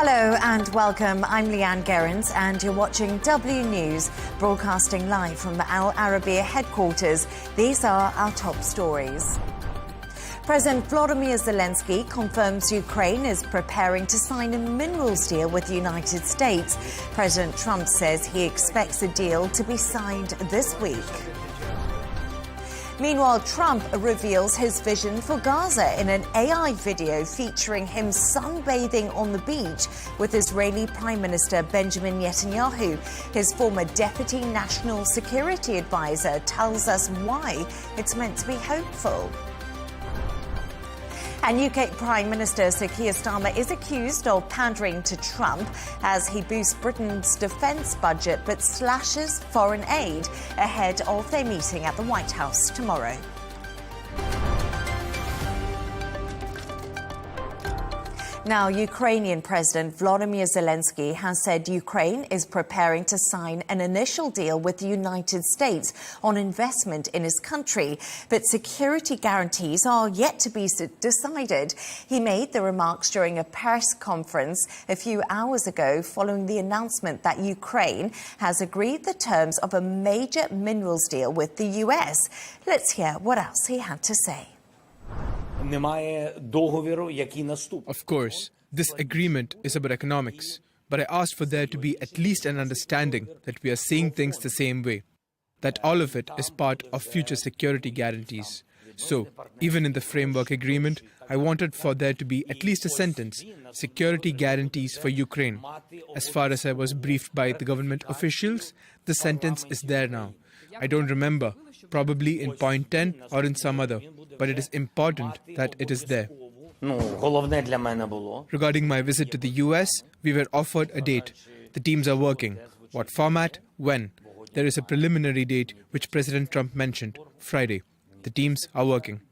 Hello and welcome. I'm Leigh Ann Gerrans and you're watching W News, broadcasting live from the Al Arabiya headquarters. These are our top stories. President Volodyrmr Zelenskyy confirms Ukraine is preparing to sign a minerals deal with the United States. President Trump says he expects the deal to be signed this week. Meanwhile, Trump reveals his vision for Gaza in an AI video featuring him sunbathing on the beach with Israeli Prime Minister Benjamin Netanyahu. His former Deputy National Security Advisor tells us why it's meant to be hopeful. And UK Prime Minister Sir Keir Starmer is accused of pandering to Trump as he boosts Britain's defence budget but slashes foreign aid ahead of their meeting at the White House tomorrow. Now, Ukrainian President Volodyrmr Zelenskyy has said Ukraine is preparing to sign an initial deal with the United States on investment in his country, but security guarantees are yet to be decided. He made the remarks during a press conference a few hours ago following the announcement that Ukraine has agreed the terms of a major minerals deal with the US. Let's hear what else he had to say. Of course, this agreement is about economics, but I asked for there to be at least an understanding that we are seeing things the same way, that all of it is part of future security guarantees. So, even in the framework agreement, I wanted for there to be at least a sentence, security guarantees for Ukraine. As far as I was briefed by the government officials, the sentence is there now. I don't remember, probably in point 10 or in some other, but it is important that it is there. Regarding my visit to the US, we were offered a date. The teams are working. What format? When? There is a preliminary date which President Trump mentioned, Friday. The teams are working.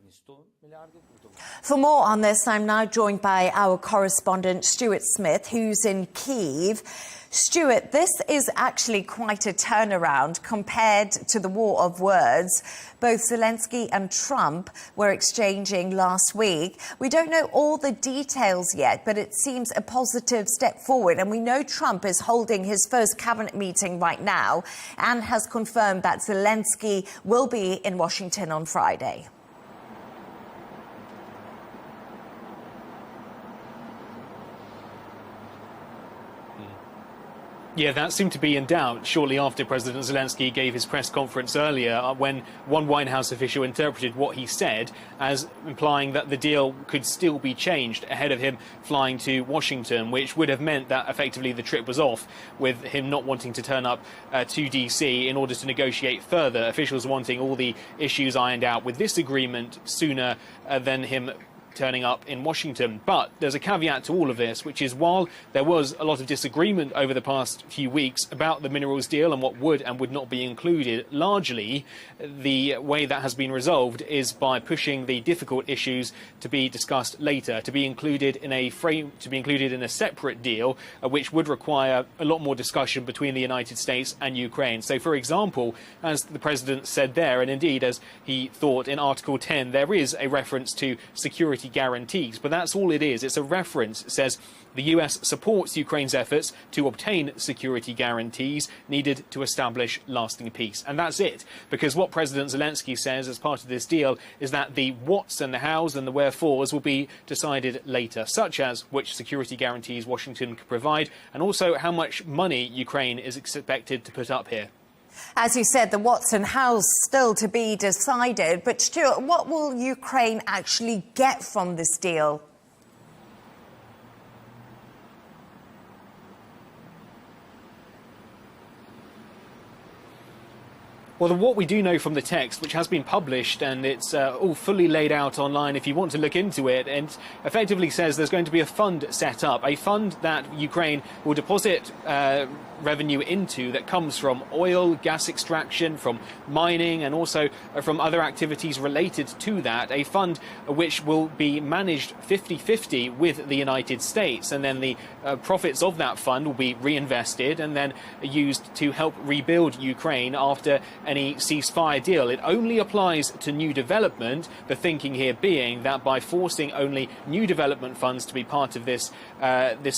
For more on this, I'm now joined by our correspondent, Stuart Smith, who's in Kyiv. Stuart, this is actually quite a turnaround compared to the war of words both Zelenskyy and Trump were exchanging last week. We don't know all the details yet, but it seems a positive step forward. And we know Trump is holding his first cabinet meeting right now and has confirmed that Zelenskyy will be in Washington on Friday. Yeah, that seemed to be in doubt shortly after President Zelenskyy gave his press conference earlier when one White House official interpreted what he said as implying that the deal could still be changed ahead of him flying to Washington, which would have meant that effectively the trip was off, with him not wanting to turn up to DC in order to negotiate further, officials wanting all the issues ironed out with this agreement sooner than him turning up in Washington. But there's a caveat to all of this, which is while there was a lot of disagreement over the past few weeks about the minerals deal and what would and would not be included, largely the way that has been resolved is by pushing the difficult issues to be discussed later, to be included in a separate deal, which would require a lot more discussion between the United States and Ukraine. So, for example, as the president said there, and indeed as he thought in Article 10, there is a reference to security guarantees, but that's all it is. It's a reference. It says the US supports Ukraine's efforts to obtain security guarantees needed to establish lasting peace. And that's it, because what President Zelenskyy says as part of this deal is that the whats and the hows and the wherefores will be decided later, such as which security guarantees Washington could provide and also how much money Ukraine is expected to put up here. As you said, the what's and how's still to be decided. But Stuart, what will Ukraine actually get from this deal? Well, what we do know from the text, which has been published, and it's all fully laid out online if you want to look into it, and effectively says there's going to be a fund set up, a fund that Ukraine will deposit revenue into that comes from oil, gas extraction, from mining, and also from other activities related to that, a fund which will be managed 50-50 with the United States. And then the profits of that fund will be reinvested and then used to help rebuild Ukraine after any ceasefire deal. It only applies to new development, the thinking here being that by forcing only new development funds to be part of this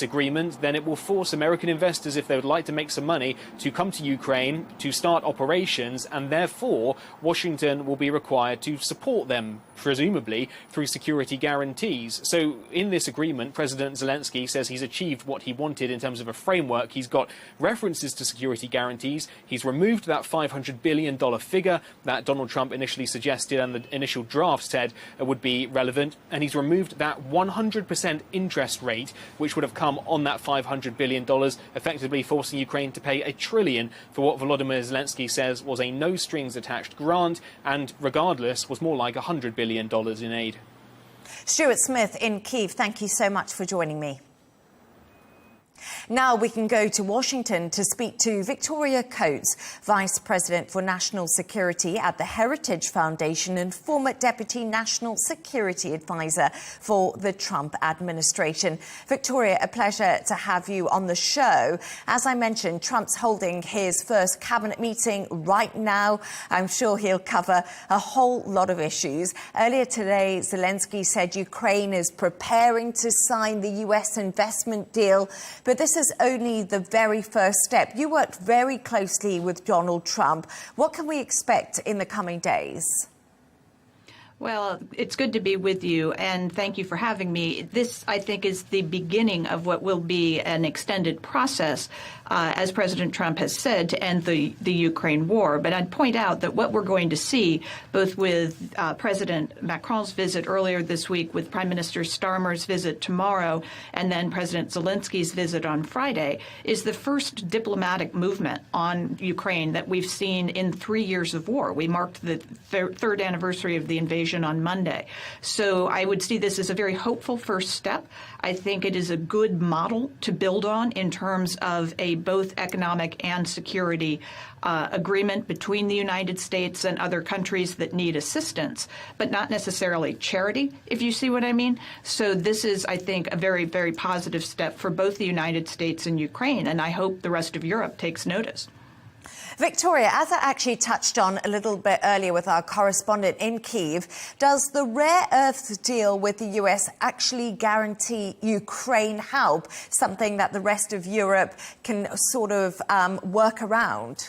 agreement, then it will force American investors, if they would like to make some money, to come to Ukraine to start operations, and therefore Washington will be required to support them, presumably through security guarantees. So in this agreement, President Zelenskyy says he's achieved what he wanted in terms of a framework. He's got references to security guarantees. He's removed that $500 billion figure that Donald Trump initially suggested and the initial draft said would be relevant. And he's removed that 100% interest rate, which would have come on that $500 billion, effectively forcing Ukraine to pay $1 trillion for what Volodymyr Zelenskyy says was a no-strings-attached grant, and regardless was more like $100 billion in aid. Stuart Smith in Kyiv, thank you so much for joining me. Now we can go to Washington to speak to Victoria Coates, Vice President for National Security at the Heritage Foundation and former Deputy National Security Advisor for the Trump administration. Victoria, a pleasure to have you on the show. As I mentioned, Trump's holding his first cabinet meeting right now. I'm sure he'll cover a whole lot of issues. Earlier today, Zelenskyy said Ukraine is preparing to sign the U.S. investment deal, but this is only the very first step. You worked very closely with Donald Trump. What can we expect in the coming days? Well, it's good to be with you, and thank you for having me. This, I think, is the beginning of what will be an extended process, as President Trump has said, to end the Ukraine war. But I'd point out that what we're going to see, both with President Macron's visit earlier this week, with Prime Minister Starmer's visit tomorrow, and then President Zelensky's visit on Friday, is the first diplomatic movement on Ukraine that we've seen in 3 years of war. We marked the third anniversary of the invasion on Monday. So I would see this as a very hopeful first step. I think it is a good model to build on in terms of a both economic and security agreement between the United States and other countries that need assistance, but not necessarily charity, if you see what I mean. So this is, I think, a very, very positive step for both the United States and Ukraine, and I hope the rest of Europe takes notice. Victoria, as I actually touched on a little bit earlier with our correspondent in Kyiv, does the rare earth deal with the US actually guarantee Ukraine help, something that the rest of Europe can sort of work around?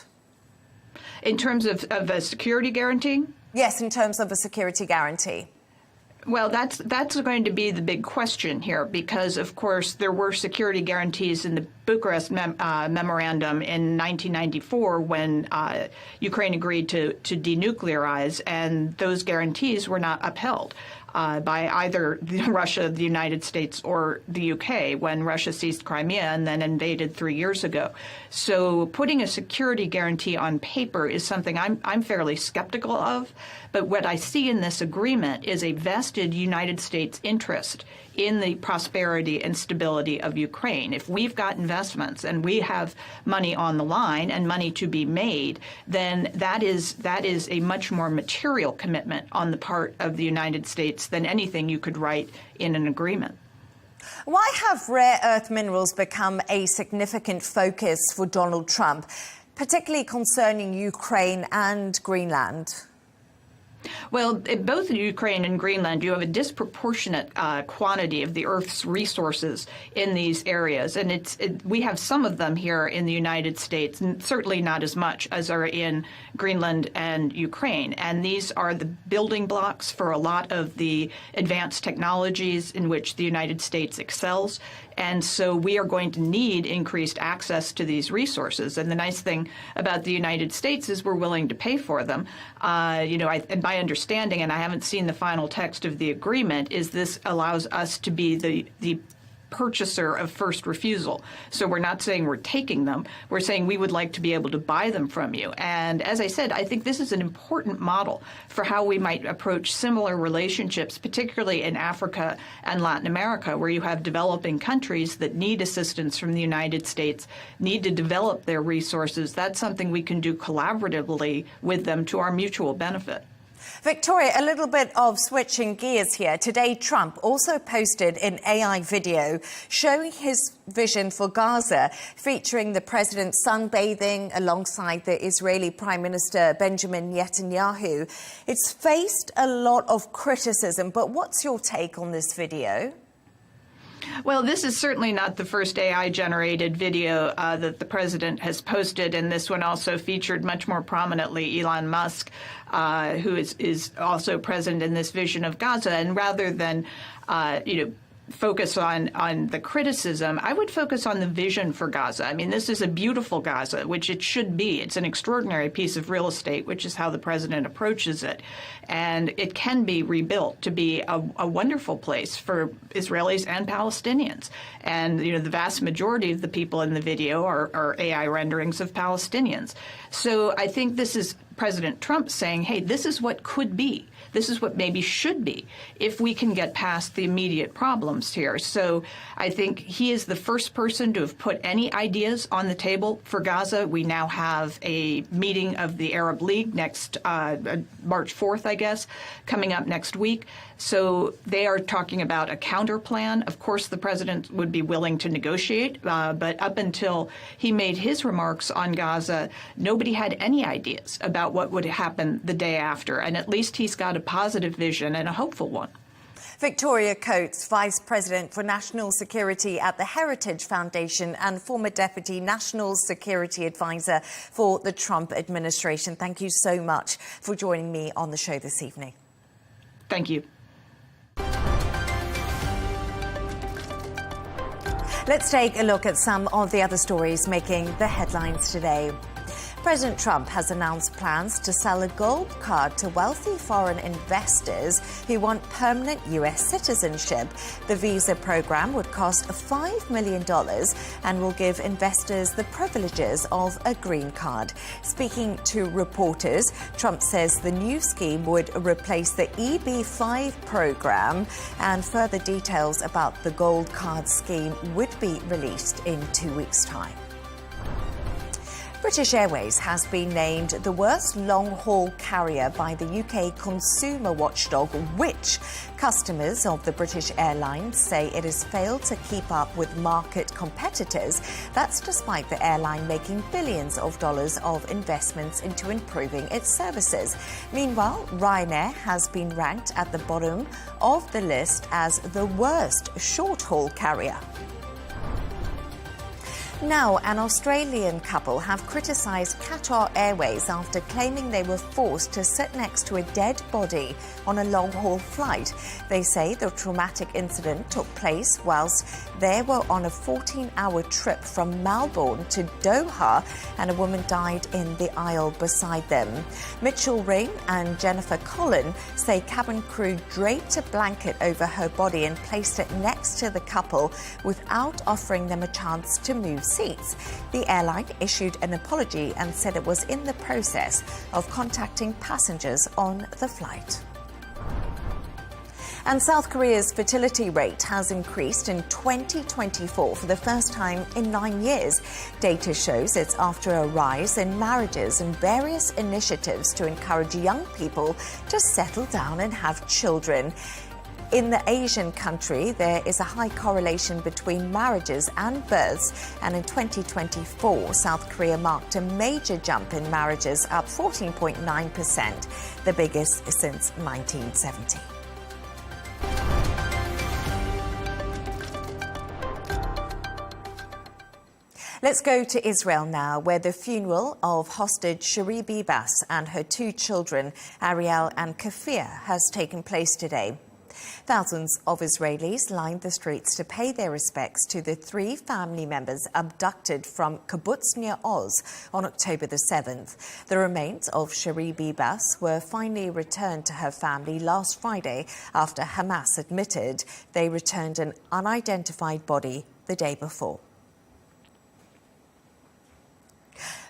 In terms of a security guarantee? Yes, in terms of a security guarantee. Well, that's going to be the big question here, because, of course, there were security guarantees in the Bucharest memorandum in 1994 when Ukraine agreed to denuclearize, and those guarantees were not upheld by either Russia, the United States, or the UK when Russia seized Crimea and then invaded 3 years ago. So putting a security guarantee on paper is something I'm fairly skeptical of. But what I see in this agreement is a vested United States interest in the prosperity and stability of Ukraine. If we've got investments and we have money on the line and money to be made, then that is a much more material commitment on the part of the United States than anything you could write in an agreement. Why have rare earth minerals become a significant focus for Donald Trump, particularly concerning Ukraine and Greenland? Well, in both Ukraine and Greenland, you have a disproportionate quantity of the Earth's resources in these areas. And we have some of them here in the United States, and certainly not as much as are in Greenland and Ukraine. And these are the building blocks for a lot of the advanced technologies in which the United States excels. And so we are going to need increased access to these resources. And the nice thing about the United States is we're willing to pay for them. And my understanding, and I haven't seen the final text of the agreement, is this allows us to be the purchaser of first refusal. So we're not saying we're taking them. We're saying we would like to be able to buy them from you. And as I said, I think this is an important model for how we might approach similar relationships, particularly in Africa and Latin America, where you have developing countries that need assistance from the United States, need to develop their resources. That's something we can do collaboratively with them to our mutual benefit. Victoria, a little bit of switching gears here. Today, Trump also posted an AI video showing his vision for Gaza, featuring the president sunbathing alongside the Israeli Prime Minister Benjamin Netanyahu. It's faced a lot of criticism, but what's your take on this video? Well, this is certainly not the first AI-generated video that the president has posted, and this one also featured much more prominently Elon Musk, who is also present in this vision of Gaza. And rather than, focus on the criticism, I would focus on the vision for Gaza. I mean, this is a beautiful Gaza, which it should be. It's an extraordinary piece of real estate, which is how the president approaches it. And it can be rebuilt to be a wonderful place for Israelis and Palestinians. And, the vast majority of the people in the video are AI renderings of Palestinians. So I think this is President Trump saying, hey, this is what could be. This is what maybe should be if we can get past the immediate problems here. So I think he is the first person to have put any ideas on the table for Gaza. We now have a meeting of the Arab League next March 4th, I guess, coming up next week. So they are talking about a counter plan. Of course, the president would be willing to negotiate, but up until he made his remarks on Gaza, nobody had any ideas about what would happen the day after. And at least he's got a positive vision and a hopeful one. Victoria Coates, Vice President for National Security at the Heritage Foundation and former Deputy National Security Advisor for the Trump administration. Thank you so much for joining me on the show this evening. Thank you. Let's take a look at some of the other stories making the headlines today. President Trump has announced plans to sell a gold card to wealthy foreign investors who want permanent U.S. citizenship. The visa program would cost $5 million and will give investors the privileges of a green card. Speaking to reporters, Trump says the new scheme would replace the EB-5 program, and further details about the gold card scheme would be released in 2 weeks' time. British Airways has been named the worst long-haul carrier by the UK consumer watchdog, which customers of the British airline say it has failed to keep up with market competitors. That's despite the airline making billions of dollars of investments into improving its services. Meanwhile, Ryanair has been ranked at the bottom of the list as the worst short-haul carrier. Now, an Australian couple have criticised Qatar Airways after claiming they were forced to sit next to a dead body on a long-haul flight. They say the traumatic incident took place whilst they were on a 14-hour trip from Melbourne to Doha, and a woman died in the aisle beside them. Mitchell Ring and Jennifer Collin say cabin crew draped a blanket over her body and placed it next to the couple without offering them a chance to move seats. The airline issued an apology and said it was in the process of contacting passengers on the flight. And South Korea's fertility rate has increased in 2024 for the first time in 9 years. Data shows it's after a rise in marriages and various initiatives to encourage young people to settle down and have children. In the Asian country, there is a high correlation between marriages and births, and in 2024, South Korea marked a major jump in marriages, up 14.9%, the biggest since 1970. Let's go to Israel now, where the funeral of hostage Shiri Bibas and her 2 children, Ariel and Kafir, has taken place today. Thousands of Israelis lined the streets to pay their respects to the 3 family members abducted from kibbutz near Oz on October the 7th. The remains of Shiri Bibas were finally returned to her family last Friday after Hamas admitted they returned an unidentified body the day before.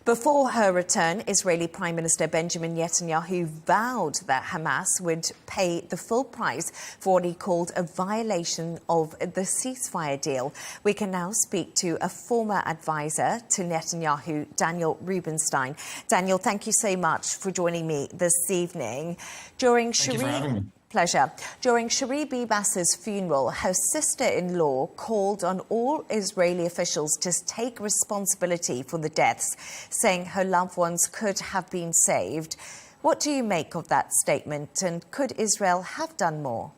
Before her return, Israeli Prime Minister Benjamin Netanyahu vowed that Hamas would pay the full price for what he called a violation of the ceasefire deal. We can now speak to a former advisor to Netanyahu, Daniel Rubenstein. Daniel, thank you so much for joining me this evening. Thank you for having me. Pleasure. During Shiri Bibas's funeral, her sister-in-law called on all Israeli officials to take responsibility for the deaths, saying her loved ones could have been saved. What do you make of that statement, and could Israel have done more?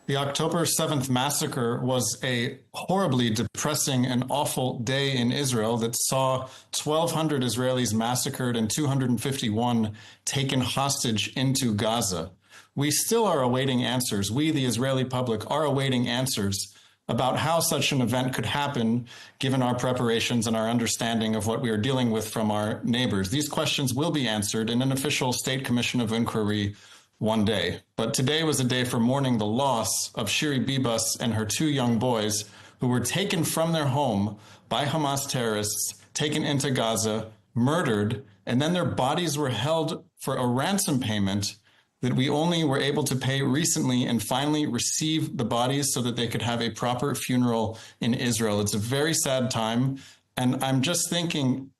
The October 7th massacre was a horribly depressing and awful day in Israel that saw 1,200 Israelis massacred and 251 taken hostage into Gaza. We still are awaiting answers. We, the Israeli public, are awaiting answers about how such an event could happen, given our preparations and our understanding of what we are dealing with from our neighbors. These questions will be answered in an official State Commission of Inquiry one day. But today was a day for mourning the loss of Shiri Bibas and her 2 young boys who were taken from their home by Hamas terrorists, taken into Gaza, murdered, and then their bodies were held for a ransom payment that we only were able to pay recently and finally receive the bodies so that they could have a proper funeral in Israel. It's a very sad time. And I'm just thinking,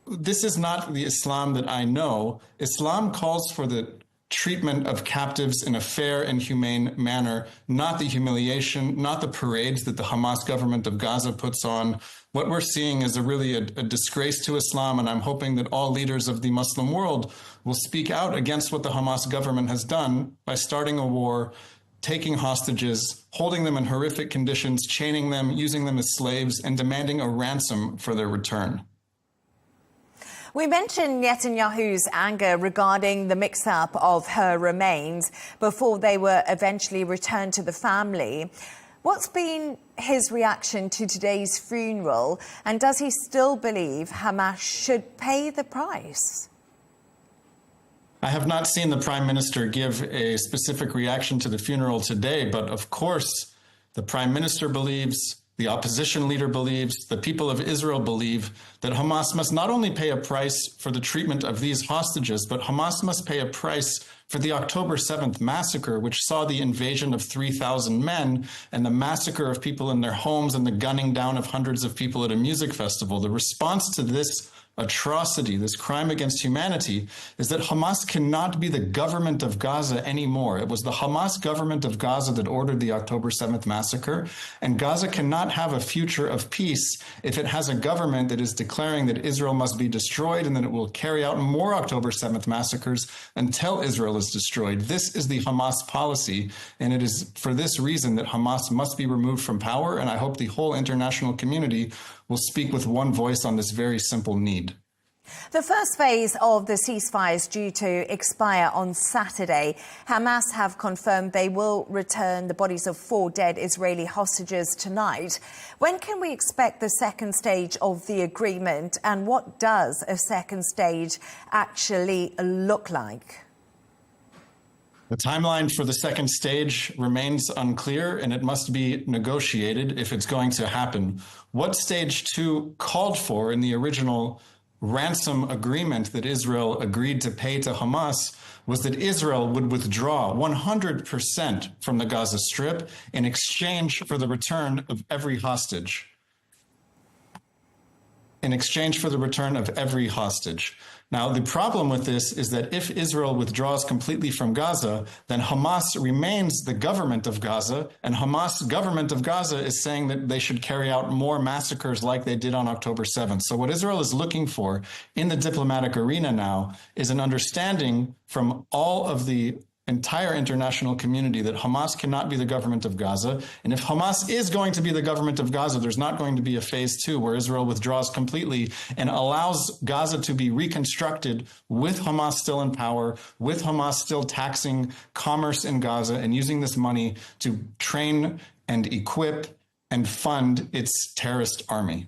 this is not the Islam that I know. Islam calls for the treatment of captives in a fair and humane manner, not the humiliation, not the parades that the Hamas government of Gaza puts on. What we're seeing is really a disgrace to Islam, and I'm hoping that all leaders of the Muslim world will speak out against what the Hamas government has done by starting a war, taking hostages, holding them in horrific conditions, chaining them, using them as slaves, and demanding a ransom for their return. We mentioned Netanyahu's anger regarding the mix-up of her remains before they were eventually returned to the family. What's been his reaction to today's funeral, and does he still believe Hamas should pay the price? I have not seen the Prime Minister give a specific reaction to the funeral today, but of course the Prime Minister believes, the opposition leader believes, the people of Israel believe that Hamas must not only pay a price for the treatment of these hostages, but Hamas must pay a price for the October 7th massacre, which saw the invasion of 3,000 men and the massacre of people in their homes and the gunning down of hundreds of people at a music festival. The response to this atrocity, this crime against humanity, is that Hamas cannot be the government of Gaza anymore. It was the Hamas government of Gaza that ordered the October 7th massacre, and Gaza cannot have a future of peace if it has a government that is declaring that Israel must be destroyed and that it will carry out more October 7th massacres until Israel is destroyed. This is the Hamas policy, and it is for this reason that Hamas must be removed from power, and I hope the whole international community will speak with one voice on this very simple need. The first phase of the ceasefire is due to expire on Saturday. Hamas have confirmed they will return the bodies of 4 dead Israeli hostages tonight. When can we expect the second stage of the agreement, and what does a second stage actually look like? The timeline for the second stage remains unclear, and it must be negotiated if it's going to happen. What stage 2 called for in the original ransom agreement that Israel agreed to pay to Hamas was that Israel would withdraw 100% from the Gaza Strip in exchange for the return of every hostage. In exchange for the return of every hostage. Now, the problem with this is that if Israel withdraws completely from Gaza, then Hamas remains the government of Gaza, and Hamas government of Gaza is saying that they should carry out more massacres like they did on October 7th. So what Israel is looking for in the diplomatic arena now is an understanding from all of the entire international community that Hamas cannot be the government of Gaza. And if Hamas is going to be the government of Gaza, there's not going to be a phase 2 where Israel withdraws completely and allows Gaza to be reconstructed with Hamas still in power, with Hamas still taxing commerce in Gaza and using this money to train and equip and fund its terrorist army.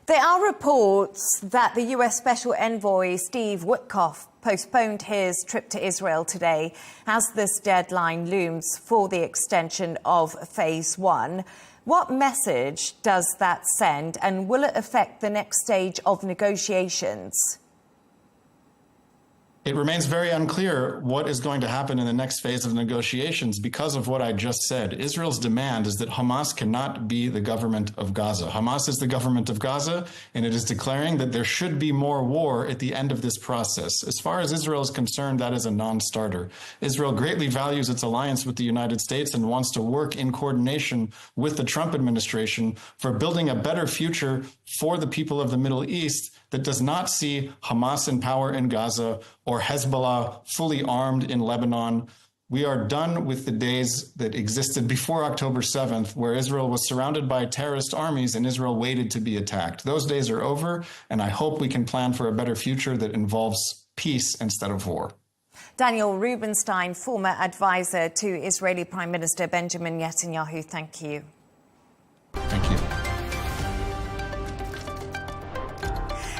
There are reports that the U.S. Special Envoy Steve Witkoff postponed his trip to Israel today as this deadline looms for the extension of Phase 1. What message does that send, and will it affect the next stage of negotiations? It remains very unclear what is going to happen in the next phase of negotiations because of what I just said. Israel's demand is that Hamas cannot be the government of Gaza. Hamas is the government of Gaza, and it is declaring that there should be more war at the end of this process. As far as Israel is concerned, that is a non-starter. Israel greatly values its alliance with the United States and wants to work in coordination with the Trump administration for building a better future for the people of the Middle East that does not see Hamas in power in Gaza or Hezbollah fully armed in Lebanon. We are done with the days that existed before October 7th, where Israel was surrounded by terrorist armies and Israel waited to be attacked. Those days are over, and I hope we can plan for a better future that involves peace instead of war. Daniel Rubenstein, former advisor to Israeli Prime Minister Benjamin Netanyahu, thank you. Thank you.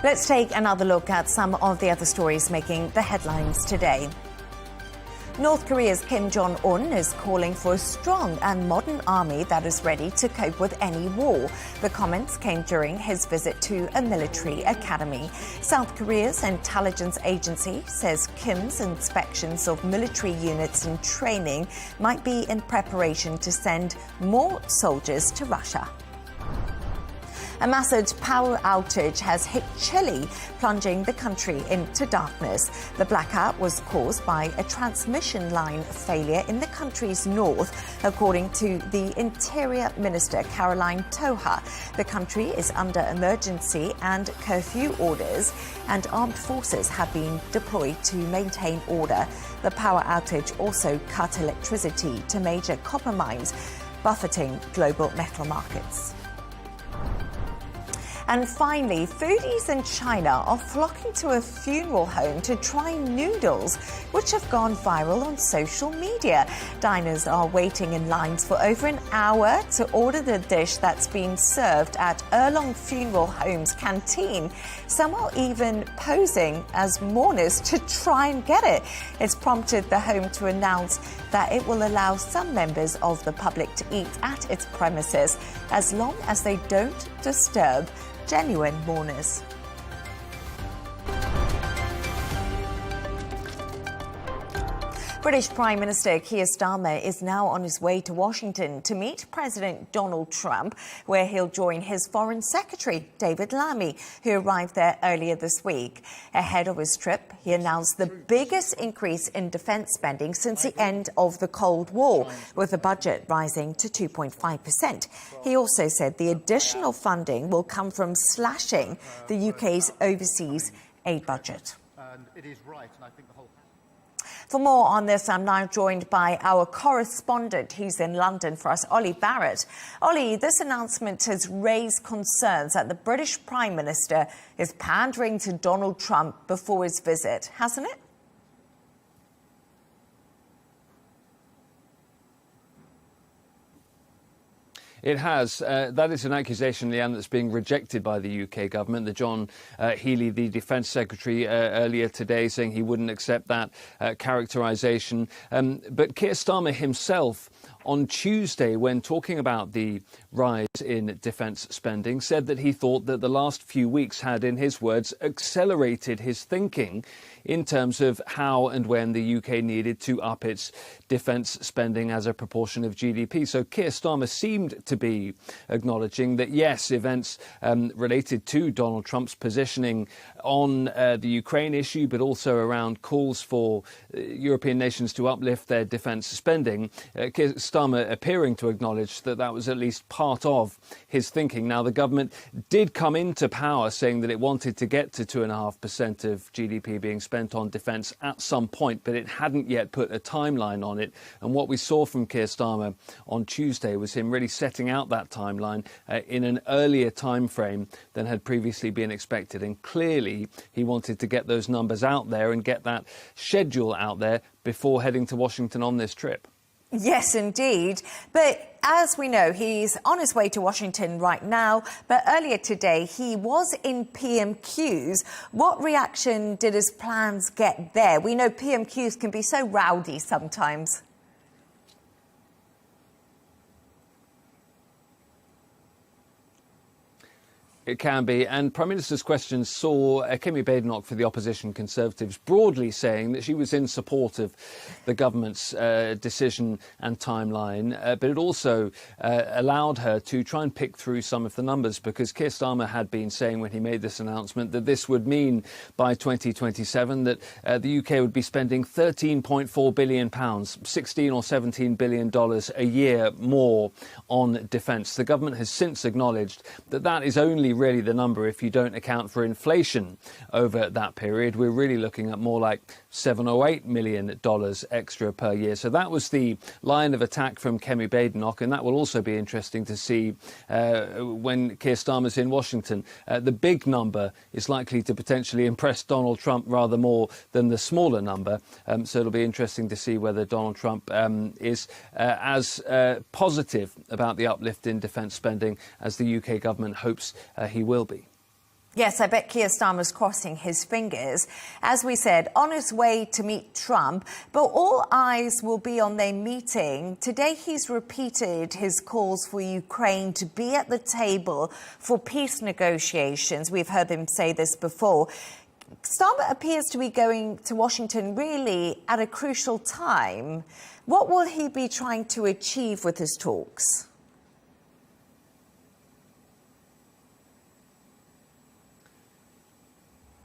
Let's take another look at some of the other stories making the headlines today. North Korea's Kim Jong-un is calling for a strong and modern army that is ready to cope with any war. The comments came during his visit to a military academy. South Korea's intelligence agency says Kim's inspections of military units and training might be in preparation to send more soldiers to Russia. A massive power outage has hit Chile, plunging the country into darkness. The blackout was caused by a transmission line failure in the country's north, according to the Interior Minister Caroline Toja. The country is under emergency and curfew orders, and armed forces have been deployed to maintain order. The power outage also cut electricity to major copper mines, buffeting global metal markets. And finally, foodies in China are flocking to a funeral home to try noodles, which have gone viral on social media. Diners are waiting in lines for over an hour to order the dish that's been served at Erlong Funeral Home's canteen. Some are even posing as mourners to try and get it. It's prompted the home to announce that it will allow some members of the public to eat at its premises, as long as they don't disturb genuine mourners. British Prime Minister Keir Starmer is now on his way to Washington to meet President Donald Trump, where he'll join his Foreign Secretary, David Lammy, who arrived there earlier this week. Ahead of his trip, he announced the biggest increase in defence spending since the end of the Cold War, with the budget rising to 2.5%. He also said the additional funding will come from slashing the UK's overseas aid budget. And it is right, and I think the whole... For more on this, I'm now joined by our correspondent who's in London for us, Ollie Barrett. Ollie, this announcement has raised concerns that the British Prime Minister is pandering to Donald Trump before his visit, hasn't it? It has. That is an accusation, Leigh Ann, that's being rejected by the UK government. The John Healey, the Defence Secretary, earlier today saying he wouldn't accept that characterisation. But Keir Starmer himself, on Tuesday, when talking about the rise in defence spending, said that he thought that the last few weeks had, in his words, accelerated his thinking in terms of how and when the UK needed to up its defence spending as a proportion of GDP. So Keir Starmer seemed to be acknowledging that, yes, events related to Donald Trump's positioning on the Ukraine issue, but also around calls for European nations to uplift their defence spending. Keir Starmer Starmer appearing to acknowledge that that was at least part of his thinking. Now, the government did come into power saying that it wanted to get to 2.5% of GDP being spent on defence at some point, but it hadn't yet put a timeline on it. And what we saw from Keir Starmer on Tuesday was him really setting out that timeline in an earlier time frame than had previously been expected. And clearly, he wanted to get those numbers out there and get that schedule out there before heading to Washington on this trip. Yes, indeed. But as we know, he's on his way to Washington right now. But earlier today, he was in PMQs. What reaction did his plans get there? We know PMQs can be so rowdy sometimes. It can be. And Prime Minister's questions saw Kemi Badenoch for the opposition Conservatives broadly saying that she was in support of the government's decision and timeline, but it also allowed her to try and pick through some of the numbers, because Keir Starmer had been saying when he made this announcement that this would mean by 2027 that the UK would be spending £13.4 billion, $16 or $17 billion a year more on defence. The government has since acknowledged that that is only really the number if you don't account for inflation over that period. We're really looking at more like $7 or $8 million extra per year. So that was the line of attack from Kemi Badenoch, and that will also be interesting to see when Keir Starmer's in Washington. The big number is likely to potentially impress Donald Trump rather more than the smaller number. So it'll be interesting to see whether Donald Trump is as positive about the uplift in defence spending as the UK government hopes he will be. Yes, I bet Keir Starmer's crossing his fingers. As we said, on his way to meet Trump, but all eyes will be on their meeting. Today, he's repeated his calls for Ukraine to be at the table for peace negotiations. We've heard him say this before. Starmer appears to be going to Washington really at a crucial time. What will he be trying to achieve with his talks?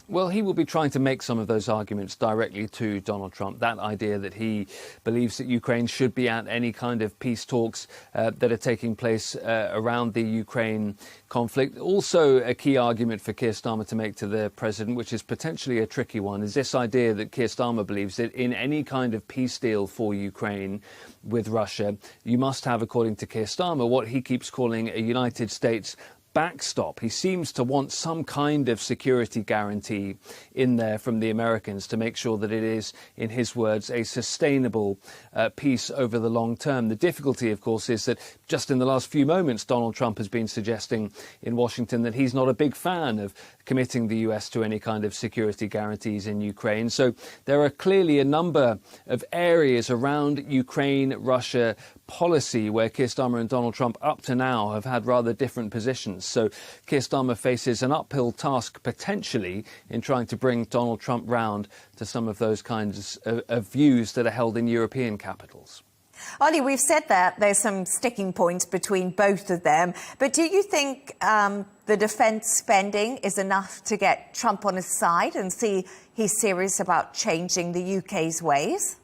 Well, he will be trying to make some of those arguments directly to Donald Trump. That idea that he believes that Ukraine should be at any kind of peace talks that are taking place around the Ukraine conflict. Also, a key argument for Keir Starmer to make to the president, which is potentially a tricky one, is this idea that Keir Starmer believes that in any kind of peace deal for Ukraine with Russia, you must have, according to Keir Starmer, what he keeps calling a United States backstop. He seems to want some kind of security guarantee in there from the Americans to make sure that it is, in his words, a sustainable peace over the long term. The difficulty, of course, is that just in the last few moments, Donald Trump has been suggesting in Washington that he's not a big fan of committing the US to any kind of security guarantees in Ukraine. So there are clearly a number of areas around Ukraine-Russia policy where Keir Starmer and Donald Trump up to now have had rather different positions. So Keir Starmer faces an uphill task potentially in trying to bring Donald Trump round to some of those kinds of views that are held in European capitals. Ollie, we've said that there's some sticking points between both of them, but do you think the defence spending is enough to get Trump on his side and see he's serious about changing the UK's ways?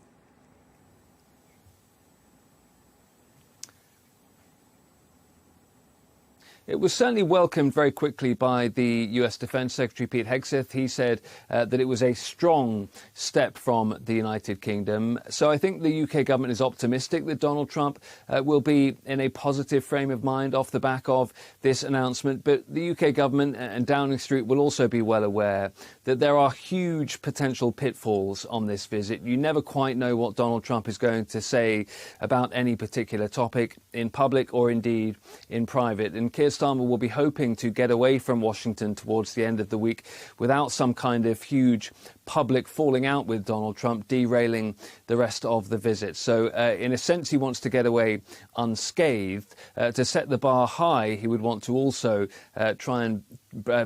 It was certainly welcomed very quickly by the US Defence Secretary Pete Hegseth. He said that it was a strong step from the United Kingdom. So I think the UK government is optimistic that Donald Trump will be in a positive frame of mind off the back of this announcement. But the UK government and Downing Street will also be well aware that there are huge potential pitfalls on this visit. You never quite know what Donald Trump is going to say about any particular topic in public or indeed in private. And Keir Starmer will be hoping to get away from Washington towards the end of the week without some kind of huge public falling out with Donald Trump, derailing the rest of the visit. So in a sense, he wants to get away unscathed. To set the bar high, he would want to also try and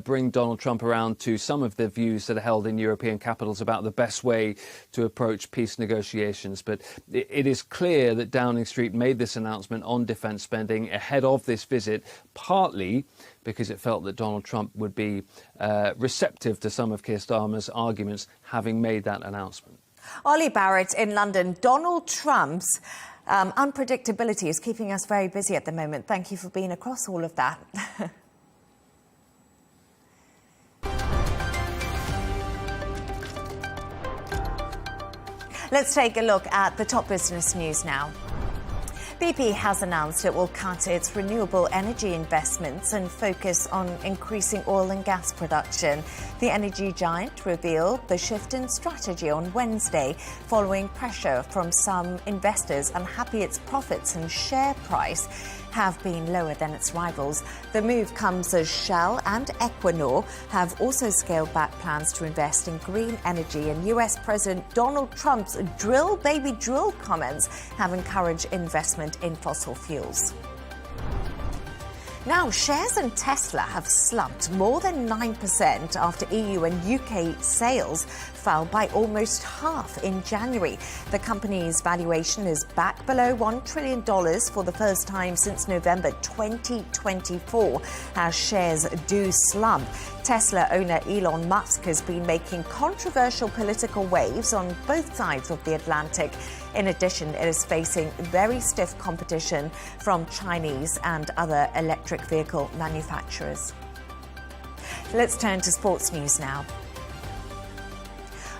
bring Donald Trump around to some of the views that are held in European capitals about the best way to approach peace negotiations. But it is clear that Downing Street made this announcement on defence spending ahead of this visit, partly because it felt that Donald Trump would be receptive to some of Keir Starmer's arguments, having made that announcement. Ollie Barrett in London. Donald Trump's Unpredictability is keeping us very busy at the moment. Thank you for being across all of that. Let's take a look at the top business news now. BP has announced it will cut its renewable energy investments and focus on increasing oil and gas production. The energy giant revealed the shift in strategy on Wednesday following pressure from some investors unhappy its profits and share price have been lower than its rivals. The move comes as Shell and Equinor have also scaled back plans to invest in green energy, and US President Donald Trump's drill baby drill comments have encouraged investment in fossil fuels. Now, shares in Tesla have slumped more than 9% after EU and UK sales fell by almost half in January. The company's valuation is back below $1 trillion for the first time since November 2024, as shares do slump. Tesla owner Elon Musk has been making controversial political waves on both sides of the Atlantic. In addition, it is facing very stiff competition from Chinese and other electric vehicle manufacturers. Let's turn to sports news now.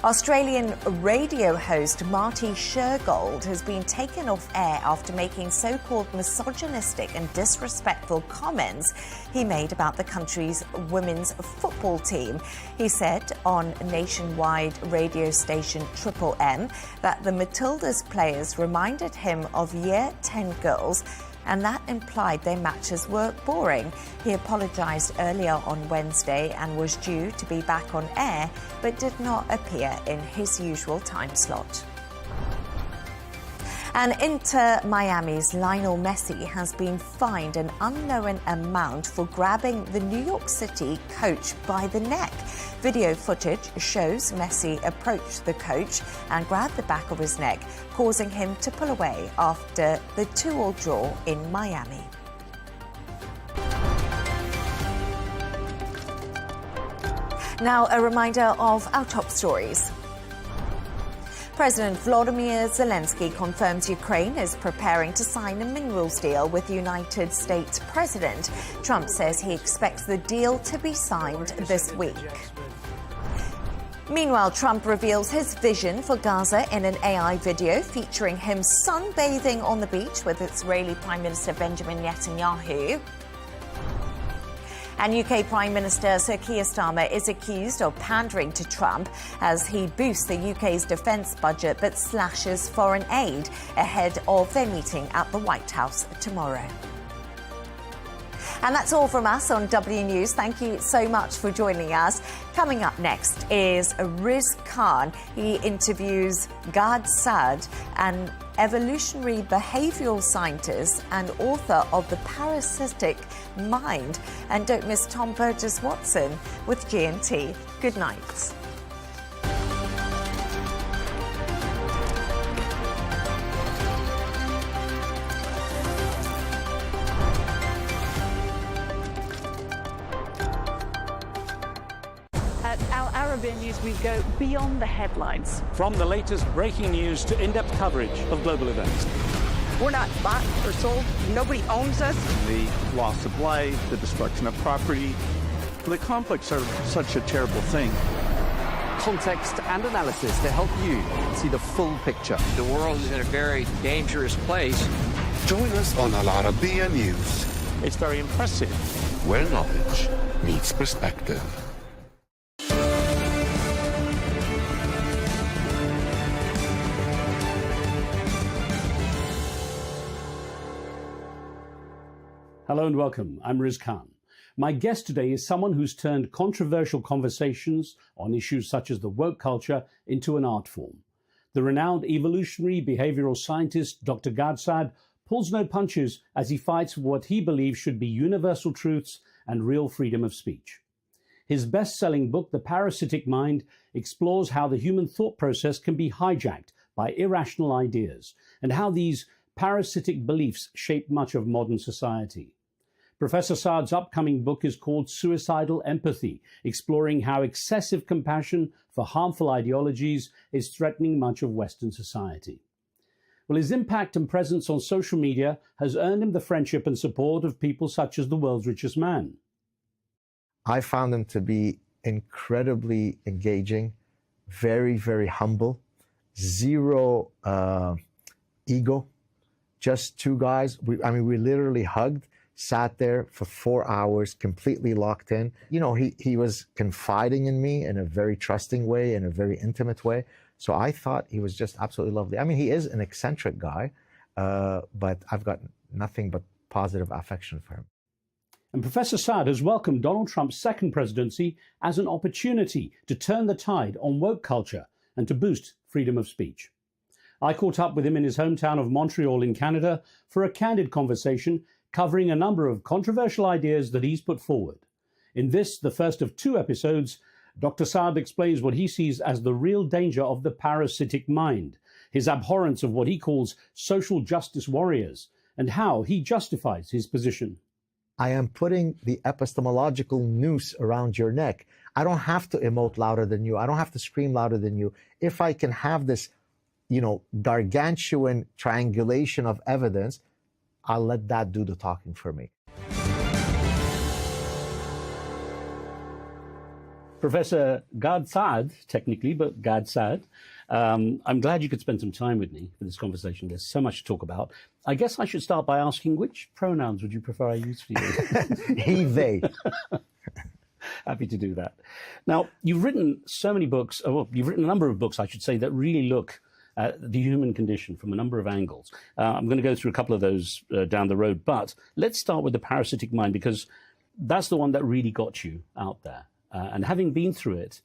Australian radio host Marty Shergold has been taken off air after making so-called misogynistic and disrespectful comments he made about the country's women's football team. He said on nationwide radio station Triple M that the Matildas players reminded him of Year 10 girls, and that implied their matches were boring. He apologised earlier on Wednesday and was due to be back on air, but did not appear in his usual time slot. And Inter Miami's Lionel Messi has been fined an unknown amount for grabbing the New York City coach by the neck. Video footage shows Messi approach the coach and grab the back of his neck, causing him to pull away after the 2-2 draw in Miami. Now, a reminder of our top stories. President Volodyrmr Zelenskyy confirms Ukraine is preparing to sign a minerals deal with the United States President. Trump says he expects the deal to be signed this week. Meanwhile, Trump reveals his vision for Gaza in an AI video featuring him sunbathing on the beach with Israeli Prime Minister Benjamin Netanyahu. And UK Prime Minister Sir Keir Starmer is accused of pandering to Trump as he boosts the UK's defence budget but slashes foreign aid ahead of their meeting at the White House tomorrow. And that's all from us on W News. Thank you so much for joining us. Coming up next is Riz Khan. He interviews Gad Saad, an evolutionary behavioural scientist and author of The Parasitic Mind. And don't miss Tom Burges Watson with GNT. Good night. Arabiya News, we go beyond the headlines. From the latest breaking news to in-depth coverage of global events. We're not bought or sold. Nobody owns us. The loss of life, the destruction of property. The conflicts are such a terrible thing. Context and analysis to help you see the full picture. The world is in a very dangerous place. Join us on Arabiya News. It's very impressive. Where knowledge meets perspective. Hello and welcome. I'm Riz Khan. My guest today is someone who's turned controversial conversations on issues such as the woke culture into an art form. The renowned evolutionary behavioral scientist Dr. Gad Saad pulls no punches as he fights for what he believes should be universal truths and real freedom of speech. His best-selling book, The Parasitic Mind, explores how the human thought process can be hijacked by irrational ideas and how these parasitic beliefs shape much of modern society. Professor Saad's upcoming book is called Suicidal Empathy, exploring how excessive compassion for harmful ideologies is threatening much of Western society. Well, his impact and presence on social media has earned him the friendship and support of people such as the world's richest man. I found him to be incredibly engaging, very, very humble, zero ego, just two guys. We literally hugged, sat there for 4 hours, completely locked in. You know, he was confiding in me in a very trusting way, in a very intimate way. So I thought he was just absolutely lovely. I mean, he is an eccentric guy, but I've got nothing but positive affection for him. And Professor Saad has welcomed Donald Trump's second presidency as an opportunity to turn the tide on woke culture and to boost freedom of speech. I caught up with him in his hometown of Montreal in Canada for a candid conversation covering a number of controversial ideas that he's put forward. In this, the first of 2 episodes, Dr. Saad explains what he sees as the real danger of the parasitic mind, his abhorrence of what he calls social justice warriors, and how he justifies his position. I am putting the epistemological noose around your neck. I don't have to emote louder than you. I don't have to scream louder than you. If I can have this, gargantuan triangulation of evidence, I'll let that do the talking for me. Professor Gad Saad, technically, but Gad Saad, I'm glad you could spend some time with me for this conversation. There's so much to talk about. I guess I should start by asking, which pronouns would you prefer I use for you? He, they. Happy to do that. Now, you've written so many books, you've written a number of books, I should say, that really look at the human condition from a number of angles. I'm going to go through a couple of those down the road, but let's start with the parasitic mind, because that's the one that really got you out there. And having been through it,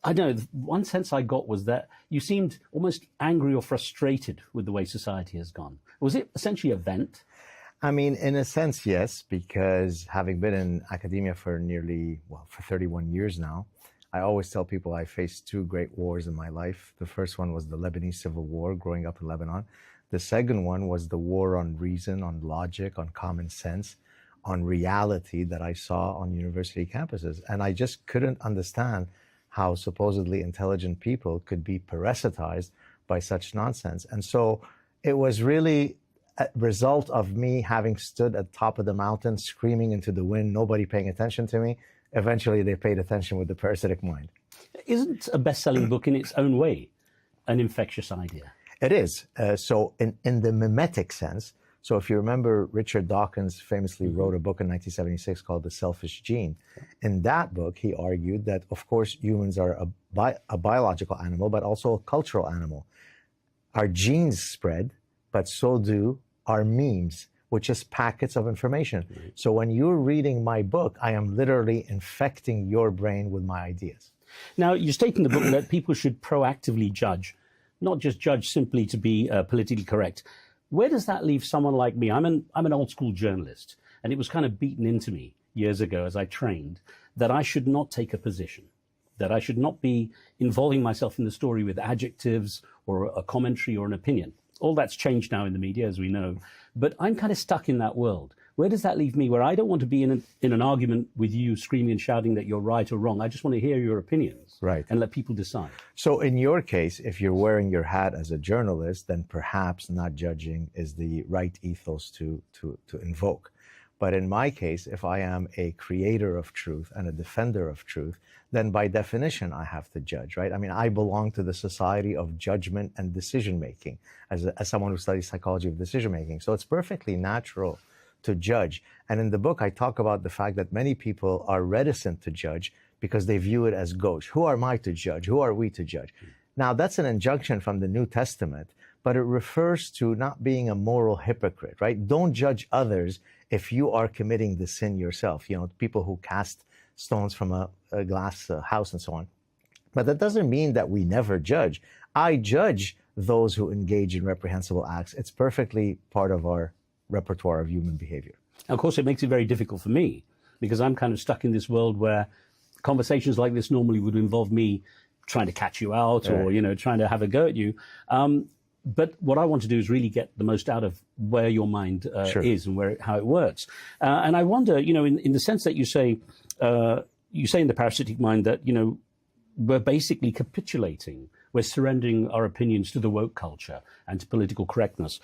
I don't know, one sense I got was that you seemed almost angry or frustrated with the way society has gone. Was it essentially a vent? I mean, in a sense, yes, because having been in academia for for 31 years now, I always tell people I faced 2 great wars in my life. The first one was the Lebanese Civil War, growing up in Lebanon. The second one was the war on reason, on logic, on common sense, on reality that I saw on university campuses. And I just couldn't understand how supposedly intelligent people could be parasitized by such nonsense. And so it was really a result of me having stood at the top of the mountain, screaming into the wind, nobody paying attention to me. Eventually they paid attention with the parasitic mind. Isn't a best-selling book in its own way an infectious idea? It is. So in the mimetic sense, so if you remember, Richard Dawkins famously wrote a book in 1976 called The Selfish Gene. In that book, he argued that, of course, humans are a biological animal, but also a cultural animal. Our genes spread, but so do our memes, which is packets of information. So when you're reading my book, I am literally infecting your brain with my ideas. Now, you state in the book that people should proactively judge, not just judge simply to be politically correct. Where does that leave someone like me? I'm an old school journalist, and it was kind of beaten into me years ago as I trained that I should not take a position, that I should not be involving myself in the story with adjectives or a commentary or an opinion. All that's changed now in the media, as we know, but I'm kind of stuck in that world. Where does that leave me, where I don't want to be in an argument with you screaming and shouting that you're right or wrong? I just want to hear your opinions, right, and let people decide. So in your case, if you're wearing your hat as a journalist, then perhaps not judging is the right ethos to invoke. But in my case, if I am a creator of truth and a defender of truth, then by definition, I have to judge, right? I mean, I belong to the society of judgment and decision-making as someone who studies psychology of decision-making. So it's perfectly natural to judge. And in the book, I talk about the fact that many people are reticent to judge because they view it as gauche. Who am I to judge? Who are we to judge? Now, that's an injunction from the New Testament, but it refers to not being a moral hypocrite, right? Don't judge others if you are committing the sin yourself. You know, people who cast stones from a glass house and so on. But that doesn't mean that we never judge. I judge those who engage in reprehensible acts. It's perfectly part of our repertoire of human behavior. Of course, it makes it very difficult for me because I'm kind of stuck in this world where conversations like this normally would involve me trying to catch you out or, you know, trying to have a go at you. But what I want to do is really get the most out of where your mind is and how it works. And I wonder, you know, in the sense that you say in the parasitic mind that, you know, we're basically capitulating. We're surrendering our opinions to the woke culture and to political correctness.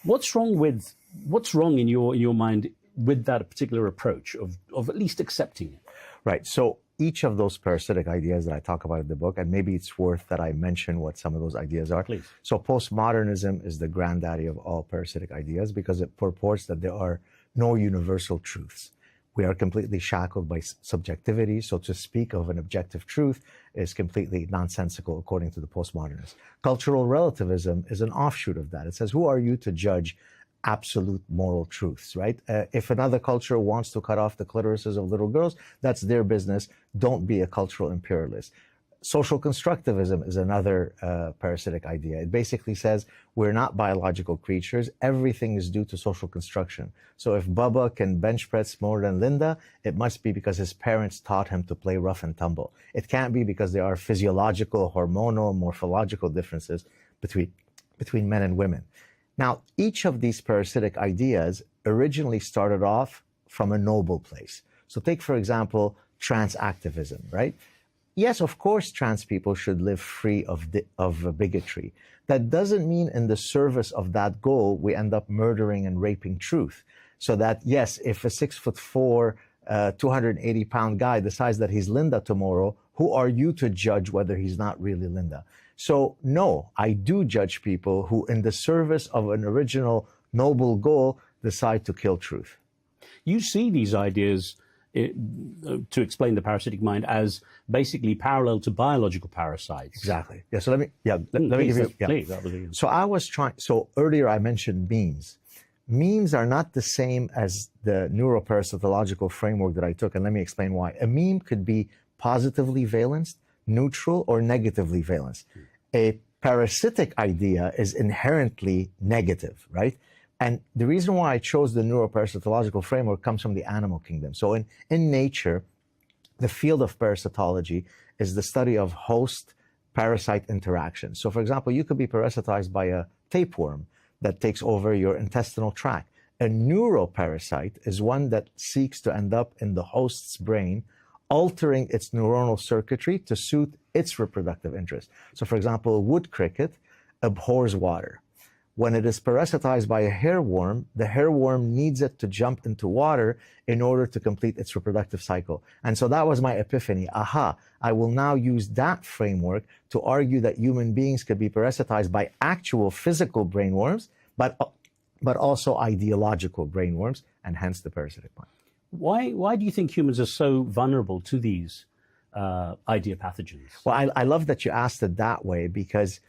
What's wrong in your mind with that particular approach of at least accepting it? Right. So each of those parasitic ideas that I talk about in the book, and maybe it's worth that I mention what some of those ideas are. Please. So postmodernism is the granddaddy of all parasitic ideas because it purports that there are no universal truths. We are completely shackled by subjectivity, so to speak of an objective truth is completely nonsensical according to the postmodernists. Cultural relativism is an offshoot of that. It says, who are you to judge absolute moral truths, right? If another culture wants to cut off the clitorises of little girls, that's their business. Don't be a cultural imperialist. Social constructivism is another parasitic idea. It basically says we're not biological creatures. Everything is due to social construction. So if Bubba can bench press more than Linda, it must be because his parents taught him to play rough and tumble. It can't be because there are physiological, hormonal, morphological differences between men and women. Now, each of these parasitic ideas originally started off from a noble place. So take, for example, trans activism, right? Yes, of course, trans people should live free of bigotry. That doesn't mean in the service of that goal, we end up murdering and raping truth. So that, yes, if a 6'4", 280-pound guy decides that he's Linda tomorrow, who are you to judge whether he's not really Linda? So no, I do judge people who, in the service of an original noble goal, decide to kill truth. You see these ideas, to explain the parasitic mind, as basically parallel to biological parasites. Exactly. Yeah. So let me give you. Yeah. So earlier I mentioned memes. Memes are not the same as the neuroparasitological framework that I took, and let me explain why. A meme could be positively valenced, neutral, or negatively valenced. A parasitic idea is inherently negative, right? And the reason why I chose the neuroparasitological framework comes from the animal kingdom. So in nature, the field of parasitology is the study of host-parasite interaction. So for example, you could be parasitized by a tapeworm that takes over your intestinal tract. A neuroparasite is one that seeks to end up in the host's brain, altering its neuronal circuitry to suit its reproductive interest. So for example, a wood cricket abhors water. When it is parasitized by a hairworm, the hairworm needs it to jump into water in order to complete its reproductive cycle. And so that was my epiphany. Aha, I will now use that framework to argue that human beings could be parasitized by actual physical brainworms, but also ideological brainworms, and hence the parasitic mind. Why do you think humans are so vulnerable to these idea pathogens? Well, I love that you asked it that way, because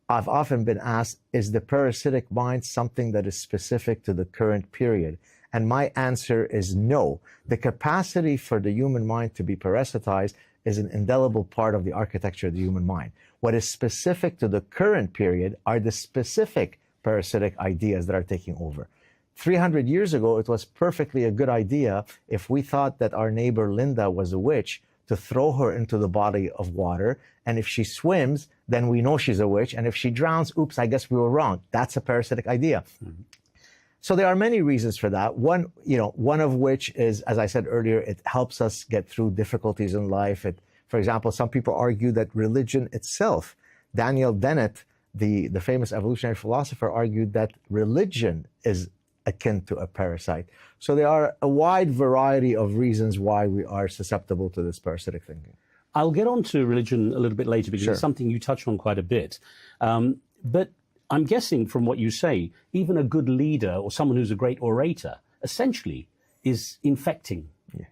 I've often been asked, is the parasitic mind something that is specific to the current period? And my answer is no. The capacity for the human mind to be parasitized is an indelible part of the architecture of the human mind. What is specific to the current period are the specific parasitic ideas that are taking over. 300 years ago, it was perfectly a good idea if we thought that our neighbor Linda was a witch to throw her into the body of water. And if she swims, then we know she's a witch. And if she drowns, oops, I guess we were wrong. That's a parasitic idea. Mm-hmm. So there are many reasons for that. One of which is, as I said earlier, it helps us get through difficulties in life. For example, some people argue that religion itself, Daniel Dennett, the famous evolutionary philosopher, argued that religion is akin to a parasite. So there are a wide variety of reasons why we are susceptible to this parasitic thinking. I'll get on to religion a little bit later, because Sure. It's something you touch on quite a bit. But I'm guessing from what you say, even a good leader or someone who's a great orator essentially is infecting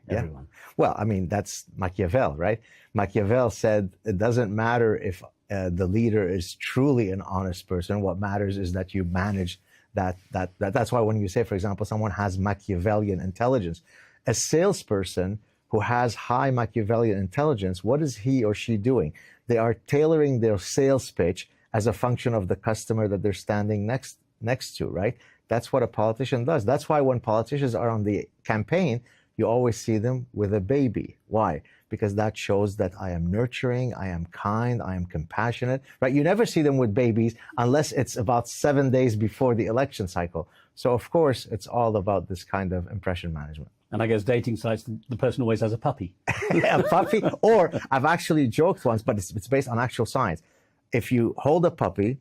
everyone. Well, I mean, that's Machiavelli, right? Machiavelli said it doesn't matter if the leader is truly an honest person. What matters is that you manage that's why when you say, for example, someone has Machiavellian intelligence, a salesperson who has high Machiavellian intelligence, what is he or she doing? They are tailoring their sales pitch as a function of the customer that they're standing next to, right? That's what a politician does. That's why when politicians are on the campaign, you always see them with a baby. Why? Because that shows that I am nurturing, I am kind, I am compassionate, right? You never see them with babies unless it's about 7 days before the election cycle. So, of course, it's all about this kind of impression management. And I guess dating sites, the person always has a puppy. A puppy, or I've actually joked once, but it's based on actual science. If you hold a puppy,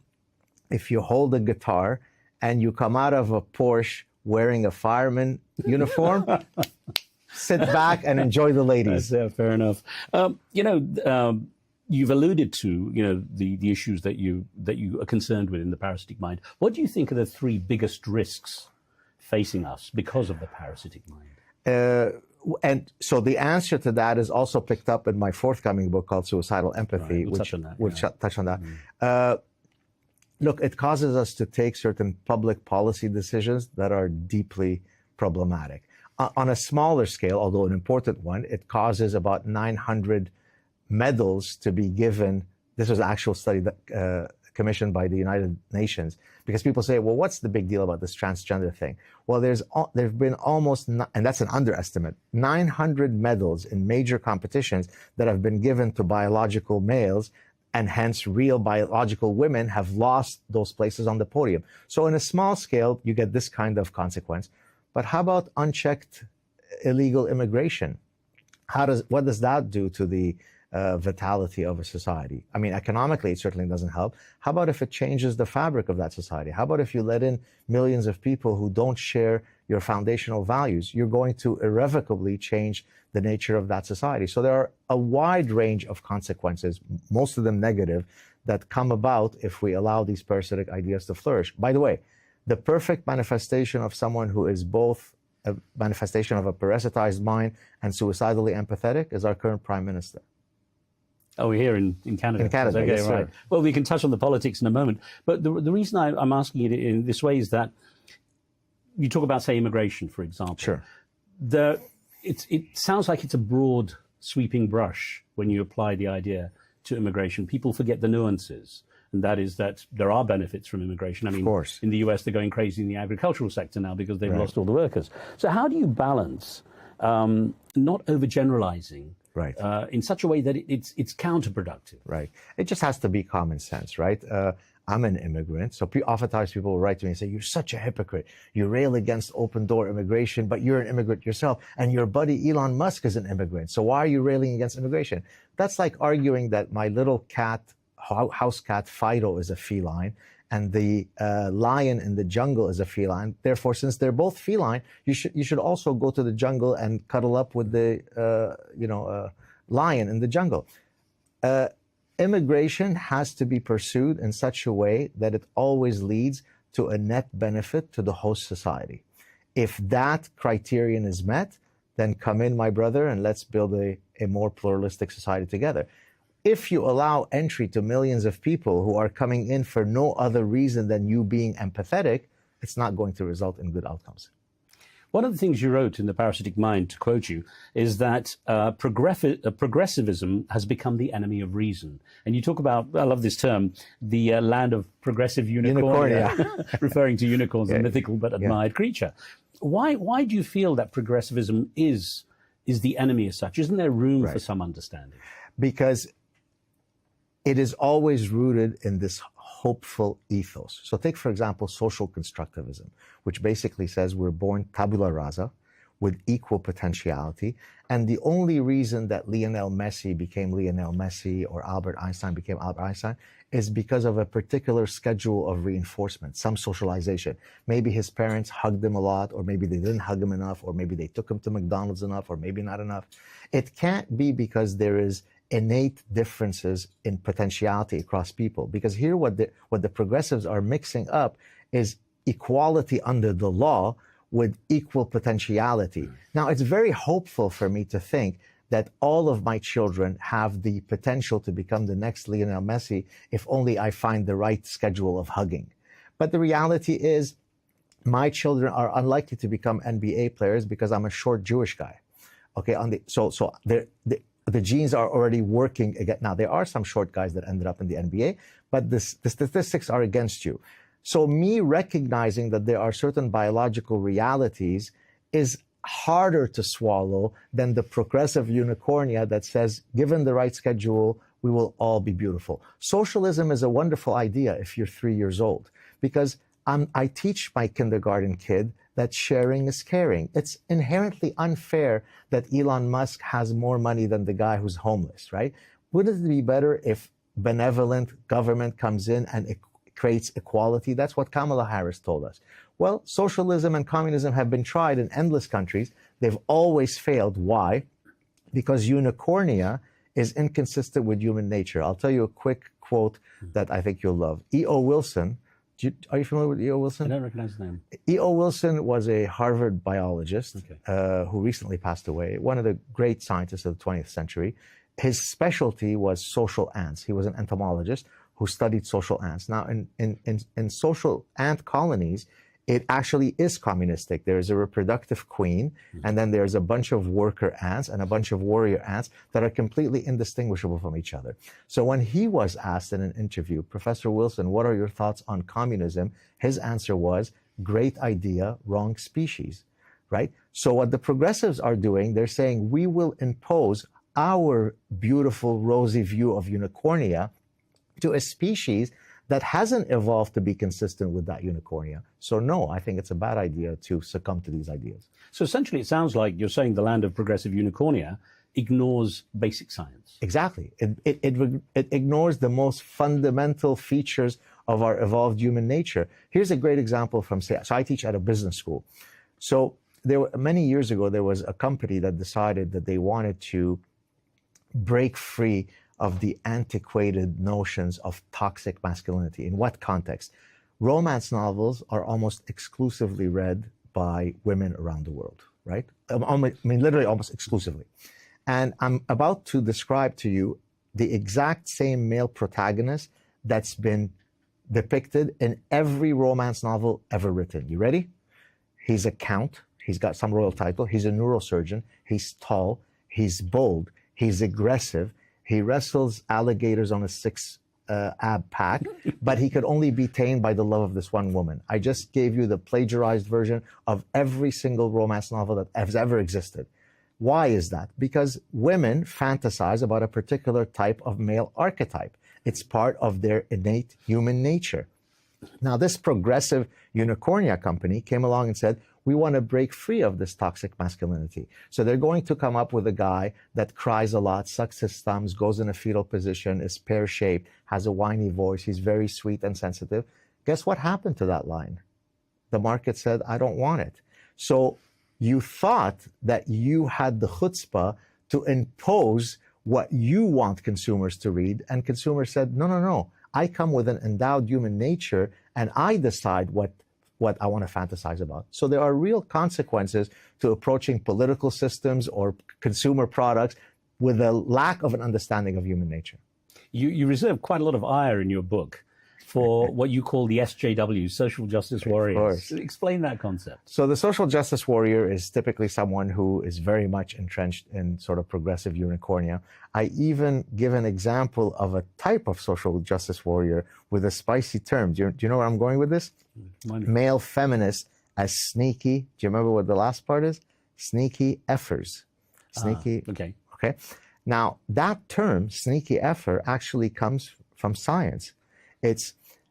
if you hold a guitar, and you come out of a Porsche wearing a fireman uniform, sit back and enjoy the ladies. Fair enough. You've alluded to, the issues that you are concerned with in the parasitic mind. What do you think are the three biggest risks facing us because of the parasitic mind? And so the answer to that is also picked up in my forthcoming book called Suicidal Empathy, Right, which touch on that, will touch on that. Look, it causes us to take certain public policy decisions that are deeply problematic. On a smaller scale, although an important one, it causes about 900 medals to be given. This was an actual study that, commissioned by the United Nations, because people say, well, what's the big deal about this transgender thing? Well, there've been almost, and that's an underestimate, 900 medals in major competitions that have been given to biological males, and hence real biological women have lost those places on the podium. So in a small scale, you get this kind of consequence. But how about unchecked illegal immigration? What does that do to the vitality of a society? I mean, economically, it certainly doesn't help. How about if it changes the fabric of that society? How about if you let in millions of people who don't share your foundational values? You're going to irrevocably change the nature of that society. So there are a wide range of consequences, most of them negative, that come about if we allow these parasitic ideas to flourish. By the way, the perfect manifestation of someone who is both a manifestation of a parasitized mind and suicidally empathetic is our current Prime Minister. Oh, we're here in Canada. In Canada, okay, yes, right. sir. Well, we can touch on the politics in a moment. But the reason I'm asking it in this way is that you talk about, say, immigration, for example. Sure. It sounds like it's a broad, sweeping brush when you apply the idea to immigration. People forget the nuances, and that is that there are benefits from immigration. I mean, of course. In the US, they're going crazy in the agricultural sector now because they've lost all the workers. So how do you balance not overgeneralizing in such a way that it's counterproductive? Right. It just has to be common sense, right? I'm an immigrant, so oftentimes people will write to me and say, you're such a hypocrite. You rail against open-door immigration, but you're an immigrant yourself, and your buddy Elon Musk is an immigrant, so why are you railing against immigration? That's like arguing that my little cat, house cat Fido, is a feline, and the lion in the jungle is a feline. Therefore, since they're both feline, you should also go to the jungle and cuddle up with the lion in the jungle. Immigration has to be pursued in such a way that it always leads to a net benefit to the host society. If that criterion is met, then come in, my brother, and let's build a more pluralistic society together. If you allow entry to millions of people who are coming in for no other reason than you being empathetic, it's not going to result in good outcomes. One of the things you wrote in The Parasitic Mind, to quote you, is that progressivism has become the enemy of reason. And you talk about, I love this term, the land of progressive unicorn, referring to unicorns, a mythical but admired creature. Why do you feel that progressivism is the enemy as such? Isn't there room for some understanding? Because it is always rooted in this hopeful ethos. So take, for example, social constructivism, which basically says we're born tabula rasa with equal potentiality. And the only reason that Lionel Messi became Lionel Messi or Albert Einstein became Albert Einstein is because of a particular schedule of reinforcement, some socialization. Maybe his parents hugged him a lot, or maybe they didn't hug him enough, or maybe they took him to McDonald's enough, or maybe not enough. It can't be because there is innate differences in potentiality across people. Because here what the progressives are mixing up is equality under the law with equal potentiality. Now, it's very hopeful for me to think that all of my children have the potential to become the next Lionel Messi if only I find the right schedule of hugging. But the reality is my children are unlikely to become NBA players because I'm a short Jewish guy. Okay, the genes are already working again. Now, there are some short guys that ended up in the NBA, but the statistics are against you. So me recognizing that there are certain biological realities is harder to swallow than the progressive unicornia that says, given the right schedule, we will all be beautiful. Socialism is a wonderful idea if you're 3 years old, because I teach my kindergarten kid that sharing is caring. It's inherently unfair that Elon Musk has more money than the guy who's homeless, right? Wouldn't it be better if benevolent government comes in and it creates equality? That's what Kamala Harris told us. Well, socialism and communism have been tried in endless countries. They've always failed. Why? Because unicornia is inconsistent with human nature. I'll tell you a quick quote that I think you'll love. E.O. Wilson, are you familiar with E.O. Wilson? I don't recognize the name. E.O. Wilson was a Harvard biologist who recently passed away, one of the great scientists of the 20th century. His specialty was social ants. He was an entomologist who studied social ants. Now, in social ant colonies, it actually is communistic. There's a reproductive queen, and then there's a bunch of worker ants and a bunch of warrior ants that are completely indistinguishable from each other. So when he was asked in an interview, Professor Wilson, what are your thoughts on communism? His answer was, great idea, wrong species, right? So what the progressives are doing, they're saying, we will impose our beautiful, rosy view of unicornia to a species that hasn't evolved to be consistent with that unicornia. So no, I think it's a bad idea to succumb to these ideas. So essentially, it sounds like you're saying the land of progressive unicornia ignores basic science. Exactly. It ignores the most fundamental features of our evolved human nature. Here's a great example from, so I teach at a business school. So many years ago, there was a company that decided that they wanted to break free of the antiquated notions of toxic masculinity. In what context? Romance novels are almost exclusively read by women around the world, right? I mean, literally almost exclusively. And I'm about to describe to you the exact same male protagonist that's been depicted in every romance novel ever written. You ready? He's a count. He's got some royal title. He's a neurosurgeon. He's tall. He's bold. He's aggressive. He wrestles alligators on a six-ab pack, but he could only be tamed by the love of this one woman. I just gave you the plagiarized version of every single romance novel that has ever existed. Why is that? Because women fantasize about a particular type of male archetype. It's part of their innate human nature. Now, this progressive unicornia company came along and said, we want to break free of this toxic masculinity. So they're going to come up with a guy that cries a lot, sucks his thumbs, goes in a fetal position, is pear-shaped, has a whiny voice, he's very sweet and sensitive. Guess what happened to that line? The market said, I don't want it. So you thought that you had the chutzpah to impose what you want consumers to read, and consumers said, no, no, no. I come with an endowed human nature, and I decide what I want to fantasize about. So there are real consequences to approaching political systems or consumer products with a lack of an understanding of human nature. You reserve quite a lot of ire in your book for what you call the SJW, social justice warriors. Explain that concept. So the social justice warrior is typically someone who is very much entrenched in sort of progressive unicornia. I even give an example of a type of social justice warrior with a spicy term. Do you know where I'm going with this? Male feminists as sneaky. Do you remember what the last part is? Sneaky effers. Sneaky. Okay. Okay. Now, that term, sneaky effer, actually comes from science.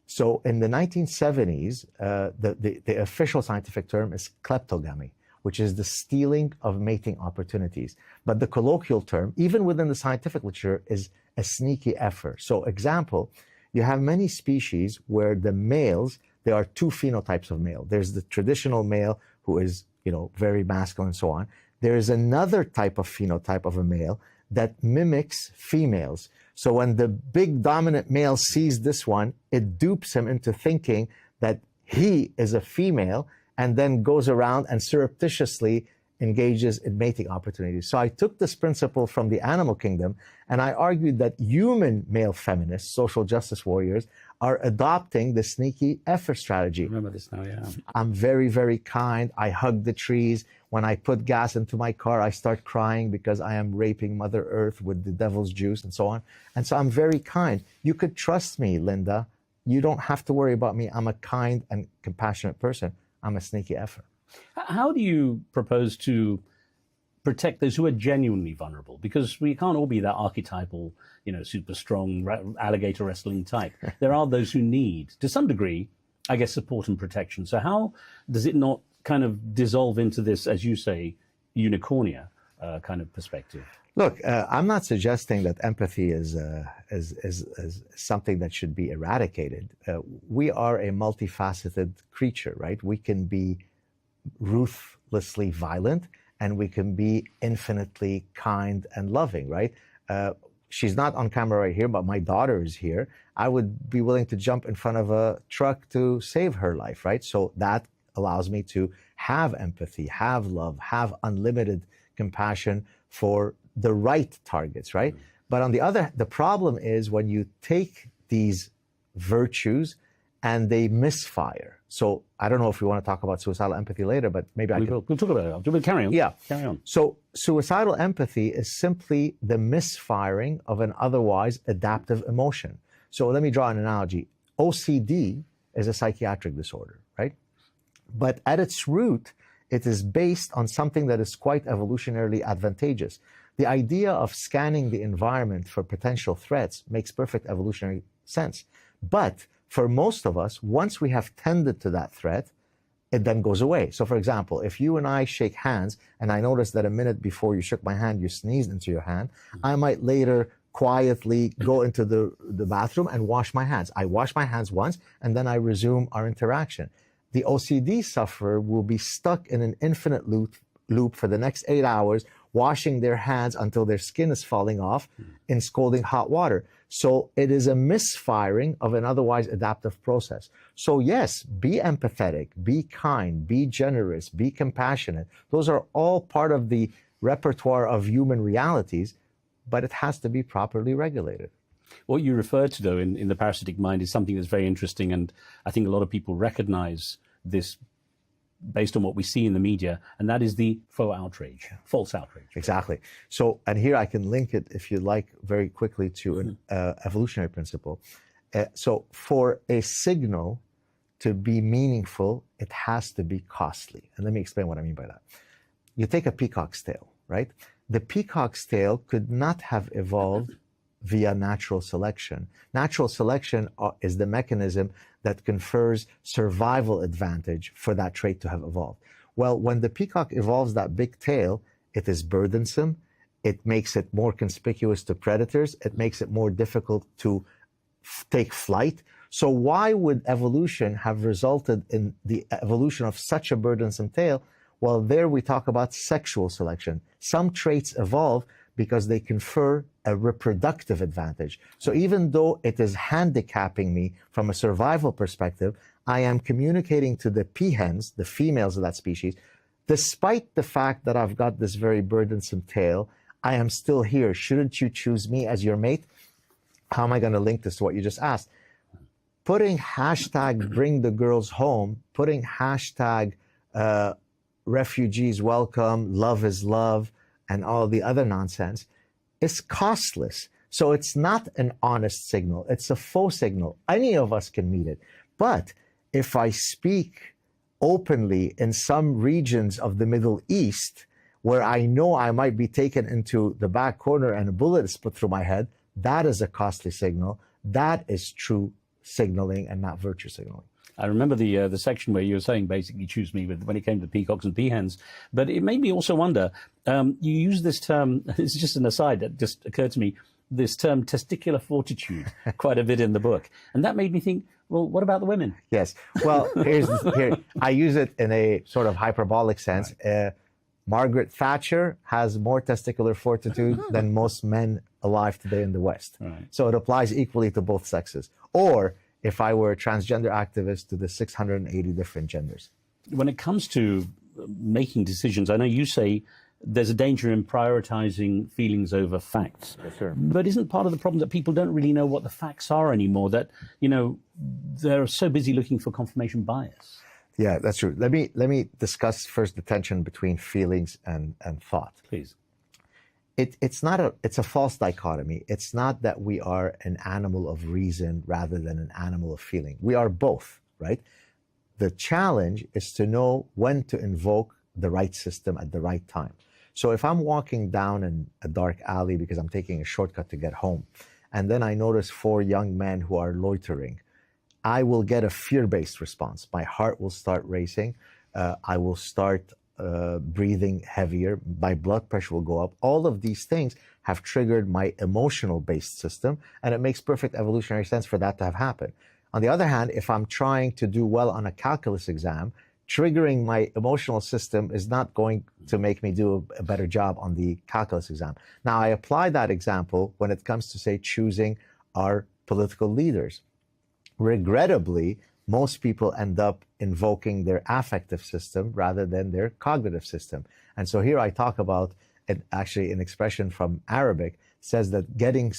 So in the 1970s, the official scientific term is kleptogamy, which is the stealing of mating opportunities. But the colloquial term, even within the scientific literature, is a sneaky effer. So example, you have many species where the males, there are two phenotypes of male. There's the traditional male who is, very masculine and so on. There is another type of phenotype of a male that mimics females. So when the big dominant male sees this one, it dupes him into thinking that he is a female and then goes around and surreptitiously engages in mating opportunities. So I took this principle from the animal kingdom and I argued that human male feminists, social justice warriors, are adopting the sneaky effort strategy. I remember this now, yeah. I'm very, very kind. I hug the trees. When I put gas into my car, I start crying because I am raping Mother Earth with the devil's juice and so on. And so I'm very kind. You could trust me, Linda. You don't have to worry about me. I'm a kind and compassionate person. I'm a sneaky effer. How do you propose to protect those who are genuinely vulnerable? Because we can't all be that archetypal, super strong alligator wrestling type. There are those who need, to some degree, I guess, support and protection. So how does it not kind of dissolve into this, as you say, unicornia kind of perspective? Look, I'm not suggesting that empathy is something that should be eradicated. We are a multifaceted creature, right? We can be ruthlessly violent, and we can be infinitely kind and loving, right? She's not on camera right here, but my daughter is here. I would be willing to jump in front of a truck to save her life, right? So that allows me to have empathy, have love, have unlimited compassion for the right targets, right? But on the problem is when you take these virtues and they misfire. So I don't know if we want to talk about suicidal empathy later, but maybe we'll talk about it. We'll carry on. Yeah. Carry on. So suicidal empathy is simply the misfiring of an otherwise adaptive emotion. So let me draw an analogy. OCD is a psychiatric disorder, right? But at its root, it is based on something that is quite evolutionarily advantageous. The idea of scanning the environment for potential threats makes perfect evolutionary sense. But for most of us, once we have tended to that threat, it then goes away. So for example, if you and I shake hands and I notice that a minute before you shook my hand, you sneezed into your hand, I might later quietly go into the bathroom and wash my hands. I wash my hands once and then I resume our interaction. The OCD sufferer will be stuck in an infinite loop for the next 8 hours, washing their hands until their skin is falling off in scalding hot water. So it is a misfiring of an otherwise adaptive process. So yes, be empathetic, be kind, be generous, be compassionate. Those are all part of the repertoire of human realities, but it has to be properly regulated. What you refer to, though, in the parasitic mind is something that's very interesting, and I think a lot of people recognize this based on what we see in the media, and that is the faux outrage, false outrage. Exactly. So, and here I can link it, if you like, very quickly to an evolutionary principle. So for a signal to be meaningful, it has to be costly. And let me explain what I mean by that. You take a peacock's tail, right? The peacock's tail could not have evolved via natural selection. Natural selection is the mechanism that confers survival advantage for that trait to have evolved. Well, when the peacock evolves that big tail, it is burdensome, it makes it more conspicuous to predators, it makes it more difficult to take flight. So why would evolution have resulted in the evolution of such a burdensome tail? Well, there we talk about sexual selection. Some traits evolve because they confer a reproductive advantage. So even though it is handicapping me from a survival perspective, I am communicating to the peahens, the females of that species, despite the fact that I've got this very burdensome tail, I am still here. Shouldn't you choose me as your mate? How am I going to link this to what you just asked? Putting hashtag bring the girls home, putting hashtag refugees welcome, love is love, and all the other nonsense, is costless. So it's not an honest signal. It's a faux signal. Any of us can meet it. But if I speak openly in some regions of the Middle East, where I know I might be taken into the back corner and a bullet is put through my head, that is a costly signal. That is true signaling and not virtue signaling. I remember the section where you were saying basically choose me when it came to peacocks and peahens. But it made me also wonder, you use this term, this is just an aside that just occurred to me, this term testicular fortitude quite a bit in the book. And that made me think, well, what about the women? Yes. Well, here I use it in a sort of hyperbolic sense. Right. Margaret Thatcher has more testicular fortitude than most men alive today in the West. Right. So it applies equally to both sexes. Or if I were a transgender activist, to the 680 different genders. When it comes to making decisions, I know you say there's a danger in prioritizing feelings over facts. Yes, sir. But isn't part of the problem that people don't really know what the facts are anymore, that, you know, they're so busy looking for confirmation bias? Yeah, that's true. Let me discuss first the tension between feelings and thought. Please. It's a false dichotomy. It's not that we are an animal of reason rather than an animal of feeling. We are both, right? The challenge is to know when to invoke the right system at the right time. So if I'm walking down in a dark alley because I'm taking a shortcut to get home, and then I notice 4 young men who are loitering, I will get a fear-based response. My heart will start racing. I will start breathing heavier. My blood pressure will go up. All of these things have triggered my emotional-based system, and it makes perfect evolutionary sense for that to have happened. On the other hand, if I'm trying to do well on a calculus exam, triggering my emotional system is not going to make me do a better job on the calculus exam. Now, I apply that example when it comes to, say, choosing our political leaders. Regrettably, most people end up invoking their affective system rather than their cognitive system. And so here I talk about, actually an expression from Arabic, says that getting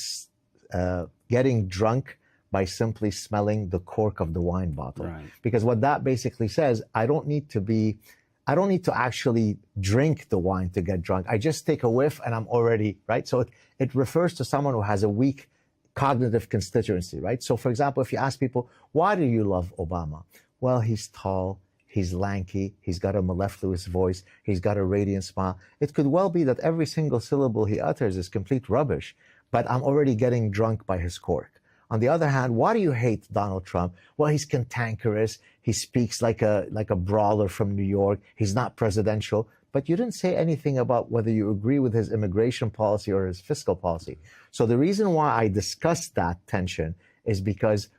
drunk by simply smelling the cork of the wine bottle. Right. Because what that basically says, I don't need to actually drink the wine to get drunk. I just take a whiff and I'm already, right? So it refers to someone who has a weak cognitive constituency, right? So for example, if you ask people, why do you love Obama? Well, he's tall, he's lanky, he's got a mellifluous voice, he's got a radiant smile. It could well be that every single syllable he utters is complete rubbish, but I'm already getting drunk by his cork. On the other hand, why do you hate Donald Trump? Well, he's cantankerous. He speaks like a brawler from New York. He's not presidential. But you didn't say anything about whether you agree with his immigration policy or his fiscal policy. So the reason why I discussed that tension is because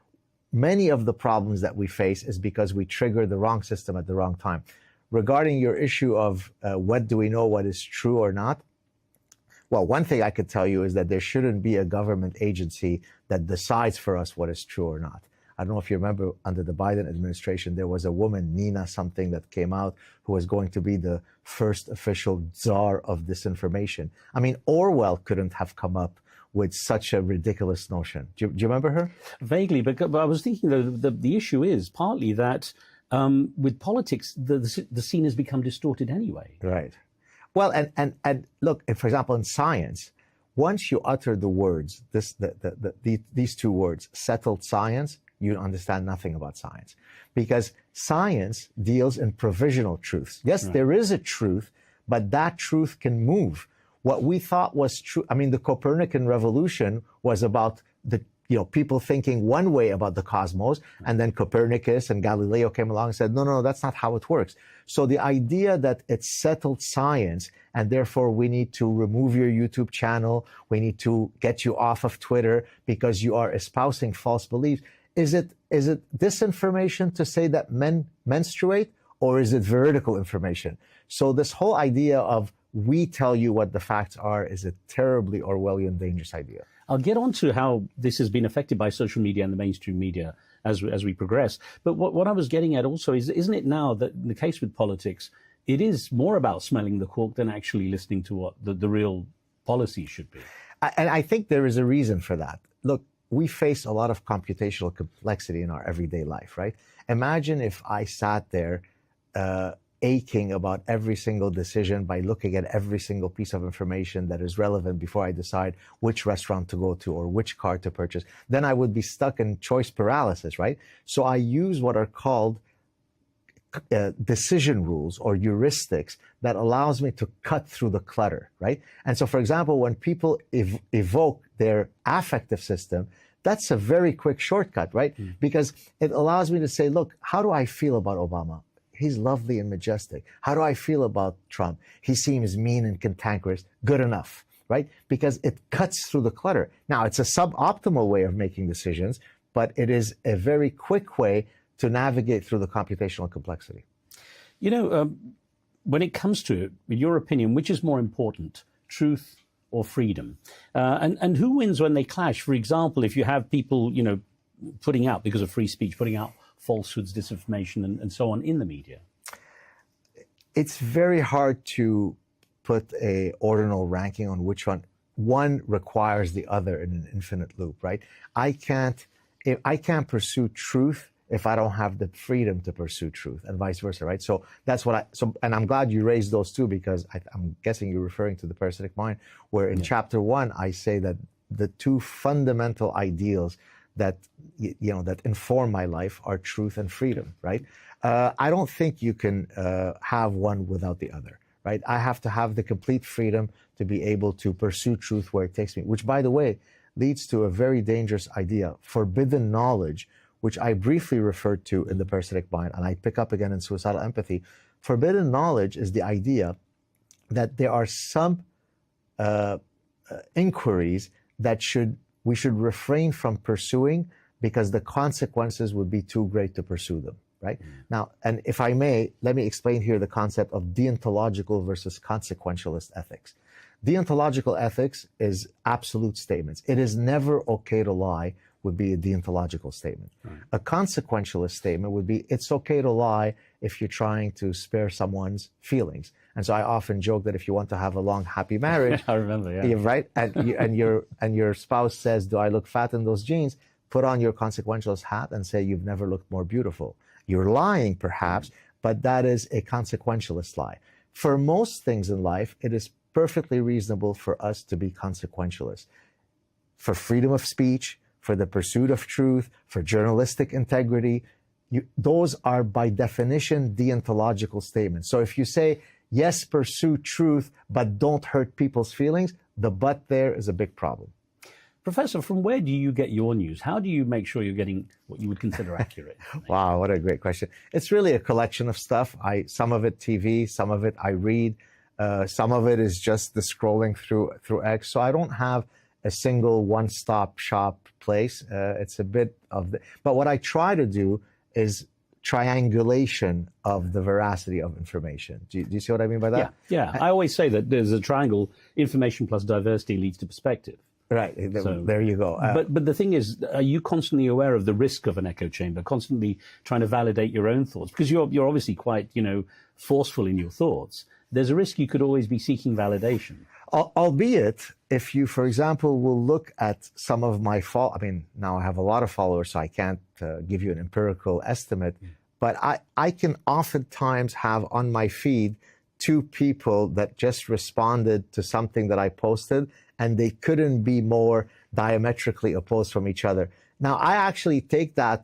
many of the problems that we face is because we trigger the wrong system at the wrong time. Regarding your issue of what do we know what is true or not, well, one thing I could tell you is that there shouldn't be a government agency that decides for us what is true or not. I don't know if you remember, under the Biden administration, there was a woman, Nina something, that came out who was going to be the first official czar of disinformation. I mean, Orwell couldn't have come up with such a ridiculous notion. Do you remember her? Vaguely, but I was thinking the issue is partly that with politics, the scene has become distorted anyway. Right. Well, and look, for example, in science, once you utter the words, these two words, settled science, you understand nothing about science. Because science deals in provisional truths. Yes, right. There is a truth, but that truth can move. What we thought was true, I mean, the Copernican revolution was about people thinking one way about the cosmos, and then Copernicus and Galileo came along and said, no, that's not how it works. So the idea that it's settled science, and therefore we need to remove your YouTube channel, we need to get you off of Twitter because you are espousing false beliefs. Is it disinformation to say that men menstruate, or is it veridical information? So this whole idea of we tell you what the facts are is a terribly Orwellian, dangerous idea. I'll get on to how this has been affected by social media and the mainstream media as we progress. But what I was getting at also is, isn't it now that in the case with politics, it is more about smelling the cork than actually listening to what the real policy should be? And I think there is a reason for that. Look, we face a lot of computational complexity in our everyday life, right? Imagine if I sat there aching about every single decision by looking at every single piece of information that is relevant before I decide which restaurant to go to or which car to purchase. Then I would be stuck in choice paralysis, right? So I use what are called decision rules or heuristics that allows me to cut through the clutter, right? And so, for example, when people evoke their affective system, that's a very quick shortcut, right? Because it allows me to say, look, how do I feel about Obama? He's lovely and majestic. How do I feel about Trump? He seems mean and cantankerous. Good enough, right? Because it cuts through the clutter. Now, it's a suboptimal way of making decisions, but it is a very quick way to navigate through the computational complexity. You know, when it comes to it, in your opinion, which is more important, truth or freedom? And who wins when they clash? For example, if you have people, putting out, because of free speech, putting out falsehoods, disinformation, and so on in the media? It's very hard to put a ordinal ranking on which one requires the other in an infinite loop, right? I can't pursue truth if I don't have the freedom to pursue truth, and vice versa, right? So that's what and I'm glad you raised those two, because I'm guessing you're referring to the parasitic mind, where in chapter 1, I say that the two fundamental ideals that that inform my life are truth and freedom, right? I don't think you can have one without the other, right? I have to have the complete freedom to be able to pursue truth where it takes me, which, by the way, leads to a very dangerous idea, forbidden knowledge, which I briefly referred to in The Parasitic Mind, and I pick up again in Suicidal Empathy. Forbidden knowledge is the idea that there are some inquiries that we should refrain from pursuing because the consequences would be too great to pursue them, right? Now, and if I may, let me explain here the concept of deontological versus consequentialist ethics. Deontological ethics is absolute statements. It is never okay to lie would be a deontological statement. Right. A consequentialist statement would be it's okay to lie if you're trying to spare someone's feelings. And so I often joke that if you want to have a long, happy marriage, I remember, yeah, right, and your spouse says, "Do I look fat in those jeans?" Put on your consequentialist hat and say, "You've never looked more beautiful." You're lying, perhaps, but that is a consequentialist lie. For most things in life, it is perfectly reasonable for us to be consequentialist. For freedom of speech, for the pursuit of truth, for journalistic integrity, those are by definition deontological statements. So if you say, yes, pursue truth, but don't hurt people's feelings, the but there is a big problem. Professor, from where do you get your news? How do you make sure you're getting what you would consider accurate? Wow, what a great question. It's really a collection of stuff. Some of it TV, some of it I read, some of it is just the scrolling through X. So I don't have a single one-stop shop place. It's a bit of the, but what I try to do is triangulation of the veracity of information. Do you see what I mean by that? Yeah. I always say that there's a triangle: information plus diversity leads to perspective. Right. So, there you go. But the thing is, are you constantly aware of the risk of an echo chamber? Constantly trying to validate your own thoughts, because you're obviously quite forceful in your thoughts. There's a risk you could always be seeking validation. Albeit, if you, for example, will look at some of my now I have a lot of followers, so I can't give you an empirical estimate, but I can oftentimes have on my feed 2 people that just responded to something that I posted, and they couldn't be more diametrically opposed from each other. Now, I actually take that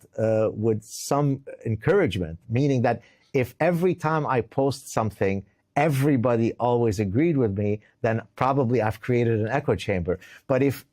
with some encouragement, meaning that if every time I post something, everybody always agreed with me, then probably I've created an echo chamber. But if,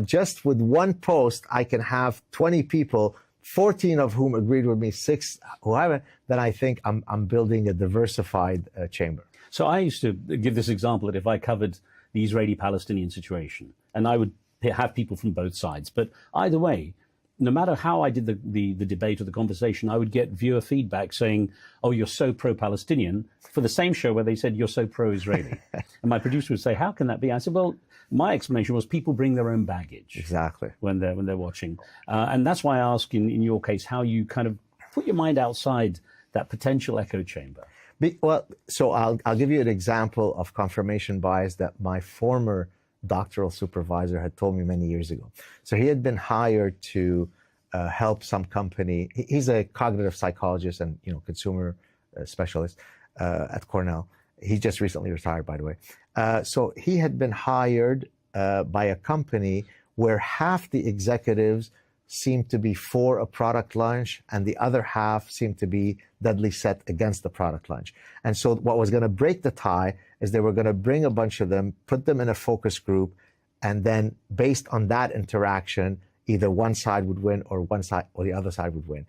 just with one post, I can have 20 people, 14 of whom agreed with me, 6 who haven't, then I think I'm building a diversified chamber. So I used to give this example that if I covered the Israeli-Palestinian situation, and I would have people from both sides, but either way, no matter how I did the debate or the conversation, I would get viewer feedback saying, "Oh, you're so pro-Palestinian," for the same show where they said, "You're so pro-Israeli." And my producer would say, "How can that be?" I said, "Well, my explanation was people bring their own baggage." Exactly. When they're watching. And that's why I ask in your case how you kind of put your mind outside that potential echo chamber. Well, so I'll give you an example of confirmation bias that my former doctoral supervisor had told me many years ago. So he had been hired to help some company. He's a cognitive psychologist and consumer specialist at Cornell. He just recently retired, by the way. So he had been hired by a company where half the executives seemed to be for a product launch and the other half seemed to be deadly set against the product launch. And so what was going to break the tie is they were going to bring a bunch of them, put them in a focus group, and then based on that interaction, either one side would win or one side or the other side would win.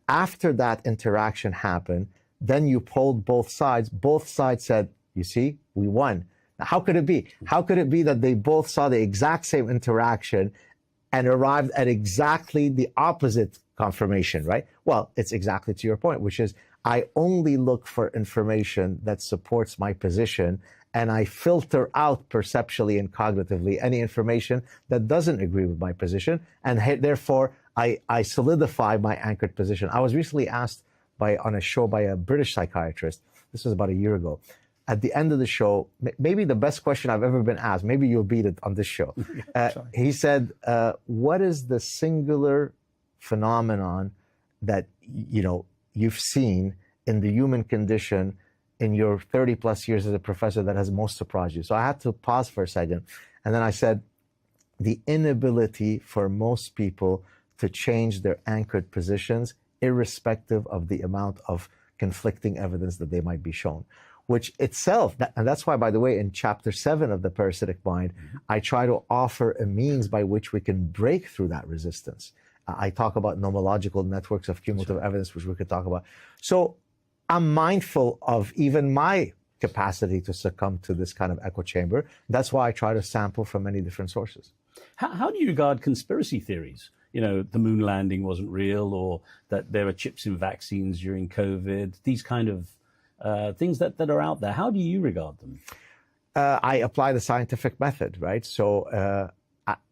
After that interaction happened, then you polled both sides. Both sides said, "You see, we won." Now, how could it be? How could it be that they both saw the exact same interaction and arrived at exactly the opposite confirmation, right? Well, it's exactly to your point, which is I only look for information that supports my position, and I filter out perceptually and cognitively any information that doesn't agree with my position, and therefore I solidify my anchored position. I was recently asked on a show by a British psychiatrist, this was about a year ago, at the end of the show, maybe the best question I've ever been asked, maybe you'll beat it on this show. He said, what is the singular phenomenon that, you've seen in the human condition in your 30 plus years as a professor that has most surprised you? So I had to pause for a second. And then I said, the inability for most people to change their anchored positions, irrespective of the amount of conflicting evidence that they might be shown. Which itself, and that's why, by the way, in chapter 7 of The Parasitic Mind, I try to offer a means by which we can break through that resistance I talk about nomological networks of cumulative evidence, which we could talk about. So I'm mindful of even my capacity to succumb to this kind of echo chamber. That's why I try to sample from many different sources. How do you regard conspiracy theories? You know, the moon landing wasn't real, or that there are chips in vaccines during COVID, these kind of things that are out there. How do you regard them? I apply the scientific method, right? So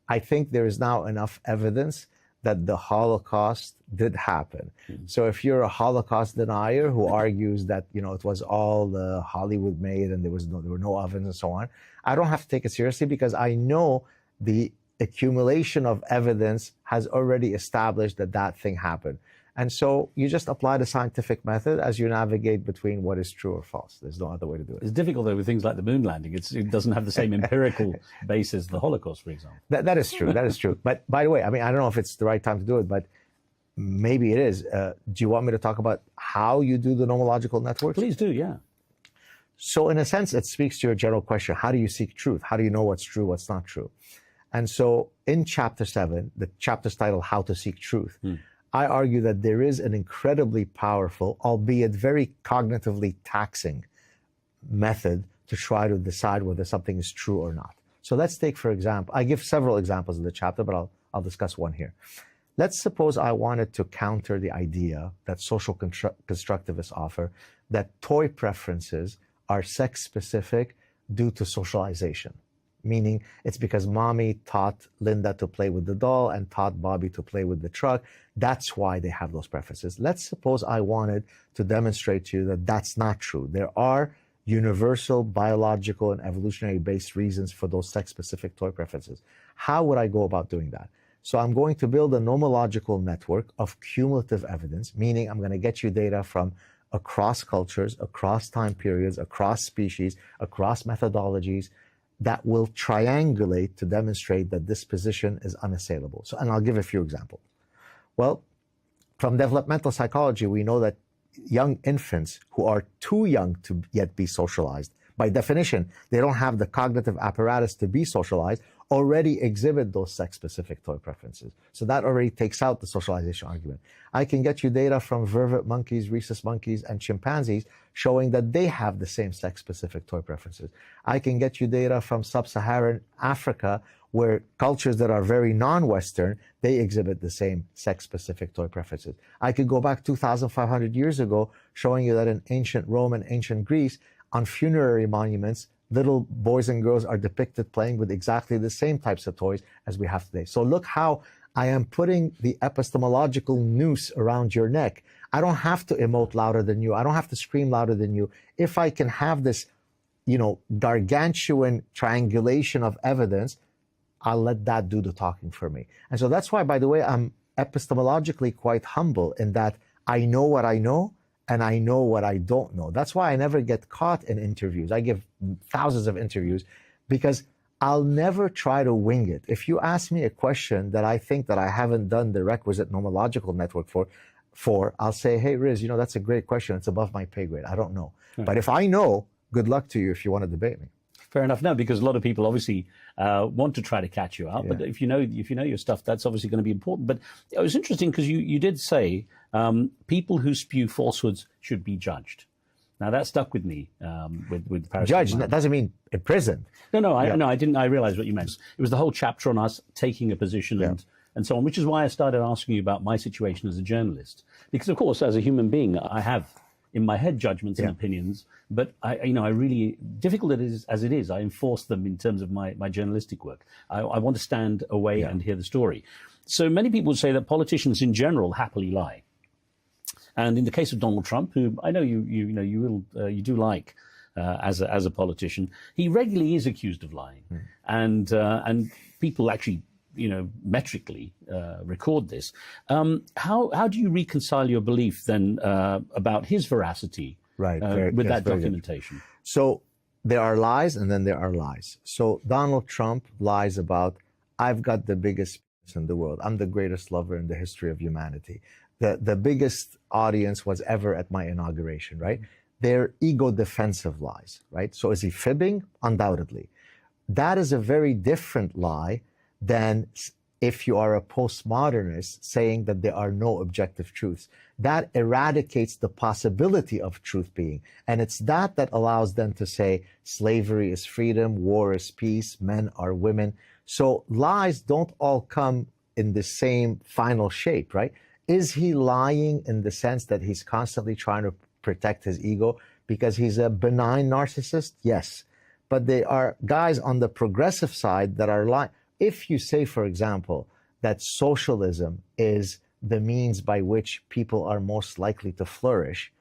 I think there is now enough evidence that the Holocaust did happen. So if you're a Holocaust denier who argues that, you know, it was all Hollywood made and there were no ovens and so on, I don't have to take it seriously, because I know the accumulation of evidence has already established that that thing happened. And so you just apply the scientific method as you navigate between what is true or false. There's no other way to do it. It's difficult, though, with things like the moon landing. It doesn't have the same empirical basis as the Holocaust, for example. That is true. That is true. But by the way, I mean, I don't know if it's the right time to do it, but maybe it is. Do you want me to talk about how you do the nomological networks? Please do, yeah. So in a sense, it speaks to your general question. How do you seek truth? How do you know what's true, what's not true? And so in Chapter 7, the chapter's titled How to Seek Truth, I argue that there is an incredibly powerful, albeit very cognitively taxing, method to try to decide whether something is true or not. So let's take, for example, I give several examples in the chapter, but I'll discuss one here. Let's suppose I wanted to counter the idea that social constructivists offer that toy preferences are sex-specific due to socialization. Meaning it's because mommy taught Linda to play with the doll and taught Bobby to play with the truck. That's why they have those preferences. Let's suppose I wanted to demonstrate to you that that's not true. There are universal biological and evolutionary-based reasons for those sex-specific toy preferences. How would I go about doing that? So I'm going to build a nomological network of cumulative evidence, meaning I'm going to get you data from across cultures, across time periods, across species, across methodologies, that will triangulate to demonstrate that this position is unassailable. So, and I'll give a few examples. Well, from developmental psychology, we know that young infants who are too young to yet be socialized, by definition, they don't have the cognitive apparatus to be socialized, already exhibit those sex-specific toy preferences. So that already takes out the socialization argument. I can get you data from vervet monkeys, rhesus monkeys, and chimpanzees showing that they have the same sex-specific toy preferences. I can get you data from sub-Saharan Africa, where cultures that are very non-Western, they exhibit the same sex-specific toy preferences. I could go back 2,500 years ago, showing you that in ancient Rome and ancient Greece, on funerary monuments, little boys and girls are depicted playing with exactly the same types of toys as we have today. So look how I am putting the epistemological noose around your neck. I don't have to emote louder than you. I don't have to scream louder than you. If I can have this, you know, gargantuan triangulation of evidence, I'll let that do the talking for me. And so that's why, by the way, I'm epistemologically quite humble in that I know what I know, and I know what I don't know. That's why I never get caught in interviews. I give thousands of interviews because I'll never try to wing it. If you ask me a question that I think that I haven't done the requisite nomological network for, I'll say, hey, Riz, you know, that's a great question. It's above my pay grade. I don't know. But if I know, good luck to you if you want to debate me. Fair enough. No, because a lot of people obviously want to try to catch you out. Yeah. But if you know your stuff, that's obviously going to be important. But it was interesting because you did say people who spew falsehoods should be judged. Now that stuck with me with Paris. Judged doesn't mean imprisoned. No, I didn't. I realized what you meant. It was the whole chapter on us taking a position and so on, which is why I started asking you about my situation as a journalist. Because of course, as a human being, I have in my head judgments and opinions, but I really, difficult as it is, I enforce them in terms of my journalistic work. I want to stand away and hear the story. So many people say that politicians in general happily lie. And in the case of Donald Trump, who I know you do like as a politician, he regularly is accused of lying, and people actually metrically record this. How do you reconcile your belief then about his veracity with that documentation? So there are lies and then there are lies. So Donald Trump lies about, I've got the biggest in the world. I'm the greatest lover in the history of humanity. The biggest audience was ever at my inauguration, right? They're ego defensive lies, right? So is he fibbing? Undoubtedly. That is a very different lie than if you are a postmodernist saying that there are no objective truths. That eradicates the possibility of truth being. And it's that that allows them to say slavery is freedom, war is peace, men are women. So lies don't all come in the same final shape, right? Is he lying in the sense that he's constantly trying to protect his ego because he's a benign narcissist? Yes. But there are guys on the progressive side that are lying. If you say, for example, that socialism is the means by which people are most likely to flourish,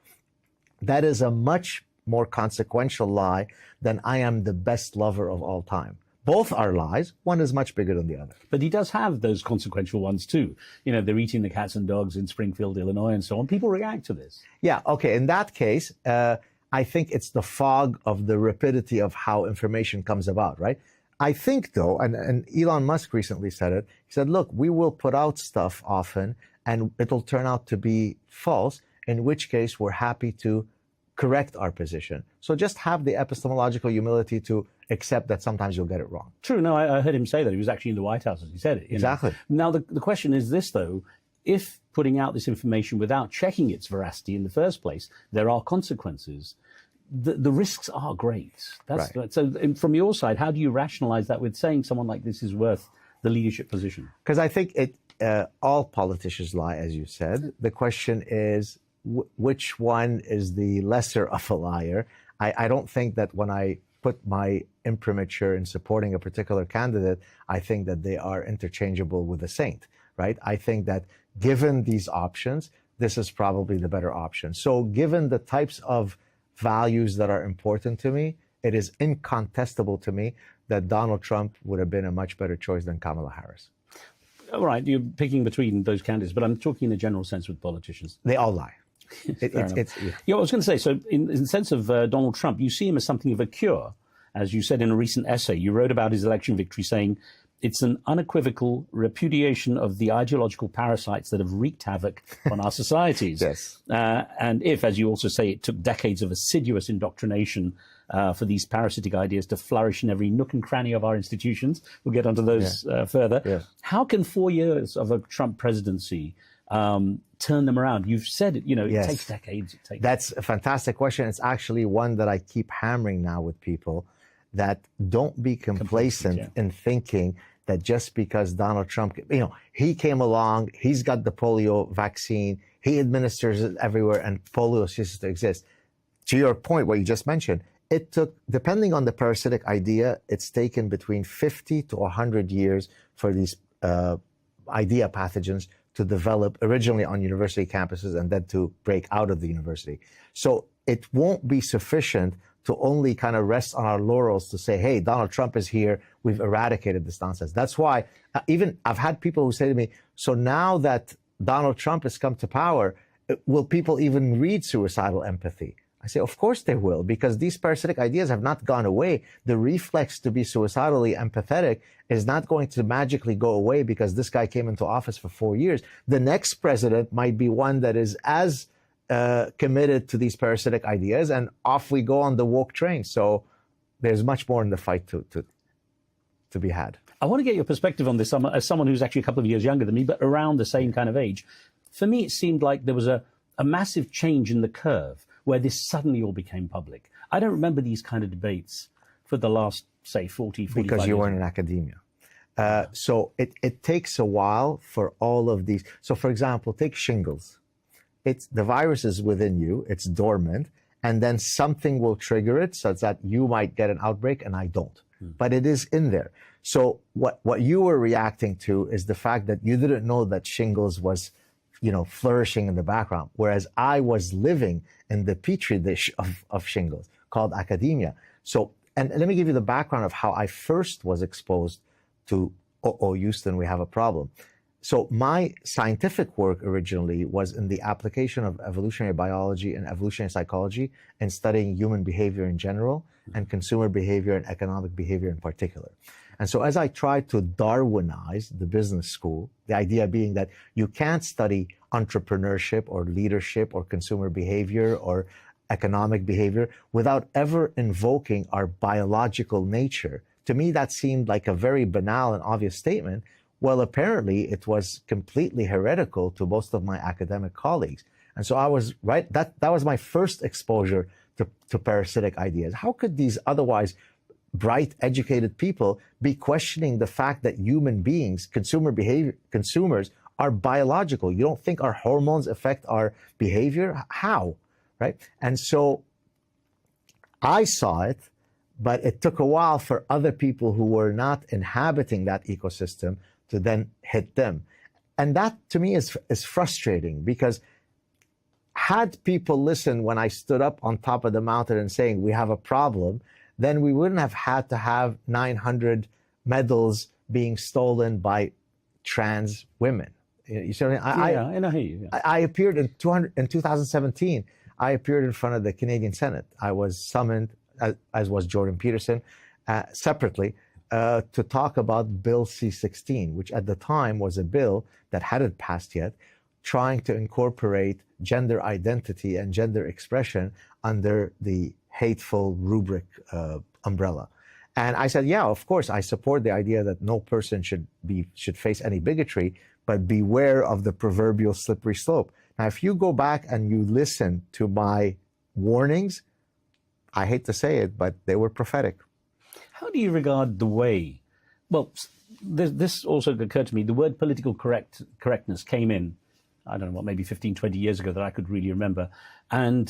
that is a much more consequential lie than I am the best lover of all time. Both are lies. One is much bigger than the other. But he does have those consequential ones too. You know, they're eating the cats and dogs in Springfield, Illinois, and so on. People react to this. Yeah, okay. In that case, I think it's the fog of the rapidity of how information comes about, right? I think, though, and Elon Musk recently said it, he said, look, we will put out stuff often and it'll turn out to be false, in which case we're happy to correct our position. So just have the epistemological humility to accept that sometimes you'll get it wrong. True. No, I heard him say that. He was actually in the White House as he said it. Exactly. Now, the question is this, though. If putting out this information without checking its veracity in the first place, there are consequences. The risks are great. That's right. So from your side, how do you rationalize that with saying someone like this is worth the leadership position? Because I think all politicians lie, as you said. The question is, which one is the lesser of a liar? I don't think that when I put my imprimatur in supporting a particular candidate, I think that they are interchangeable with a saint, right? I think that given these options, this is probably the better option. So given the types of values that are important to me, it is incontestable to me that Donald Trump would have been a much better choice than Kamala Harris. All right, you're picking between those candidates, but I'm talking in a general sense with politicians. They all lie. I was going to say, so in the sense of Donald Trump, you see him as something of a cure. As you said in a recent essay, you wrote about his election victory saying, it's an unequivocal repudiation of the ideological parasites that have wreaked havoc on our societies. Yes. And if, as you also say, it took decades of assiduous indoctrination for these parasitic ideas to flourish in every nook and cranny of our institutions, we'll get onto those further. Yeah. How can 4 years of a Trump presidency turn them around? You've said it, it takes decades. That's a fantastic question. It's actually one that I keep hammering now with people, that don't be complacent in thinking that just because Donald Trump, he came along, he's got the polio vaccine, he administers it everywhere, and polio ceases to exist. To your point, what you just mentioned, it took, depending on the parasitic idea, it's taken between 50 to 100 years for these idea pathogens to develop originally on university campuses and then to break out of the university. So it won't be sufficient to only kind of rest on our laurels to say, hey, Donald Trump is here, we've eradicated this nonsense. That's why even I've had people who say to me, so now that Donald Trump has come to power, will people even read Suicidal Empathy? I say, of course they will, because these parasitic ideas have not gone away. The reflex to be suicidally empathetic is not going to magically go away because this guy came into office for 4 years. The next president might be one that is as committed to these parasitic ideas, and off we go on the woke train. So there's much more in the fight to be had. I want to get your perspective on this as someone who's actually a couple of years younger than me, but around the same kind of age. For me, it seemed like there was a massive change in the curve where this suddenly all became public. I don't remember these kind of debates for the last, say, 40, 45 years. Because you weren't in academia. So it takes a while for all of these. So, for example, take shingles. The virus is within you, it's dormant, and then something will trigger it such that you might get an outbreak and I don't. But it is in there. So what you were reacting to is the fact that you didn't know that shingles was, flourishing in the background, whereas I was living in the petri dish of shingles called academia. So, and let me give you the background of how I first was exposed to, Houston, we have a problem. So my scientific work originally was in the application of evolutionary biology and evolutionary psychology and studying human behavior in general and consumer behavior and economic behavior in particular. And so as I tried to Darwinize the business school, the idea being that you can't study entrepreneurship or leadership or consumer behavior or economic behavior without ever invoking our biological nature. To me, that seemed like a very banal and obvious statement, Well, apparently it was completely heretical to most of my academic colleagues. And so I was right. That was my first exposure to parasitic ideas. How could these otherwise bright, educated people be questioning the fact that human beings, consumers are biological? You don't think our hormones affect our behavior? How? Right? And so I saw it, but it took a while for other people who were not inhabiting that ecosystem to then hit them. And that to me is frustrating, because had people listened when I stood up on top of the mountain and saying we have a problem, then we wouldn't have had to have 900 medals being stolen by trans women. You see what I mean? I hear you. Yeah. I appeared in 2017. I appeared in front of the Canadian Senate. I was summoned, as was Jordan Peterson, separately to talk about Bill C-16, which at the time was a bill that hadn't passed yet, trying to incorporate gender identity and gender expression under the hateful rubric umbrella. And I said, yeah, of course, I support the idea that no person should face any bigotry, but beware of the proverbial slippery slope. Now, if you go back and you listen to my warnings, I hate to say it, but they were prophetic. How do you regard the way, well, this also occurred to me, the word political correctness came in, I don't know what, maybe 15, 20 years ago that I could really remember. And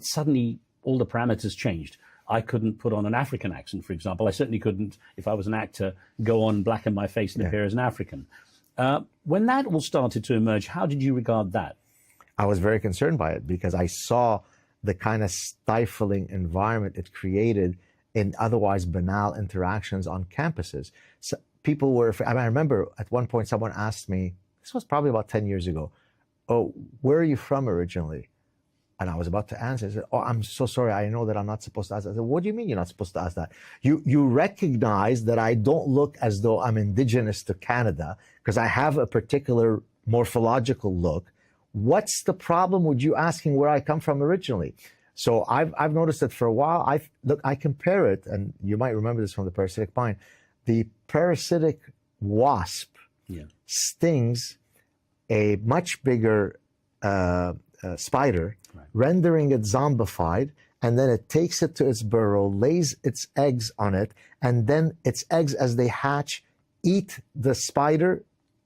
suddenly all the parameters changed. I couldn't put on an African accent, for example. I certainly couldn't, if I was an actor, go on blacken my face and appear as an African. When that all started to emerge, how did you regard that? I was very concerned by it, because I saw the kind of stifling environment it created in otherwise banal interactions on campuses. So people were, I remember at one point someone asked me, this was probably about 10 years ago, oh, where are you from originally? And I was about to answer. I said, oh, I'm so sorry. I know that I'm not supposed to ask that. I said, what do you mean you're not supposed to ask that? You recognize that I don't look as though I'm indigenous to Canada because I have a particular morphological look. What's the problem with you asking where I come from originally? So I've noticed that for a while. I compare it, and you might remember this from the parasitic mind. The parasitic wasp stings a much bigger spider, rendering it zombified, and then it takes it to its burrow, lays its eggs on it, and then its eggs, as they hatch, eat the spider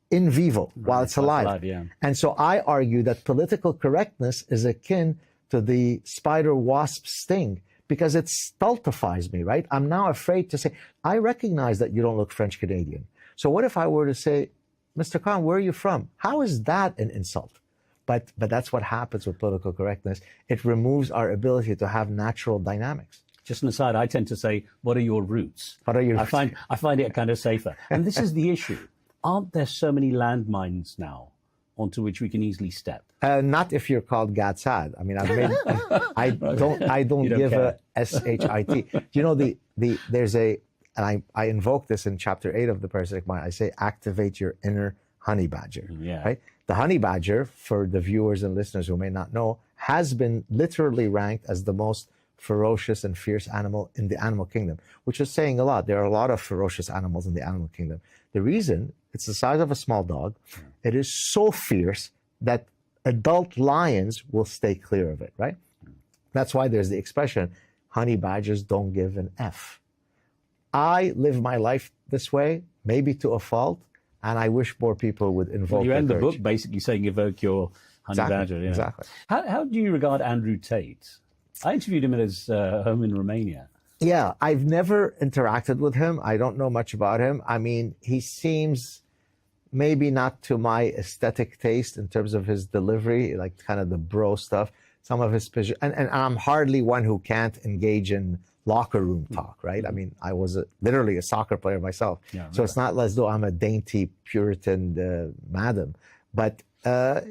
in vivo while it's alive. And so I argue that political correctness is akin to the spider wasp sting, because it stultifies me, right? I'm now afraid to say, I recognize that you don't look French Canadian. So what if I were to say, Mr. Khan, where are you from? How is that an insult? But that's what happens with political correctness. It removes our ability to have natural dynamics. Just an aside, I tend to say, what are your roots? What are your roots? I find it kind of safer. And this is the issue. Aren't there so many landmines now onto which we can easily step? Not if you're called Gad Saad. I mean, I don't give care. A SHIT. You know, there's a, and I invoke this in chapter 8 of the Parasitic Mind. I say, activate your inner honey badger. Right? The honey badger, for the viewers and listeners who may not know, has been literally ranked as the most ferocious and fierce animal in the animal kingdom, which is saying a lot. There are a lot of ferocious animals in the animal kingdom. The reason, it's the size of a small dog. It is so fierce that adult lions will stay clear of it, right? That's why there's the expression, honey badgers don't give an F. I live my life this way, maybe to a fault, and I wish more people would invoke You end the courage. book basically saying evoke your honey badger. Yeah. Exactly. How do you regard Andrew Tate? I interviewed him at his home in Romania. Yeah, I've never interacted with him. I don't know much about him. I mean, he seems maybe not to my aesthetic taste in terms of his delivery, like kind of the bro stuff. Some of his, and I'm hardly one who can't engage in locker room talk, right? I mean, I was literally a soccer player myself. So it's not as though I'm a dainty Puritan madam. But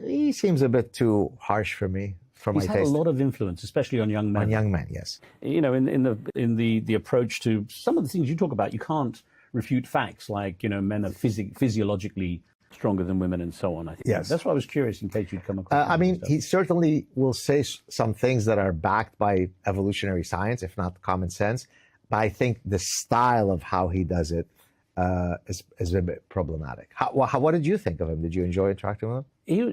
he seems a bit too harsh for me. He's had a lot of influence, especially on young men. On young men, yes. You know, in the approach to some of the things you talk about, you can't refute facts like, you know, men are physiologically stronger than women and so on. I think that's why I was curious in case you'd come across. I mean, he certainly will say some things that are backed by evolutionary science, if not common sense. But I think the style of how he does it is a bit problematic. What did you think of him? Did you enjoy interacting with him?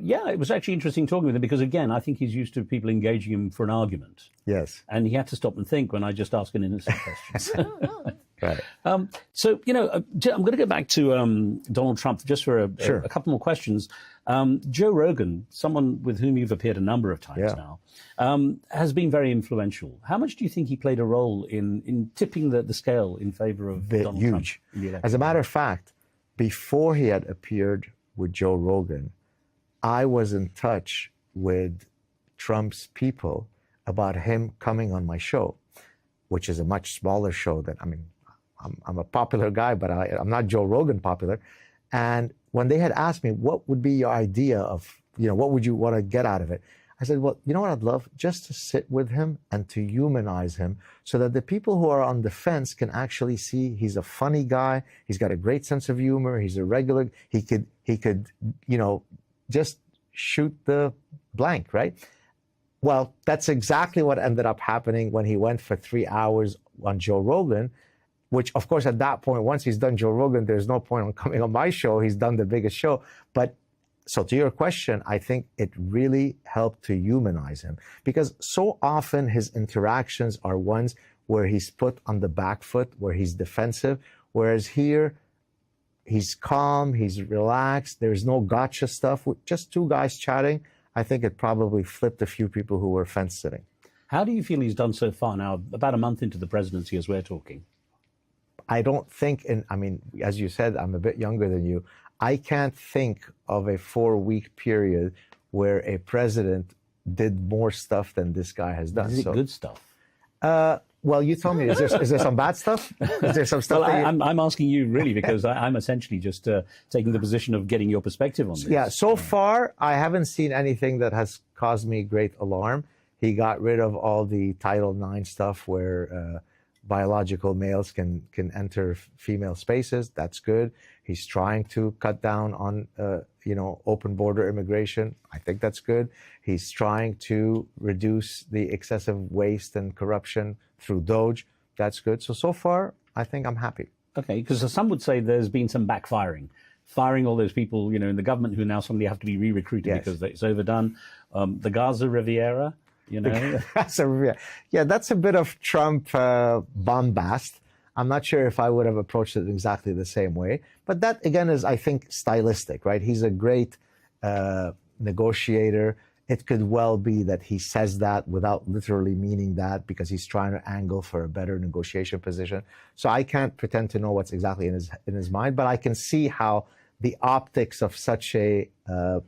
Yeah, it was actually interesting talking with him because, again, I think he's used to people engaging him for an argument. Yes. And he had to stop and think when I just asked an innocent question. Right. So, I'm going to go back to Donald Trump just for a couple more questions. Joe Rogan, someone with whom you've appeared a number of times now, has been very influential. How much do you think he played a role in tipping the scale in favor of Donald Trump? Huge. As a matter of fact, before he had appeared with Joe Rogan, I was in touch with Trump's people about him coming on my show, which is a much smaller show than, I'm a popular guy, but I'm not Joe Rogan popular. And when they had asked me, what would be your idea of, what would you want to get out of it? I said, well, you know what I'd love? Just to sit with him and to humanize him so that the people who are on the fence can actually see he's a funny guy. He's got a great sense of humor. He's a regular. He could, just shoot the blank, right? Well, that's exactly what ended up happening when he went for 3 hours on Joe Rogan, which, of course, at that point, once he's done Joe Rogan, there's no point on coming on my show. He's done the biggest show. But so to your question, I think it really helped to humanize him because so often his interactions are ones where he's put on the back foot, where he's defensive, whereas here he's calm, he's relaxed. There's no gotcha stuff. With just two guys chatting, I think it probably flipped a few people who were fence sitting. How do you feel he's done so far now, about a month into the presidency as we're talking? I don't think, as you said, I'm a bit younger than you. I can't think of a 4-week period where a president did more stuff than this guy has done. Is it good stuff? Well, you tell me, is there some bad stuff? Is there some stuff? Well, I'm asking you really because I'm essentially just taking the position of getting your perspective on this. Yeah, so far, I haven't seen anything that has caused me great alarm. He got rid of all the Title IX stuff where biological males can enter female spaces. That's good. He's trying to cut down on, open border immigration. I think that's good. He's trying to reduce the excessive waste and corruption through DOGE. That's good. So far, I think I'm happy. Okay, because some would say there's been some backfiring. Firing all those people, in the government who now suddenly have to be re-recruited because it's overdone. The Gaza Riviera, Yeah, that's a bit of Trump bombast. I'm not sure if I would have approached it exactly the same way. But that, again, is, I think, stylistic, right? He's a great negotiator. It could well be that he says that without literally meaning that because he's trying to angle for a better negotiation position. So I can't pretend to know what's exactly in his mind, but I can see how the optics of such a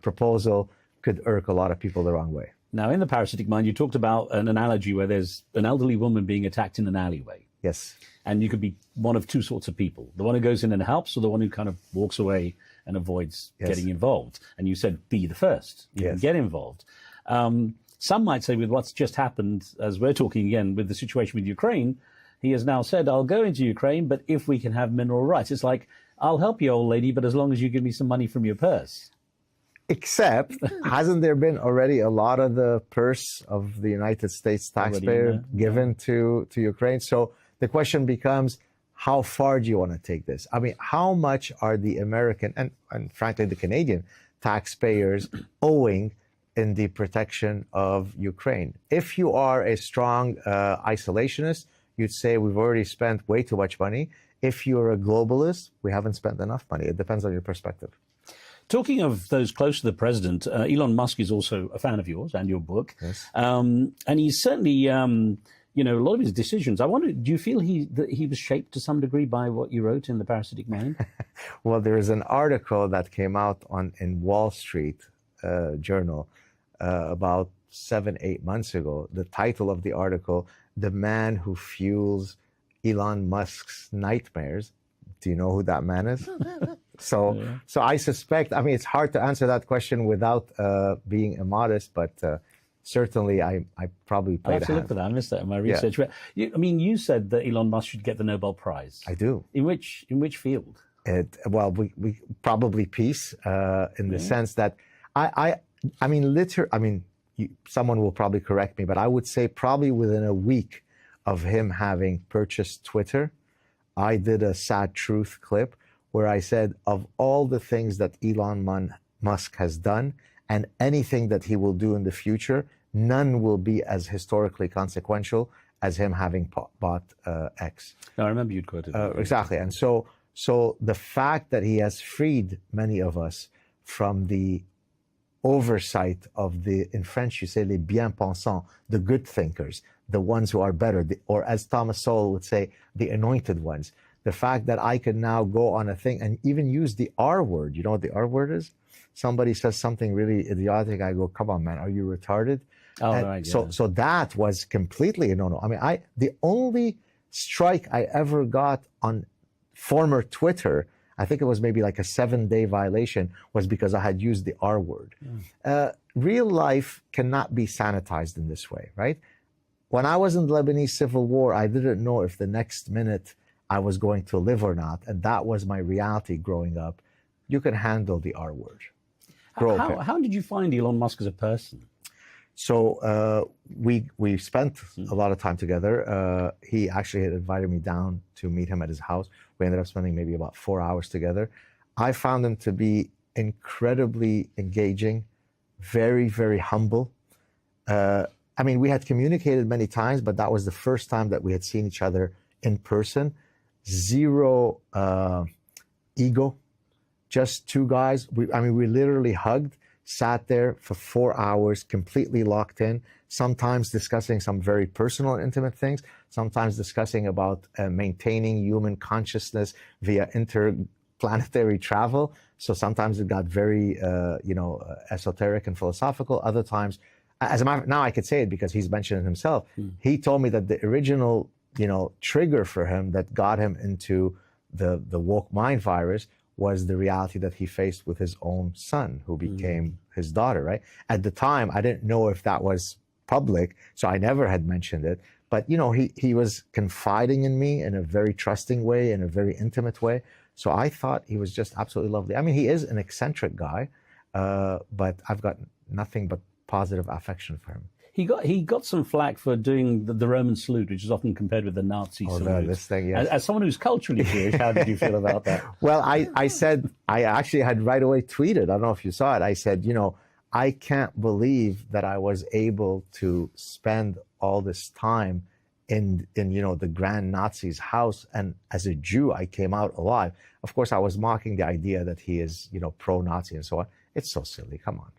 proposal could irk a lot of people the wrong way. Now, in The Parasitic Mind, you talked about an analogy where there's an elderly woman being attacked in an alleyway. Yes. And you could be one of two sorts of people. The one who goes in and helps or the one who kind of walks away and avoids getting involved. And you said, be the first. You can get involved. Some might say with what's just happened, as we're talking again, with the situation with Ukraine, he has now said, I'll go into Ukraine, but if we can have mineral rights. It's like, I'll help you, old lady, but as long as you give me some money from your purse. Except, hasn't there been already a lot of the purse of the United States taxpayer given to Ukraine? So the question becomes, how far do you want to take this? I mean, how much are the American and frankly the Canadian taxpayers owing in the protection of Ukraine? If you are a strong isolationist, you'd say we've already spent way too much money. If you're a globalist, we haven't spent enough money. It depends on your perspective. Talking of those close to the president, Elon Musk is also a fan of yours and your book. Yes. And he's certainly, a lot of his decisions. I wonder, do you feel that he was shaped to some degree by what you wrote in The Parasitic Mind? Well, there is an article that came out in Wall Street Journal about 7-8 months ago. The title of the article, "The Man Who Fuels Elon Musk's Nightmares." Do you know who that man is? So I suspect, it's hard to answer that question without being immodest, but certainly I probably played a hand. Look for that. I missed that in my research. Yeah. But you said that Elon Musk should get the Nobel Prize. I do. In which field? We probably peace in the sense that someone will probably correct me, but I would say probably within a week of him having purchased Twitter, I did a sad truth clip where I said, of all the things that Elon Musk has done and anything that he will do in the future, none will be as historically consequential as him having bought X. I remember you'd quoted that. Exactly. And so the fact that he has freed many of us from the oversight of the, in French you say, les bien-pensants, the good thinkers, the ones who are better, or as Thomas Sowell would say, the anointed ones. The fact that I can now go on a thing and even use the R word. You know what the R word is? Somebody says something really idiotic, I go, come on, man, are you retarded? Oh, right, yeah. So that was completely a no-no. I mean, the only strike I ever got on former Twitter, I think it was maybe like a 7-day violation, was because I had used the R word. Real life cannot be sanitized in this way, right? When I was in the Lebanese Civil War, I didn't know if the next minute I was going to live or not, and that was my reality growing up. You can handle the R word. How did you find Elon Musk as a person? So we spent a lot of time together. He actually had invited me down to meet him at his house. We ended up spending maybe about 4 hours together. I found him to be incredibly engaging, very, very humble. I mean, we had communicated many times, but that was the first time that we had seen each other in person. Zero ego, just two guys. We literally hugged, sat there for 4 hours, completely locked in, sometimes discussing some very personal and intimate things, sometimes discussing about maintaining human consciousness via interplanetary travel. So sometimes it got very, esoteric and philosophical. Other times, as a matter of, now I could say it because he's mentioned it himself. He told me that the original, trigger for him that got him into the woke mind virus was the reality that he faced with his own son, who became his daughter, right? At the time, I didn't know if that was public, so I never had mentioned it. But, he was confiding in me in a very trusting way, in a very intimate way. So I thought he was just absolutely lovely. I mean, he is an eccentric guy, but I've got nothing but positive affection for him. He got some flack for doing the Roman salute, which is often compared with the Nazi salute. No, this thing, yes. As someone who's culturally Jewish, how did you feel about that? Well, I said, I actually had right away tweeted, I don't know if you saw it, I said, I can't believe that I was able to spend all this time in the Grand Nazi's house, and as a Jew, I came out alive. Of course, I was mocking the idea that he is, pro-Nazi and so on. It's so silly, come on.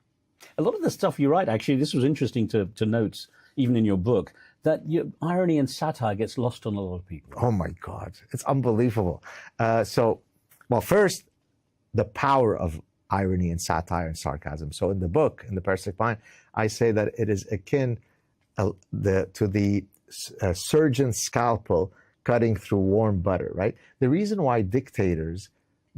A lot of the stuff you write, actually, this was interesting to note, even in your book, that irony and satire gets lost on a lot of people. Oh my God, it's unbelievable. Well, first, the power of irony and satire and sarcasm. So in the book, in The Parasitic Mind, I say that it is akin to the surgeon's scalpel cutting through warm butter, right? The reason why dictators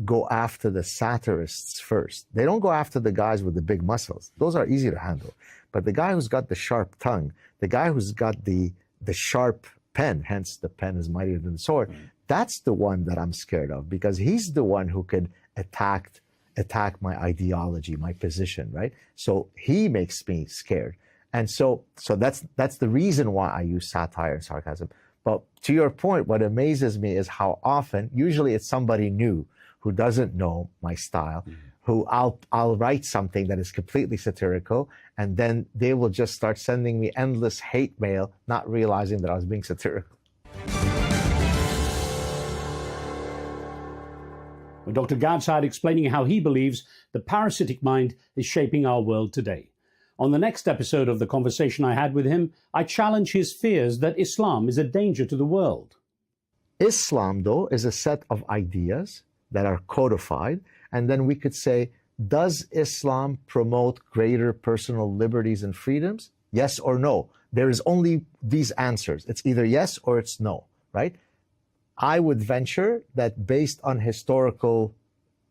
go after the satirists first. They don't go after the guys with the big muscles. Those are easy to handle. But the guy who's got the sharp tongue, the guy who's got the sharp pen, hence the pen is mightier than the sword, that's the one that I'm scared of, because he's the one who could attack my ideology, my position, right? So he makes me scared. And so that's the reason why I use satire and sarcasm. But to your point, what amazes me is how often, usually it's somebody new, who doesn't know my style, who I'll write something that is completely satirical, and then they will just start sending me endless hate mail, not realizing that I was being satirical. Well, Dr. Gad Saad explaining how he believes the parasitic mind is shaping our world today. On the next episode of the conversation I had with him, I challenge his fears that Islam is a danger to the world. Islam, though, is a set of ideas that are codified, and then we could say, does Islam promote greater personal liberties and freedoms? Yes or no. There is only these answers. It's either yes or it's no, right? I would venture that based on historical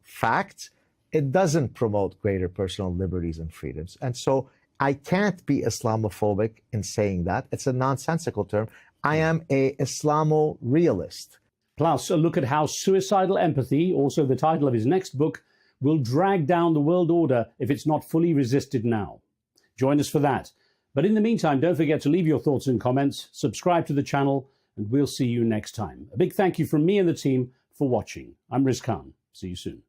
facts, it doesn't promote greater personal liberties and freedoms. And so I can't be Islamophobic in saying that. It's a nonsensical term. I am a Islamo-realist. Plus, a look at how suicidal empathy, also the title of his next book, will drag down the world order if it's not fully resisted now. Join us for that. But in the meantime, don't forget to leave your thoughts and comments, subscribe to the channel, and we'll see you next time. A big thank you from me and the team for watching. I'm Riz Khan. See you soon.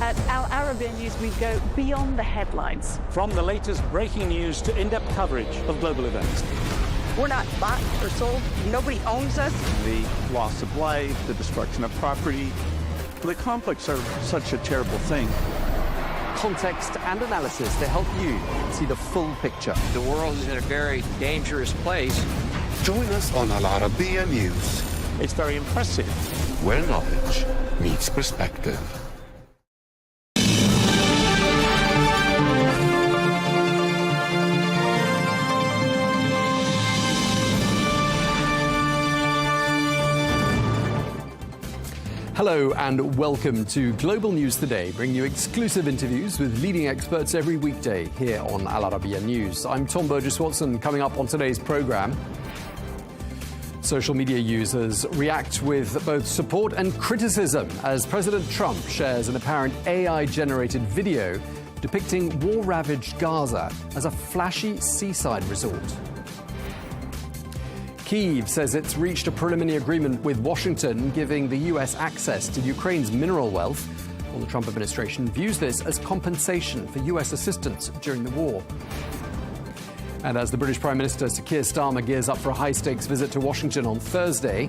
At Arabiya News, we go beyond the headlines. From the latest breaking news to in-depth coverage of global events. We're not bought or sold. Nobody owns us. The loss of life, the destruction of property. The conflicts are such a terrible thing. Context and analysis to help you see the full picture. The world is in a very dangerous place. Join us on Arabiya News, It's very impressive. where knowledge meets perspective. Hello and welcome to Global News Today, bringing you exclusive interviews with leading experts every weekday here on Al Arabiya News. I'm Tom Burges Watson. Coming up on today's programme, social media users react with both support and criticism as President Trump shares an apparent AI-generated video depicting war-ravaged Gaza as a flashy seaside resort. Kyiv says it's reached a preliminary agreement with Washington giving the US access to Ukraine's mineral wealth. Well, the Trump administration views this as compensation for US assistance during the war. And as the British Prime Minister Sir Keir Starmer gears up for a high-stakes visit to Washington on Thursday,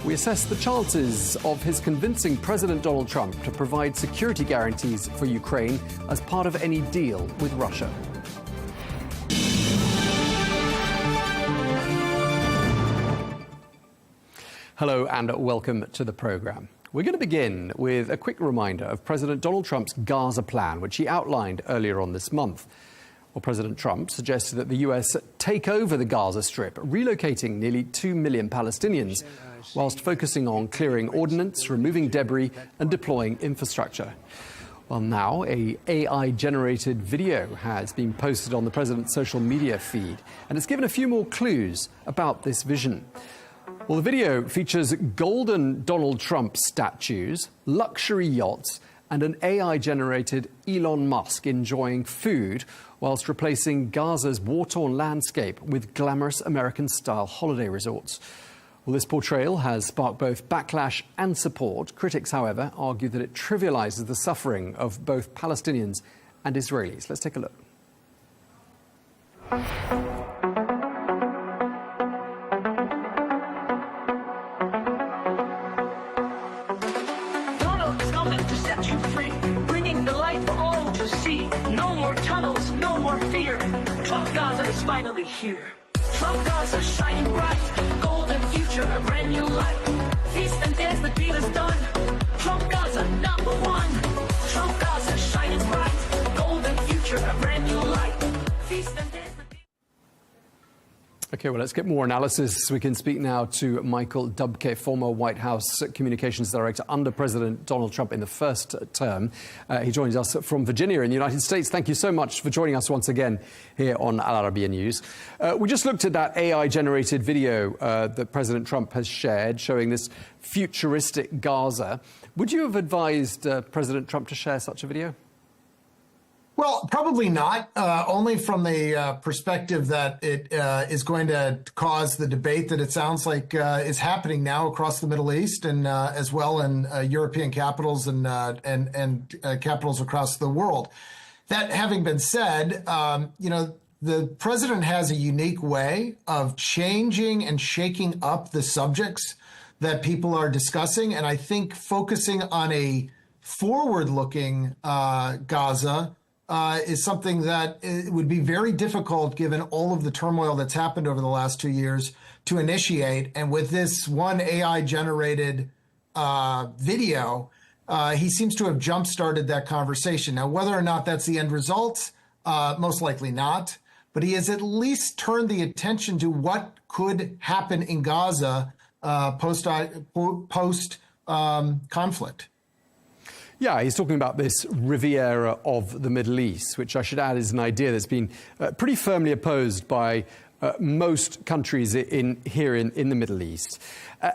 we assess the chances of his convincing President Donald Trump to provide security guarantees for Ukraine as part of any deal with Russia. Hello and welcome to the programme. We're going to begin with a quick reminder of President Donald Trump's Gaza plan, which he outlined earlier on this month. Well, President Trump suggested that the US take over the Gaza Strip, relocating nearly 2 million Palestinians, whilst focusing on clearing ordnance, removing debris and deploying infrastructure. Well, now a AI-generated video has been posted on the president's social media feed, and it's given a few more clues about this vision. Well, the video features golden Donald Trump statues, luxury yachts, and an AI-generated Elon Musk enjoying food whilst replacing Gaza's war-torn landscape with glamorous American-style holiday resorts. Well, this portrayal has sparked both backlash and support. Critics, however, argue that it trivializes the suffering of both Palestinians and Israelis. Let's take a look. Trump Gaza is finally here. Trump Gaza shining bright, golden future, a brand new light. Feast and dance, the deal is done. Trump Gaza #1. Trump Gaza shining bright, golden future, a brand new light. Feast and dance. OK, well, let's get more analysis. We can speak now to Michael Dubke, former White House Communications Director under President Donald Trump in the first term. He joins us from Virginia in the United States. Thank you so much for joining us once again here on Al Arabiya News. We just looked at that AI-generated video that President Trump has shared showing this futuristic Gaza. Would you have advised President Trump to share such a video? Well, probably not, only from the perspective that it is going to cause the debate that it sounds like is happening now across the Middle East and as well in European capitals and capitals across the world. That having been said, the president has a unique way of changing and shaking up the subjects that people are discussing. And I think focusing on a forward-looking Gaza is something that it would be very difficult, given all of the turmoil that's happened over the last 2 years, to initiate. And with this one AI-generated video, he seems to have jump-started that conversation. Now, whether or not that's the end result, most likely not. But he has at least turned the attention to what could happen in Gaza post-conflict. Yeah, he's talking about this Riviera of the Middle East, which I should add is an idea that's been pretty firmly opposed by most countries here in the Middle East.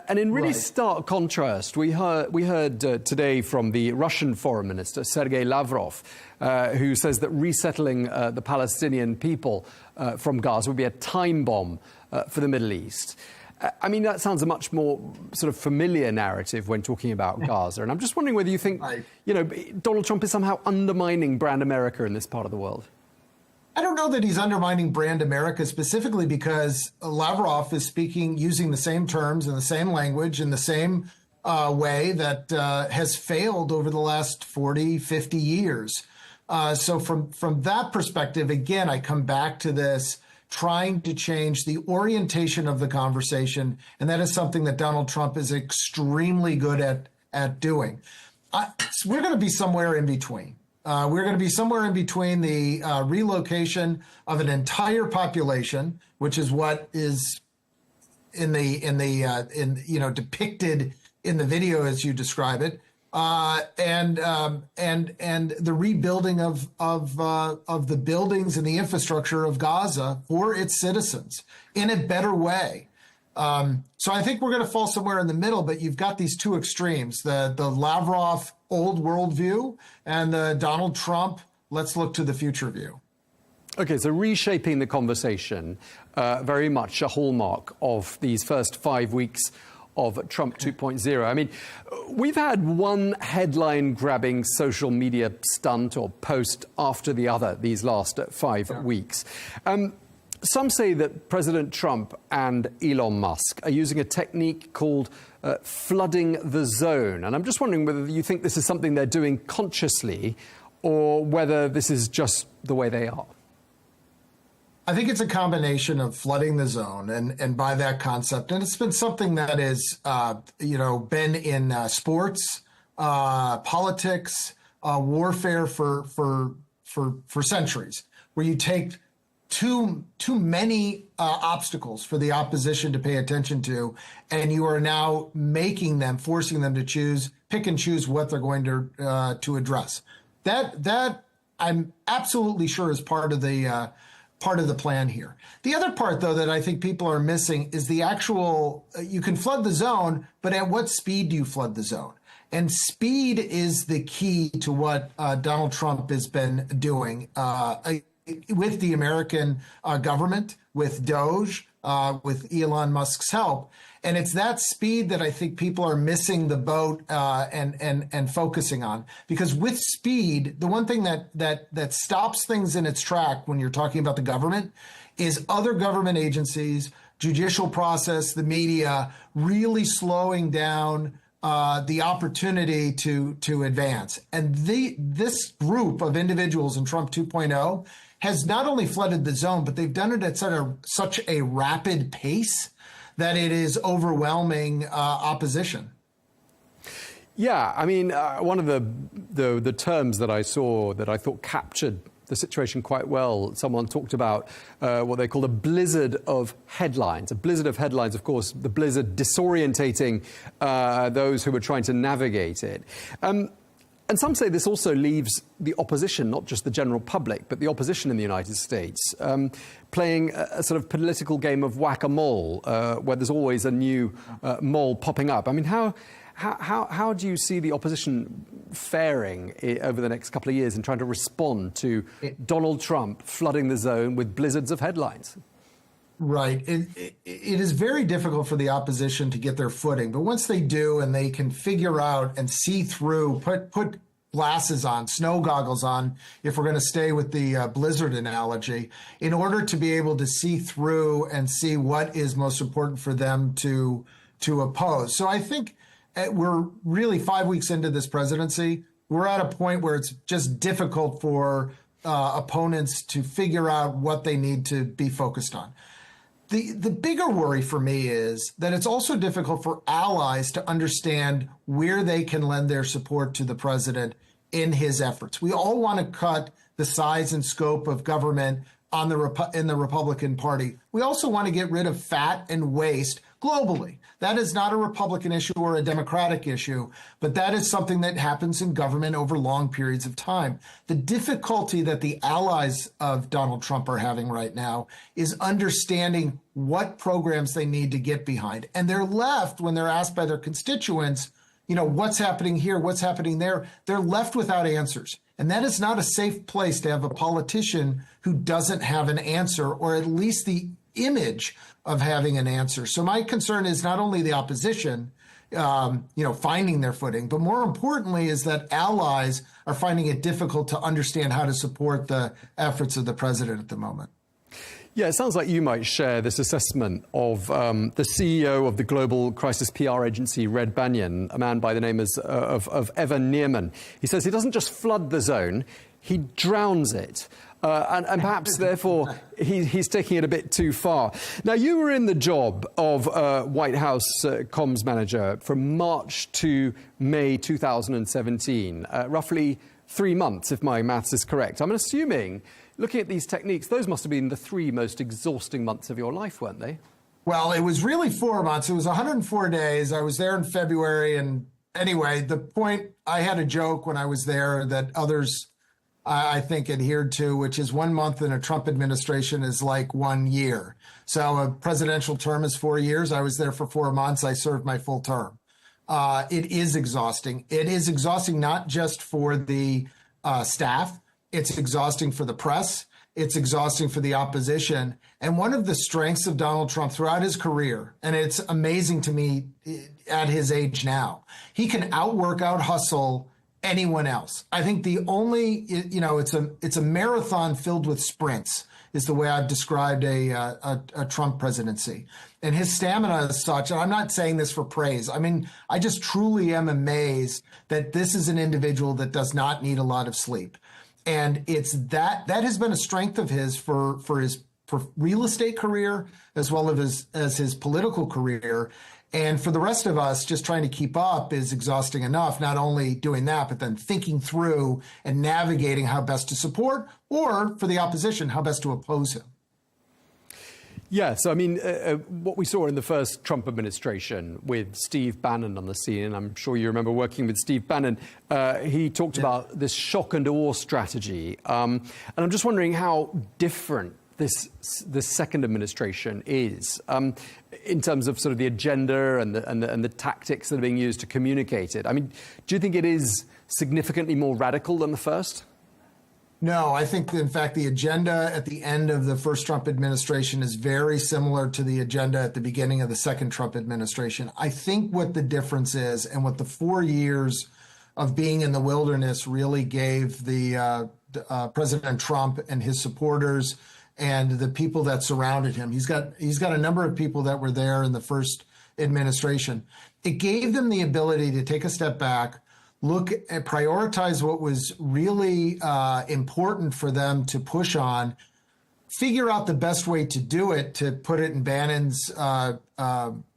And in really stark contrast, we heard today from the Russian Foreign Minister, Sergei Lavrov, who says that resettling the Palestinian people from Gaza would be a time bomb for the Middle East. I mean, that sounds a much more sort of familiar narrative when talking about Gaza. And I'm just wondering whether you think, Donald Trump is somehow undermining brand America in this part of the world. I don't know that he's undermining brand America specifically because Lavrov is speaking using the same terms and the same language in the same way that has failed over the last 40, 50 years. So from that perspective, again, I come back to this trying to change the orientation of the conversation. And that is something that Donald Trump is extremely good at doing. We're going to be somewhere in between. We're going to be somewhere in between the relocation of an entire population, which is what is depicted in the video as you describe it, and the rebuilding of the buildings and the infrastructure of Gaza for its citizens in a better way. So I think we're going to fall somewhere in the middle, but you've got these two extremes, the Lavrov old worldview and the Donald Trump, let's look to the future view. Okay, so reshaping the conversation, very much a hallmark of these first 5 weeks of Trump 2.0. I mean, we've had one headline-grabbing social media stunt or post after the other these last 5 weeks. Some say that President Trump and Elon Musk are using a technique called flooding the zone. And I'm just wondering whether you think this is something they're doing consciously or whether this is just the way they are. I think it's a combination of flooding the zone and by that concept. And it's been something that is, been in sports, politics, warfare for centuries, where you take too many obstacles for the opposition to pay attention to, and you are now making them, forcing them to pick and choose what they're going to address. That I'm absolutely sure is part of the plan here. The other part, though, that I think people are missing is the actual. You can flood the zone, but at what speed do you flood the zone? And speed is the key to what Donald Trump has been doing. With the American government, with Doge, with Elon Musk's help. And it's that speed that I think people are missing the boat and focusing on. Because with speed, the one thing that stops things in its track when you're talking about the government is other government agencies, judicial process, the media, really slowing down the opportunity to advance. And this group of individuals in Trump 2.0 has not only flooded the zone, but they've done it at such a rapid pace that it is overwhelming opposition. Yeah, I mean, one of the terms that I saw that I thought captured the situation quite well, someone talked about what they called a blizzard of headlines. A blizzard of headlines, of course, the blizzard disorientating those who were trying to navigate it. And some say this also leaves the opposition, not just the general public, but the opposition in the United States, playing a sort of political game of whack-a-mole, where there's always a new mole popping up. I mean, how do you see the opposition faring over the next couple of years in trying to respond to Donald Trump flooding the zone with blizzards of headlines? Right. It is very difficult for the opposition to get their footing. But once they do and they can figure out and see through, put glasses on, snow goggles on, if we're going to stay with the blizzard analogy, in order to be able to see through and see what is most important for them to oppose. So I think we're really 5 weeks into this presidency. We're at a point where it's just difficult for opponents to figure out what they need to be focused on. The bigger worry for me is that it's also difficult for allies to understand where they can lend their support to the president in his efforts. We all want to cut the size and scope of government in the Republican Party. We also want to get rid of fat and waste globally. That is not a Republican issue or a Democratic issue, but that is something that happens in government over long periods of time. The difficulty that the allies of Donald Trump are having right now is understanding what programs they need to get behind. And they're left, when they're asked by their constituents, you know, what's happening here, what's happening there, they're left without answers. And that is not a safe place to have a politician who doesn't have an answer, or at least the image of having an answer. So my concern is not only the opposition, finding their footing, but more importantly is that allies are finding it difficult to understand how to support the efforts of the president at the moment. Yeah, it sounds like you might share this assessment of the CEO of the global crisis PR agency, Red Banyan, a man by the name of Evan Nierman. He says he doesn't just flood the zone, he drowns it. And perhaps, therefore, he's taking it a bit too far. Now, you were in the job of White House comms manager from March to May 2017, roughly 3 months, if my maths is correct. I'm assuming, looking at these techniques, those must have been the 3 most exhausting months of your life, weren't they? Well, it was really 4 months. It was 104 days. I was there in February. And anyway, the point, I had a joke when I was there that others, I think, adhered to, which is 1 month in a Trump administration is like 1 year. So a presidential term is 4 years. I was there for 4 months. I served my full term. It is exhausting. It is exhausting not just for the staff. It's exhausting for the press. It's exhausting for the opposition. And one of the strengths of Donald Trump throughout his career, and it's amazing to me at his age now, he can outwork, out-hustle anyone else. I think the only, it's a marathon filled with sprints is the way I've described a Trump presidency. And his stamina is such, and I'm not saying this for praise. I mean, I just truly am amazed that this is an individual that does not need a lot of sleep. And it's that has been a strength of his for his real estate career as well as his political career. And for the rest of us, just trying to keep up is exhausting enough, not only doing that, but then thinking through and navigating how best to support, or for the opposition, how best to oppose him. Yeah, so I mean, what we saw in the first Trump administration with Steve Bannon on the scene, and I'm sure you remember working with Steve Bannon, he talked about this shock and awe strategy. And I'm just wondering how different this second administration is in terms of sort of the agenda and the tactics that are being used to communicate it. I mean, do you think it is significantly more radical than the first? No, I think, in fact, the agenda at the end of the first Trump administration is very similar to the agenda at the beginning of the second Trump administration. I think what the difference is, and what the 4 years of being in the wilderness really gave the President Trump and his supporters and the people that surrounded him. He's got a number of people that were there in the first administration. It gave them the ability to take a step back, look at, prioritize what was really important for them to push on, figure out the best way to do it, to put it in Bannon's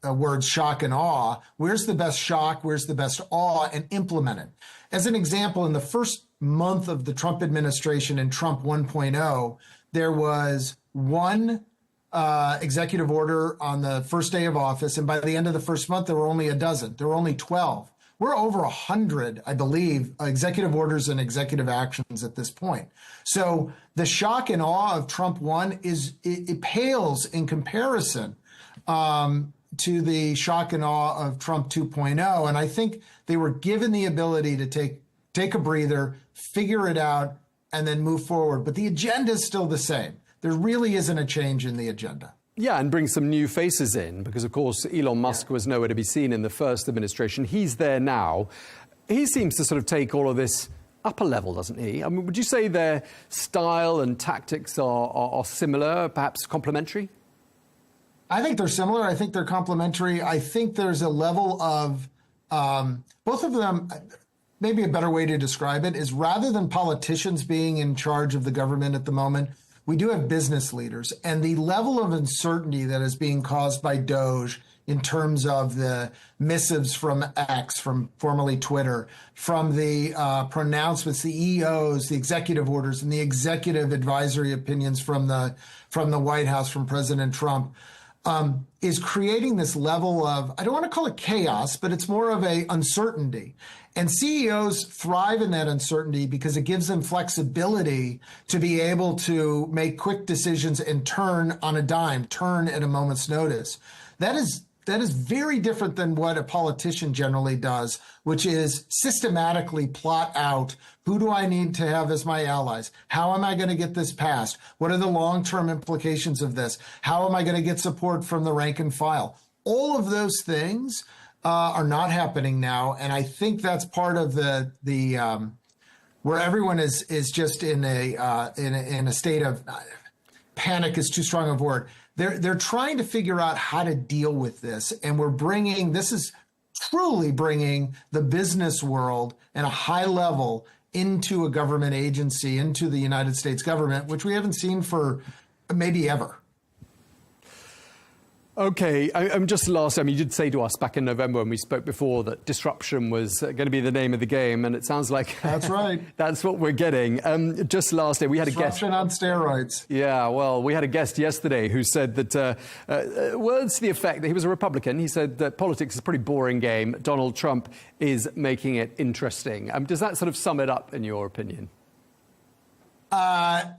words, shock and awe. Where's the best shock? Where's the best awe? And implement it. As an example, in the first month of the Trump administration in Trump 1.0, there was one executive order on the first day of office. And by the end of the first month, there were only a dozen. There were only 12. We're over 100, I believe, executive orders and executive actions at this point. So the shock and awe of Trump 1 it pales in comparison to the shock and awe of Trump 2.0. And I think they were given the ability to take a breather, figure it out, and then move forward. But the agenda is still the same. There really isn't a change in the agenda. Yeah, and bring some new faces in, because, of course, Elon Musk was nowhere to be seen in the first administration. He's there now. He seems to sort of take all of this up a level, doesn't he? I mean, would you say their style and tactics are similar, perhaps complementary? I think they're similar. I think they're complementary. I think there's a level of both of them. Maybe a better way to describe it is, rather than politicians being in charge of the government at the moment, we do have business leaders, and the level of uncertainty that is being caused by Doge in terms of the missives from X, from formerly Twitter, from the pronouncements, the EOs, the executive orders, and the executive advisory opinions from the White House, from President Trump. is creating this level of, I don't want to call it chaos, but it's more of a uncertainty. And CEOs thrive in that uncertainty because it gives them flexibility to be able to make quick decisions and turn on a dime, turn at a moment's notice. That is very different than what a politician generally does, which is systematically plot out, who do I need to have as my allies? How am I going to get this passed? What are the long-term implications of this? How am I going to get support from the rank and file? All of those things are not happening now, and I think that's part of the where everyone is just in a state of panic is too strong of a word. They're trying to figure out how to deal with this, and this is truly bringing the business world at a high level into a government agency, into the United States government, which we haven't seen for maybe ever. Okay, I'm just last time, you did say to us back in November when we spoke before that disruption was going to be the name of the game, and it sounds like that's right. That's what we're getting. Just last day, we had disruption a guest on steroids. Yeah, well, we had a guest yesterday who said that words to the effect that he was a Republican. He said that politics is a pretty boring game. Donald Trump is making it interesting. Does that sort of sum it up in your opinion? I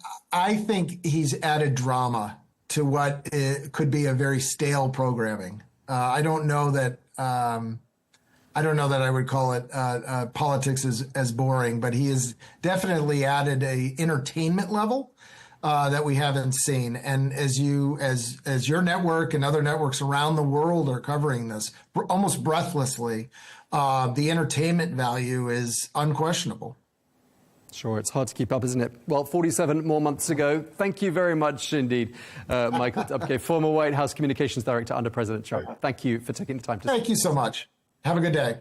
think he's added drama to what could be a very stale programming. I don't know that I would call it politics as boring, but he has definitely added a entertainment level that we haven't seen. And as your network and other networks around the world are covering this almost breathlessly, the entertainment value is unquestionable. Sure, it's hard to keep up, isn't it? Well, 47 more months ago. Thank you very much indeed, Michael Dubke, former White House Communications Director under President Trump. Thank you for taking the time to... Thank you so much. Have a good day.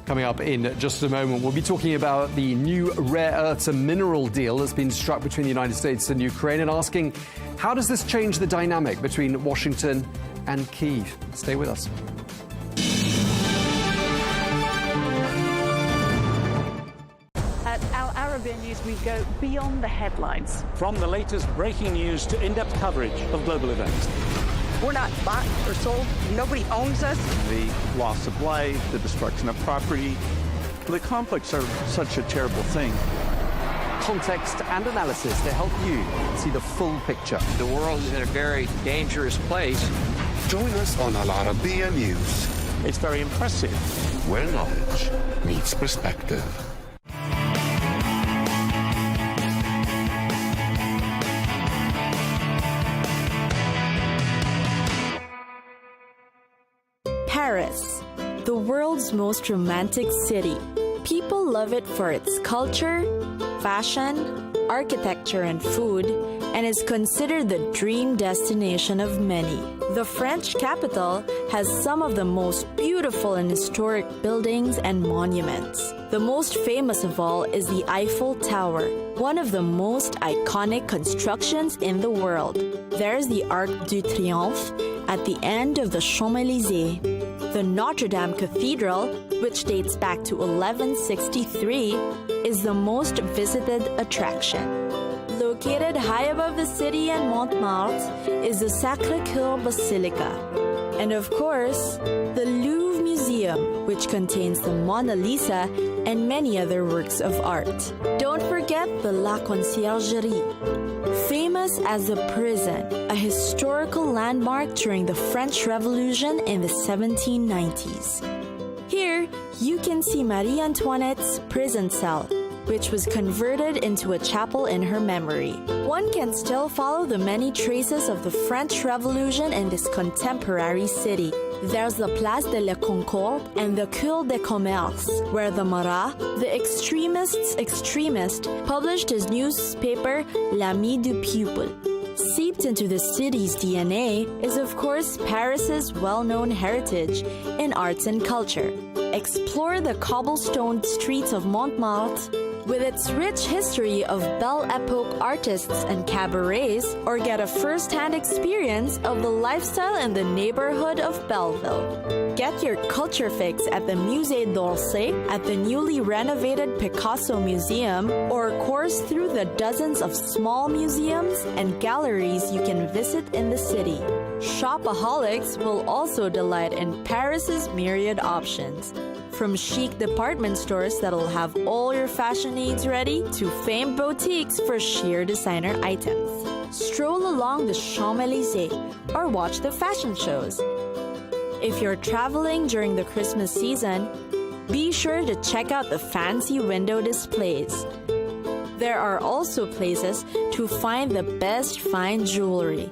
Coming up in just a moment, we'll be talking about the new rare earths and mineral deal that's been struck between the United States and Ukraine, and asking, how does this change the dynamic between Washington and Kyiv? Stay with us. At Arabiya News, we go beyond the headlines. From the latest breaking news to in-depth coverage of global events. We're not bought or sold. Nobody owns us. The loss of life, the destruction of property. The conflicts are such a terrible thing. Context and analysis to help you see the full picture. The world is in a very dangerous place. Join us on Arabiya News. It's very impressive. Where knowledge meets perspective. Paris, the world's most romantic city. People love it for its culture, fashion, architecture, and food, and is considered the dream destination of many. The French capital has some of the most beautiful and historic buildings and monuments. The most famous of all is the Eiffel Tower, one of the most iconic constructions in the world. There's the Arc de Triomphe at the end of the Champs-Élysées. The Notre Dame Cathedral, which dates back to 1163, is the most visited attraction. Located high above the city in Montmartre is the Sacré-Cœur Basilica. And of course, the Louvre Museum, which contains the Mona Lisa and many other works of art. Don't forget the La Conciergerie, famous as the prison, a historical landmark during the French Revolution in the 1790s. Here, you can see Marie Antoinette's prison cell, which was converted into a chapel in her memory. One can still follow the many traces of the French Revolution in this contemporary city. There's the Place de la Concorde and the Cour des Commerces, where the Marat, the extremist, published his newspaper L'Ami du Peuple. Seeped into the city's DNA is, of course, Paris's well-known heritage in arts and culture. Explore the cobblestone streets of Montmartre with its rich history of Belle Epoque artists and cabarets, or get a first-hand experience of the lifestyle in the neighborhood of Belleville. Get your culture fix at the Musée d'Orsay, at the newly renovated Picasso Museum, or course through the dozens of small museums and galleries you can visit in the city. Shopaholics will also delight in Paris's myriad options. From chic department stores that'll have all your fashion needs ready to famed boutiques for sheer designer items. Stroll along the Champs-Élysées or watch the fashion shows. If you're traveling during the Christmas season, be sure to check out the fancy window displays. There are also places to find the best fine jewelry.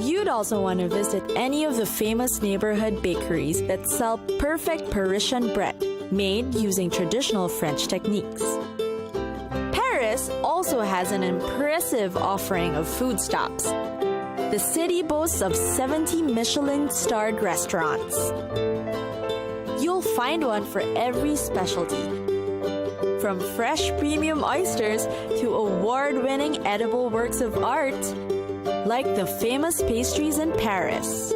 You'd also want to visit any of the famous neighborhood bakeries that sell perfect Parisian bread, made using traditional French techniques. Paris also has an impressive offering of food stops. The city boasts of 70 Michelin-starred restaurants. You'll find one for every specialty, from fresh premium oysters to award-winning edible works of art, like the famous pastries in Paris.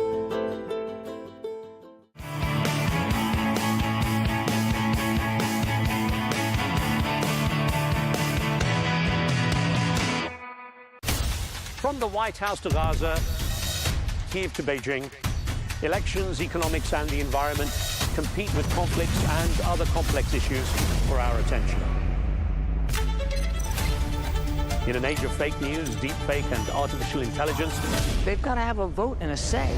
From the White House to Gaza, Kyiv to Beijing, elections, economics and the environment compete with conflicts and other complex issues for our attention. In an age of fake news, deep fake and artificial intelligence, they've got to have a vote and a say.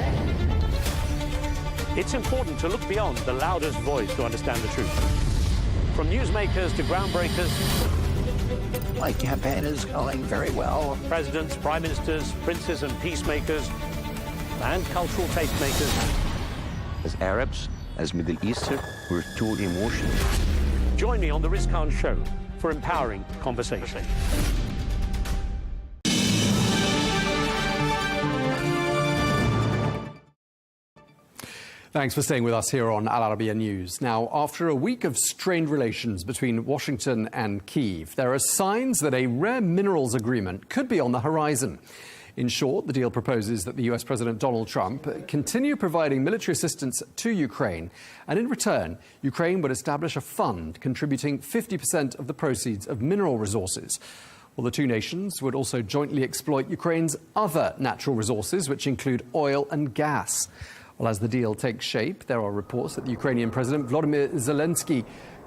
It's important to look beyond the loudest voice to understand the truth. From newsmakers to groundbreakers, my campaign is going very well. Presidents, prime ministers, princes and peacemakers, and cultural tastemakers. As Arabs, as Middle Eastern, we're too emotional. Join me on the Riz Khan Show for empowering conversation. Thanks for staying with us here on Al Arabiya News. Now, after a week of strained relations between Washington and Kyiv, there are signs that a rare minerals agreement could be on the horizon. In short, the deal proposes that the US President Donald Trump continue providing military assistance to Ukraine, and in return, Ukraine would establish a fund contributing 50% of the proceeds of mineral resources. Well, the two nations would also jointly exploit Ukraine's other natural resources, which include oil and gas. Well, as the deal takes shape, there are reports that the Ukrainian President Volodyrmr Zelenskyy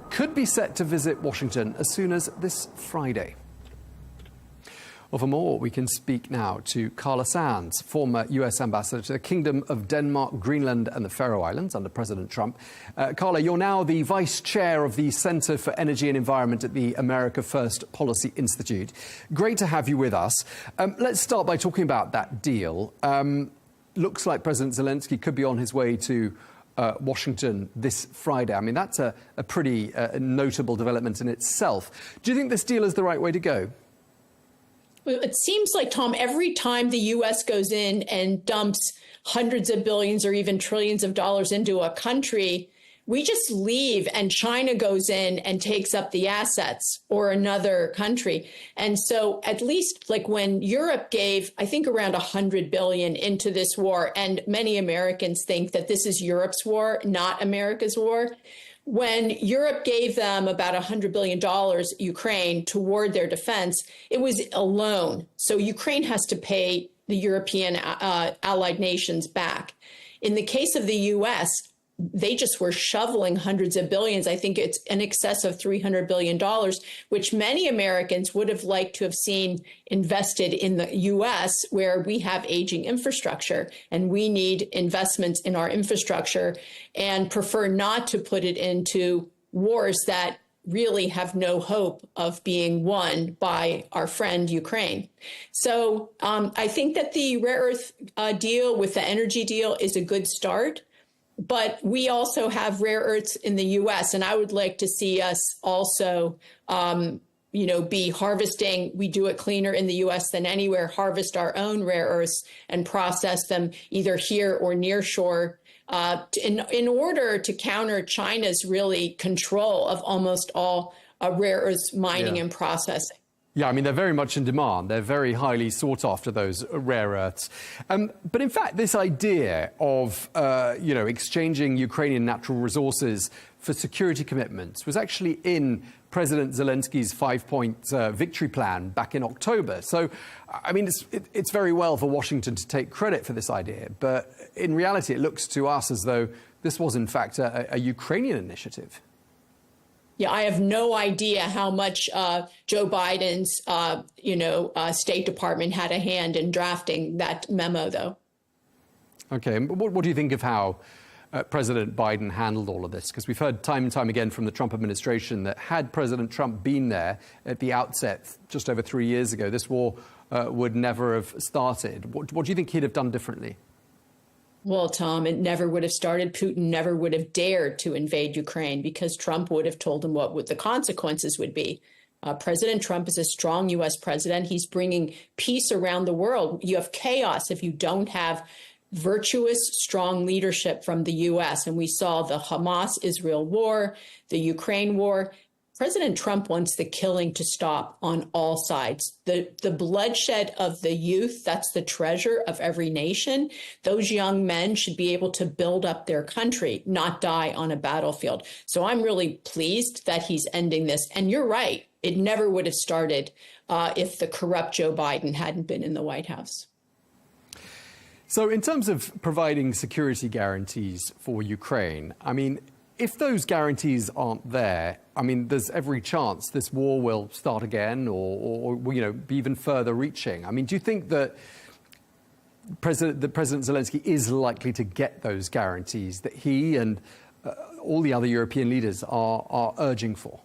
could be set to visit Washington as soon as this Friday. Well, for more, we can speak now to Carla Sands, former US ambassador to the Kingdom of Denmark, Greenland and the Faroe Islands under President Trump. Carla, you're now the vice chair of the Center for Energy and Environment at the America First Policy Institute. Great to have you with us. Let's start by talking about that deal. Looks like President Zelenskyy could be on his way to Washington this Friday. I mean, that's a pretty notable development in itself. Do you think this deal is the right way to go? Well, it seems like, Tom, every time the U.S. goes in and dumps hundreds of billions or even trillions of dollars into a country, we just leave and China goes in and takes up the assets, or another country. And so at least like when Europe gave, I think, around $100 billion into this war, and many Americans think that this is Europe's war, not America's war. When Europe gave them about $100 billion, Ukraine, toward their defense, it was a loan. So Ukraine has to pay the European allied nations back. In the case of the U.S., they just were shoveling hundreds of billions. I think it's in excess of $300 billion, which many Americans would have liked to have seen invested in the U.S., where we have aging infrastructure and we need investments in our infrastructure, and prefer not to put it into wars that really have no hope of being won by our friend Ukraine. So I think that the rare earth deal with the energy deal is a good start. But we also have rare earths in the U.S., and I would like to see us also, be harvesting. We do it cleaner in the U.S. than anywhere, harvest our own rare earths and process them either here or near shore in order to counter China's really control of almost all rare earths mining and processing. Yeah, I mean, they're very much in demand. They're very highly sought after, those rare earths. But in fact, this idea of, exchanging Ukrainian natural resources for security commitments was actually in President Zelensky's 5-point victory plan back in October. So, I mean, it's very well for Washington to take credit for this idea. But in reality, it looks to us as though this was, in fact, a Ukrainian initiative. Yeah, I have no idea how much Joe Biden's, State Department had a hand in drafting that memo, though. OK, and what do you think of how President Biden handled all of this? Because we've heard time and time again from the Trump administration that had President Trump been there at the outset just over 3 years ago, this war would never have started. What do you think he'd have done differently? Well, Tom, it never would have started. Putin never would have dared to invade Ukraine because Trump would have told him what the consequences would be. President Trump is a strong U.S. president. He's bringing peace around the world. You have chaos if you don't have virtuous, strong leadership from the U.S. And we saw the Hamas-Israel war, the Ukraine war. President Trump wants the killing to stop on all sides. The bloodshed of the youth, that's the treasure of every nation. Those young men should be able to build up their country, not die on a battlefield. So I'm really pleased that he's ending this. And you're right, it never would have started if the corrupt Joe Biden hadn't been in the White House. So in terms of providing security guarantees for Ukraine, I mean, if those guarantees aren't there, I mean, there's every chance this war will start again or be even further reaching. I mean, do you think that President Zelenskyy is likely to get those guarantees that he and all the other European leaders are urging for?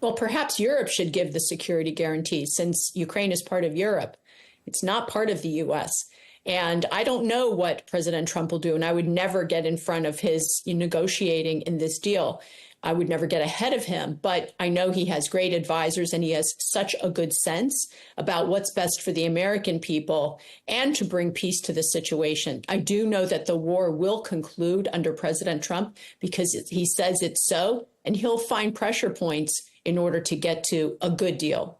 Well, perhaps Europe should give the security guarantees since Ukraine is part of Europe. It's not part of the U.S. And I don't know what President Trump will do, and I would never get in front of his negotiating in this deal. I would never get ahead of him, but I know he has great advisors and he has such a good sense about what's best for the American people and to bring peace to the situation. I do know that the war will conclude under President Trump because he says it's so, and he'll find pressure points in order to get to a good deal.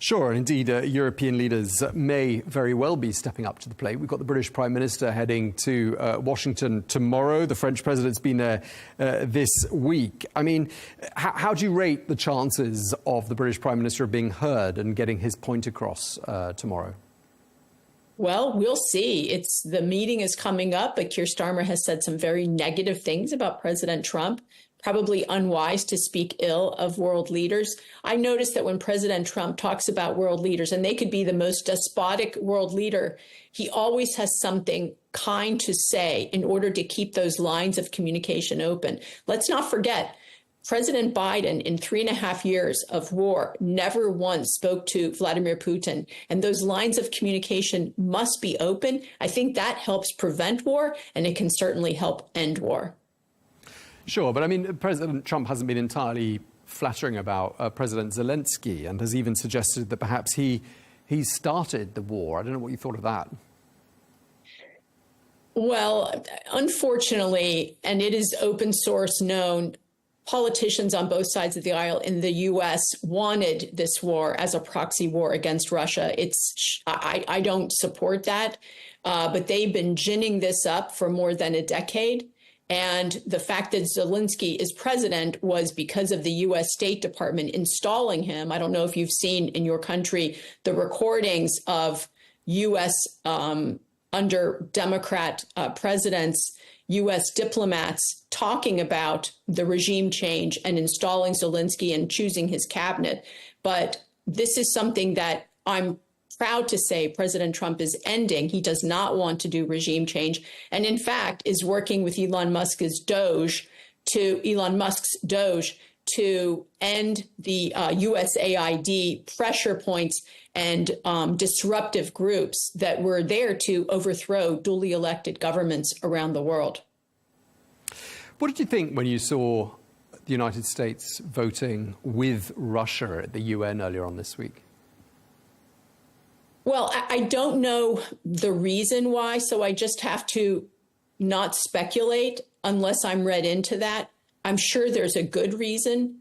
Sure, and indeed, European leaders may very well be stepping up to the plate. We've got the British Prime Minister heading to Washington tomorrow. The French president's been there this week. I mean, how do you rate the chances of the British Prime Minister being heard and getting his point across tomorrow? Well, we'll see. The meeting is coming up, but Keir Starmer has said some very negative things about President Trump. Probably unwise to speak ill of world leaders. I noticed that when President Trump talks about world leaders, and they could be the most despotic world leader, he always has something kind to say in order to keep those lines of communication open. Let's not forget, President Biden, in 3.5 years of war, never once spoke to Vladimir Putin. And those lines of communication must be open. I think that helps prevent war, and it can certainly help end war. Sure, but I mean, President Trump hasn't been entirely flattering about President Zelenskyy and has even suggested that perhaps he started the war. I don't know what you thought of that. Well, unfortunately, and it is open source known, politicians on both sides of the aisle in the U.S. wanted this war as a proxy war against Russia. I don't support that, but they've been ginning this up for more than a decade. And the fact that Zelenskyy is president was because of the U.S. State Department installing him. I don't know if you've seen in your country the recordings of U.S. Under Democrat presidents, U.S. diplomats talking about the regime change and installing Zelenskyy and choosing his cabinet. But this is something that I'm proud to say President Trump is ending. He does not want to do regime change, and in fact is working with Elon Musk's Doge to end the USAID pressure points and disruptive groups that were there to overthrow duly elected governments around the world. What did you think when you saw the United States voting with Russia at the UN earlier on this week? Well, I don't know the reason why, so I just have to not speculate unless I'm read into that. I'm sure there's a good reason.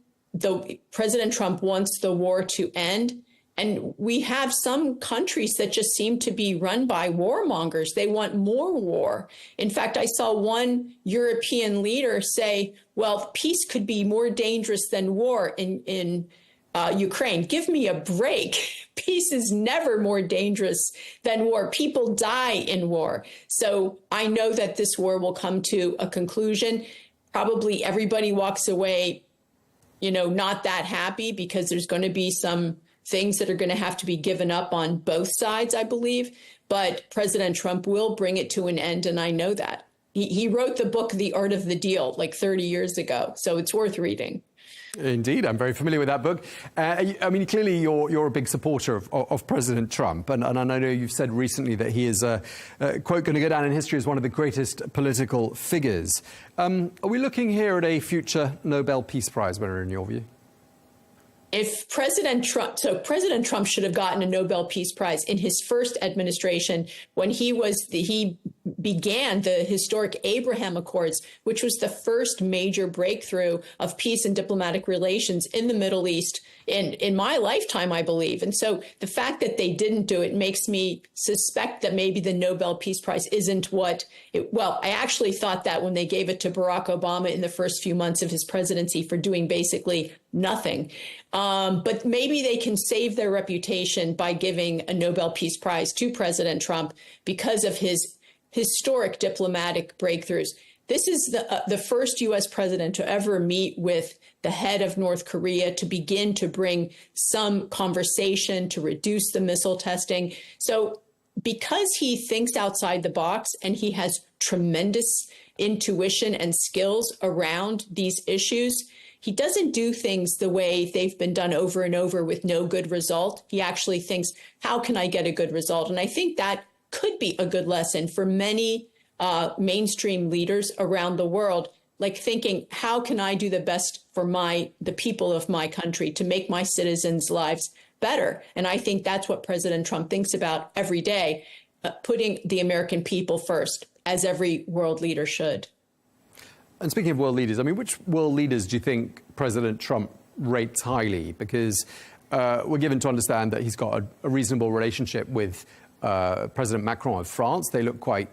President Trump wants the war to end. And we have some countries that just seem to be run by warmongers. They want more war. In fact, I saw one European leader say, well, peace could be more dangerous than war in Ukraine. Give me a break. Peace is never more dangerous than war. People die in war. So I know that this war will come to a conclusion. Probably everybody walks away, not that happy, because there's going to be some things that are going to have to be given up on both sides, I believe. But President Trump will bring it to an end, and I know that. He wrote the book, The Art of the Deal, like 30 years ago, so it's worth reading. Indeed, I'm very familiar with that book. I mean, clearly you're a big supporter of President Trump, and I know you've said recently that he is, quote, going to go down in history as one of the greatest political figures. Are we looking here at a future Nobel Peace Prize winner, in your view? If President Trump should have gotten a Nobel Peace Prize in his first administration when he began the historic Abraham Accords, which was the first major breakthrough of peace and diplomatic relations in the Middle East in my lifetime, I believe. And so the fact that they didn't do it makes me suspect that maybe the Nobel Peace Prize isn't what well, I actually thought that when they gave it to Barack Obama in the first few months of his presidency for doing basically nothing. But maybe they can save their reputation by giving a Nobel Peace Prize to President Trump because of his historic diplomatic breakthroughs. This is the first U.S. president to ever meet with the head of North Korea to begin to bring some conversation to reduce the missile testing. So because he thinks outside the box and he has tremendous intuition and skills around these issues, he doesn't do things the way they've been done over and over with no good result. He actually thinks, how can I get a good result? And I think that could be a good lesson for many mainstream leaders around the world, like thinking, how can I do the best for the people of my country to make my citizens' lives better? And I think that's what President Trump thinks about every day, putting the American people first, as every world leader should. And speaking of world leaders, I mean, which world leaders do you think President Trump rates highly? Because we're given to understand that he's got a reasonable relationship with President Macron of France. They look quite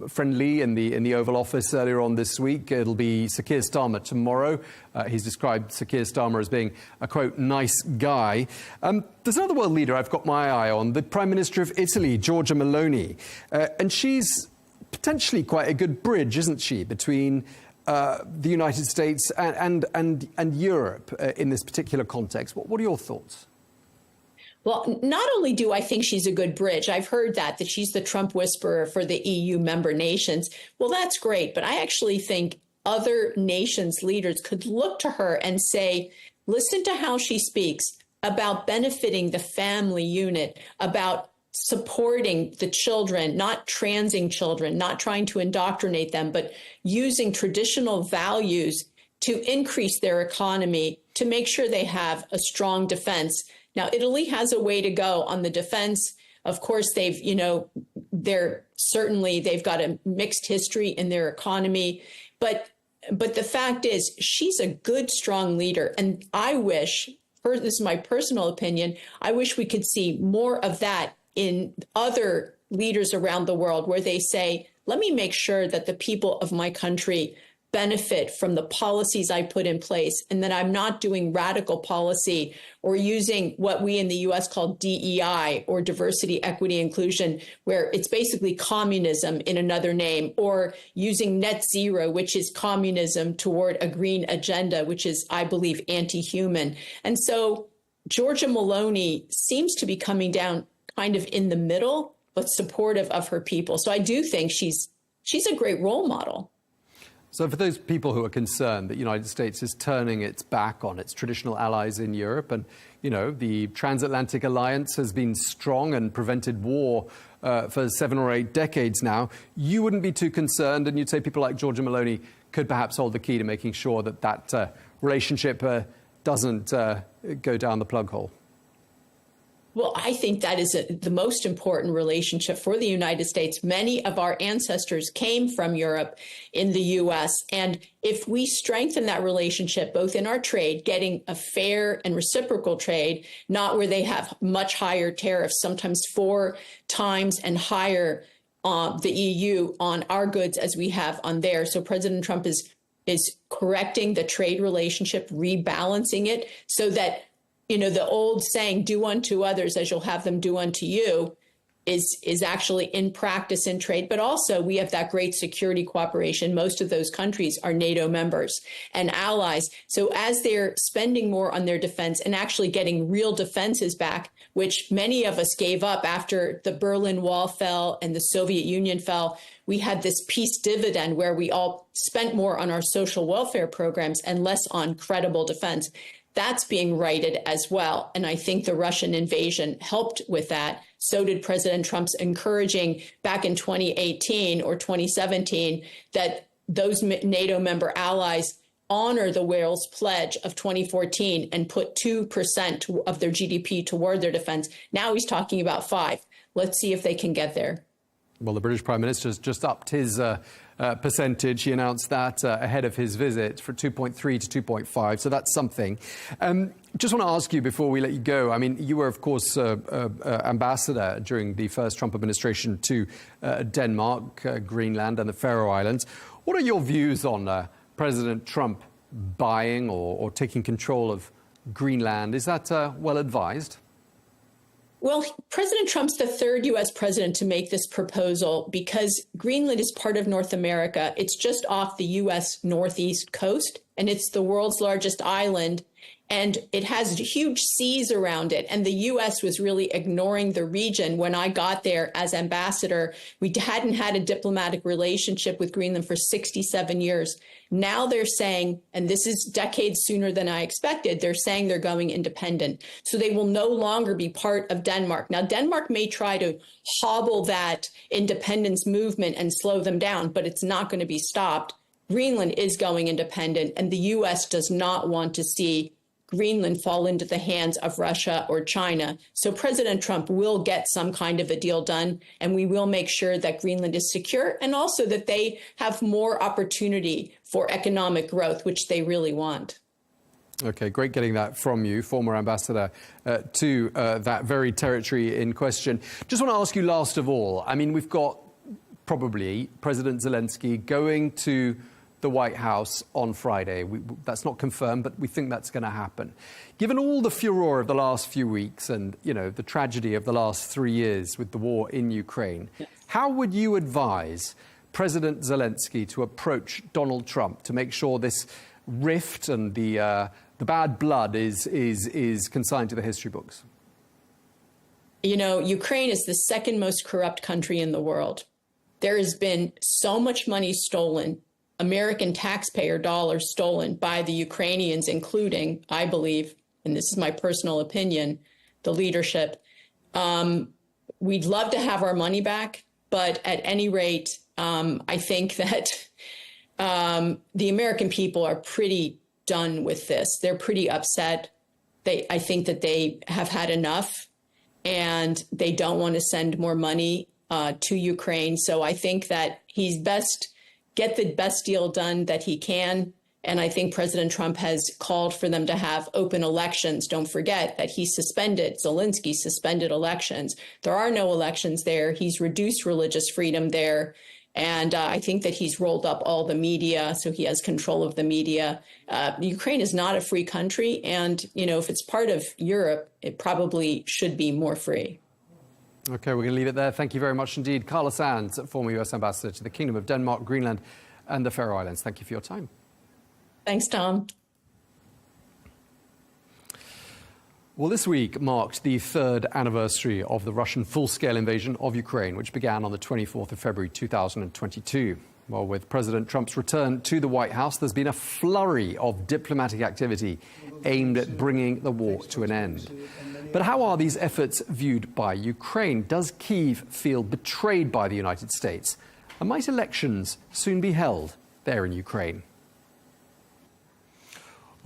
friendly in the Oval Office earlier on this week. It'll be Sir Keir Starmer tomorrow. He's described Sir Keir Starmer as being a, quote, nice guy. There's another world leader I've got my eye on, the Prime Minister of Italy, Giorgia Meloni. And she's potentially quite a good bridge, isn't she, between the United States and Europe in this particular context. What are your thoughts? Well, not only do I think she's a good bridge, I've heard that she's the Trump whisperer for the EU member nations. Well, that's great. But I actually think other nations' leaders could look to her and say, listen to how she speaks about benefiting the family unit, about supporting the children, not transing children, not trying to indoctrinate them, but using traditional values to increase their economy, to make sure they have a strong defense. Now, Italy has a way to go on the defense. Of course, they've got a mixed history in their economy. But the fact is, she's a good, strong leader. And I wish, this is my personal opinion, I wish we could see more of that in other leaders around the world, where they say, let me make sure that the people of my country benefit from the policies I put in place, and that I'm not doing radical policy or using what we in the US call DEI, or diversity, equity, inclusion, where it's basically communism in another name, or using net zero, which is communism, toward a green agenda, which is, I believe, anti-human. And so Giorgia Meloni seems to be coming down kind of in the middle, but supportive of her people. So I do think she's a great role model. So for those people who are concerned that the United States is turning its back on its traditional allies in Europe, and, the transatlantic alliance has been strong and prevented war for 7 or 8 decades now, you wouldn't be too concerned, and you'd say people like Giorgia Meloni could perhaps hold the key to making sure that relationship doesn't go down the plug hole. Well, I think that is the most important relationship for the United States. Many of our ancestors came from Europe in the U.S. And if we strengthen that relationship, both in our trade, getting a fair and reciprocal trade, not where they have much higher tariffs, sometimes 4 times and higher the EU on our goods as we have on theirs. So President Trump is correcting the trade relationship, rebalancing it so that, you know, the old saying, do unto others as you'll have them do unto you, is actually in practice in trade. But also we have that great security cooperation. Most of those countries are NATO members and allies. So as they're spending more on their defense and actually getting real defenses back, which many of us gave up after the Berlin Wall fell and the Soviet Union fell, we had this peace dividend where we all spent more on our social welfare programs and less on credible defense. That's being righted as well. And I think the Russian invasion helped with that. So did President Trump's encouraging back in 2018 or 2017 that those NATO member allies honor the Wales Pledge of 2014 and put 2% of their GDP toward their defense. Now he's talking about 5%. Let's see if they can get there. Well, the British Prime Minister has just upped his percentage. He announced that ahead of his visit for 2.3 to 2.5. So that's something. Just want to ask you before we let you go. I mean, you were, of course, ambassador during the first Trump administration to Denmark, Greenland and the Faroe Islands. What are your views on President Trump buying or taking control of Greenland? Is that well advised? Well, President Trump's the third U.S. president to make this proposal because Greenland is part of North America. It's just off the U.S. northeast coast, and it's the world's largest island. And it has huge seas around it. And the U.S. was really ignoring the region. When I got there as ambassador, we hadn't had a diplomatic relationship with Greenland for 67 years. Now they're saying, and this is decades sooner than I expected, they're saying they're going independent. So they will no longer be part of Denmark. Now, Denmark may try to hobble that independence movement and slow them down, but it's not going to be stopped. Greenland is going independent, and the U.S. does not want to see Greenland fall into the hands of Russia or China. So President Trump will get some kind of a deal done, and we will make sure that Greenland is secure and also that they have more opportunity for economic growth, which they really want. Okay, great getting that from you, former ambassador to that very territory in question. Just want to ask you last of all, I mean, we've got probably President Zelenskyy going to the White House on Friday. That's not confirmed, but we think that's going to happen. Given all the furor of the last few weeks and, you know, the tragedy of the last 3 years with the war in Ukraine, how would you advise President Zelenskyy to approach Donald Trump to make sure this rift and the bad blood is consigned to the history books? You know, Ukraine is the second most corrupt country in the world. There has been so much money stolen, American taxpayer dollars stolen by the Ukrainians, including, I believe, and this is my personal opinion, the leadership. We'd love to have our money back, but at any rate, I think that the American people are pretty done with this. They're pretty upset. I think that they have had enough, and they don't want to send more money to Ukraine. So I think that he's best get the best deal done that he can. And I think President Trump has called for them to have open elections. Don't forget that Zelenskyy suspended elections. There are no elections there. He's reduced religious freedom there. And I think that he's rolled up all the media, so he has control of the media. Ukraine is not a free country. And, you know, if it's part of Europe, it probably should be more free. OK, we're going to leave it there. Thank you very much indeed. Carla Sands, former US ambassador to the Kingdom of Denmark, Greenland and the Faroe Islands. Thank you for your time. Thanks, Tom. Well, this week marked the third anniversary of the Russian full-scale invasion of Ukraine, which began on the 24th of February 2022. Well, with President Trump's return to the White House, there's been a flurry of diplomatic activity aimed at bringing the war to an end. But how are these efforts viewed by Ukraine? Does Kyiv feel betrayed by the United States? And might elections soon be held there in Ukraine?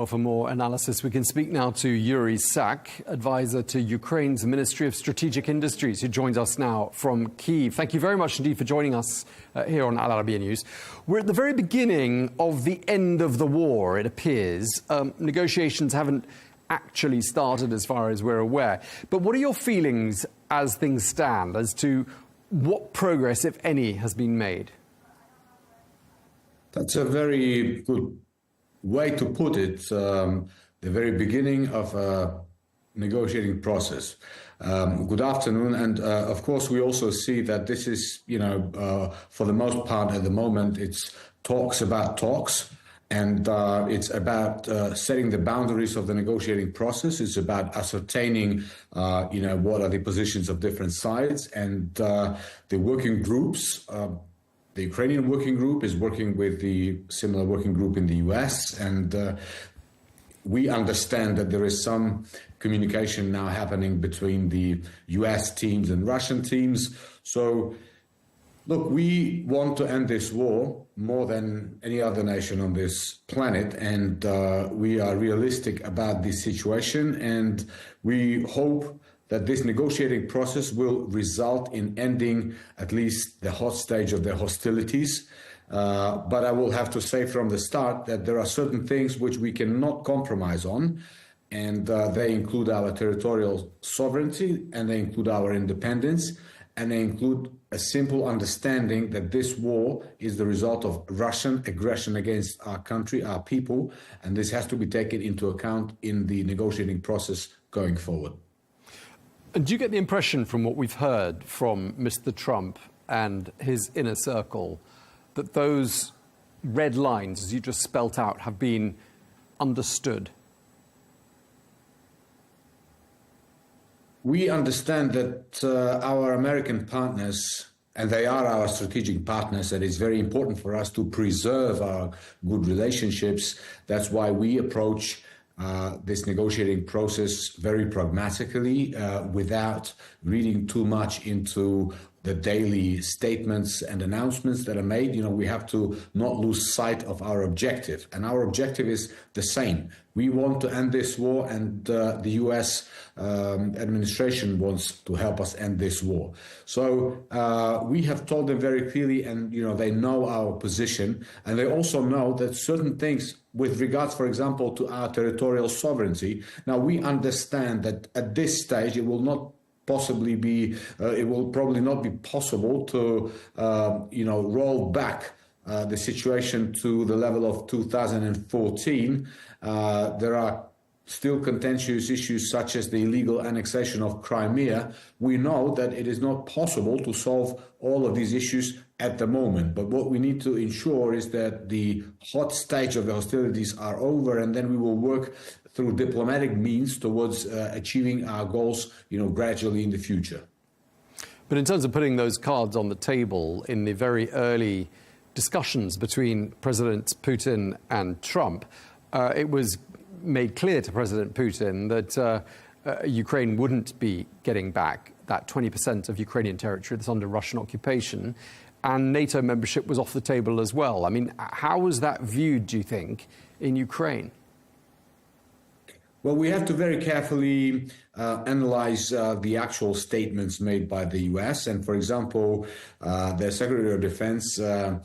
Well, for more analysis, we can speak now to Yuri Sak, advisor to Ukraine's Ministry of Strategic Industries, who joins us now from Kyiv. Thank you very much indeed for joining us here on Al Arabiya News. We're at the very beginning of the end of the war, it appears. Negotiations haven't actually started as far as we're aware. But what are your feelings as things stand as to what progress, if any, has been made? That's a very good way to put it, the very beginning of a negotiating process. Good afternoon, and of course we also see that this is, for the most part at the moment, it's talks about talks, and it's about setting the boundaries of the negotiating process. It's about ascertaining, what are the positions of different sides, and the working groups. The Ukrainian working group is working with the similar working group in the US, and we understand that there is some communication now happening between the US teams and Russian teams. So, look, we want to end this war more than any other nation on this planet, and we are realistic about this situation, and we hope that this negotiating process will result in ending at least the hot stage of the hostilities. But I will have to say from the start that there are certain things which we cannot compromise on, and they include our territorial sovereignty, and they include our independence, and they include a simple understanding that this war is the result of Russian aggression against our country, our people, and this has to be taken into account in the negotiating process going forward. And do you get the impression from what we've heard from Mr. Trump and his inner circle that those red lines, as you just spelt out, have been understood? We understand that our American partners, and they are our strategic partners, and it's very important for us to preserve our good relationships. That's why we approach this negotiating process very pragmatically, without reading too much into the daily statements and announcements that are made. We have to not lose sight of our objective, and our objective is the same. We want to end this war, and the US administration wants to help us end this war. So we have told them very clearly, and they know our position, and they also know that certain things with regards, for example, to our territorial sovereignty. Now, we understand that at this stage it will not possibly be, it will probably not be possible to, roll back the situation to the level of 2014. There are still contentious issues such as the illegal annexation of Crimea. We know that it is not possible to solve all of these issues at the moment. But what we need to ensure is that the hot stage of the hostilities are over, and then we will work through diplomatic means towards achieving our goals, gradually in the future. But in terms of putting those cards on the table in the very early discussions between President Putin and Trump, it was made clear to President Putin that Ukraine wouldn't be getting back that 20% of Ukrainian territory that's under Russian occupation, and NATO membership was off the table as well. I mean, how was that viewed, do you think, in Ukraine? Well, we have to very carefully analyze the actual statements made by the US. And for example, the Secretary of Defense, Mr.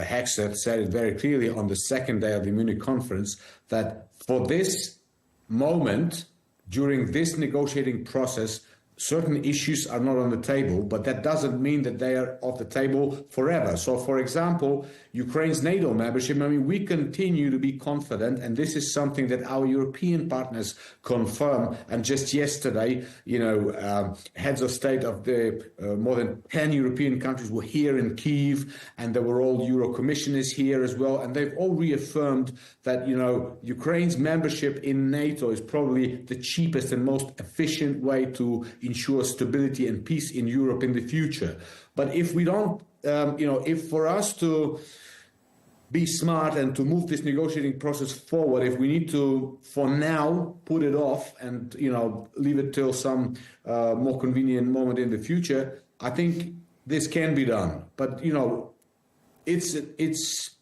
Hegseth, said it very clearly on the second day of the Munich conference that for this moment, during this negotiating process, certain issues are not on the table, but that doesn't mean that they are off the table forever. So, for example, Ukraine's NATO membership, we continue to be confident, and this is something that our European partners confirm. And just yesterday, heads of state of the more than 10 European countries were here in Kyiv, and there were all Euro commissioners here as well, and they've all reaffirmed that, Ukraine's membership in NATO is probably the cheapest and most efficient way to ensure stability and peace in Europe in the future. But if we don't, if for us to be smart and to move this negotiating process forward, if we need to, for now, put it off and, leave it till some more convenient moment in the future, I think this can be done. But, it's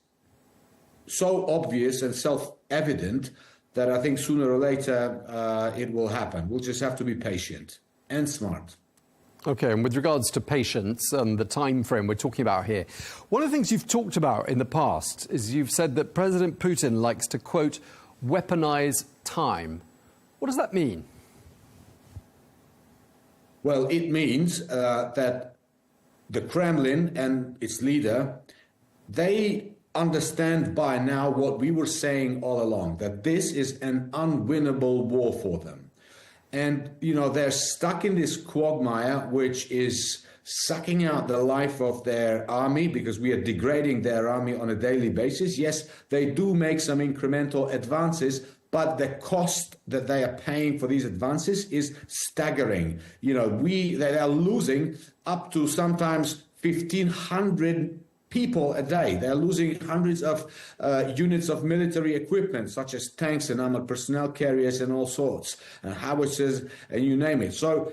so obvious and self-evident that I think sooner or later it will happen. We'll just have to be patient and smart. Okay, and with regards to patience and the time frame we're talking about here, one of the things you've talked about in the past is you've said that President Putin likes to, quote, weaponize time. What does that mean? Well, it means that the Kremlin and its leader, they understand by now what we were saying all along, that this is an unwinnable war for them. And, you know, they're stuck in this quagmire, which is sucking out the life of their army, because we are degrading their army on a daily basis. Yes, they do make some incremental advances, but the cost that they are paying for these advances is staggering. You know, they are losing up to sometimes 1,500 people a day. They're losing hundreds of units of military equipment, such as tanks and armored personnel carriers and all sorts, and howitzers, and you name it. So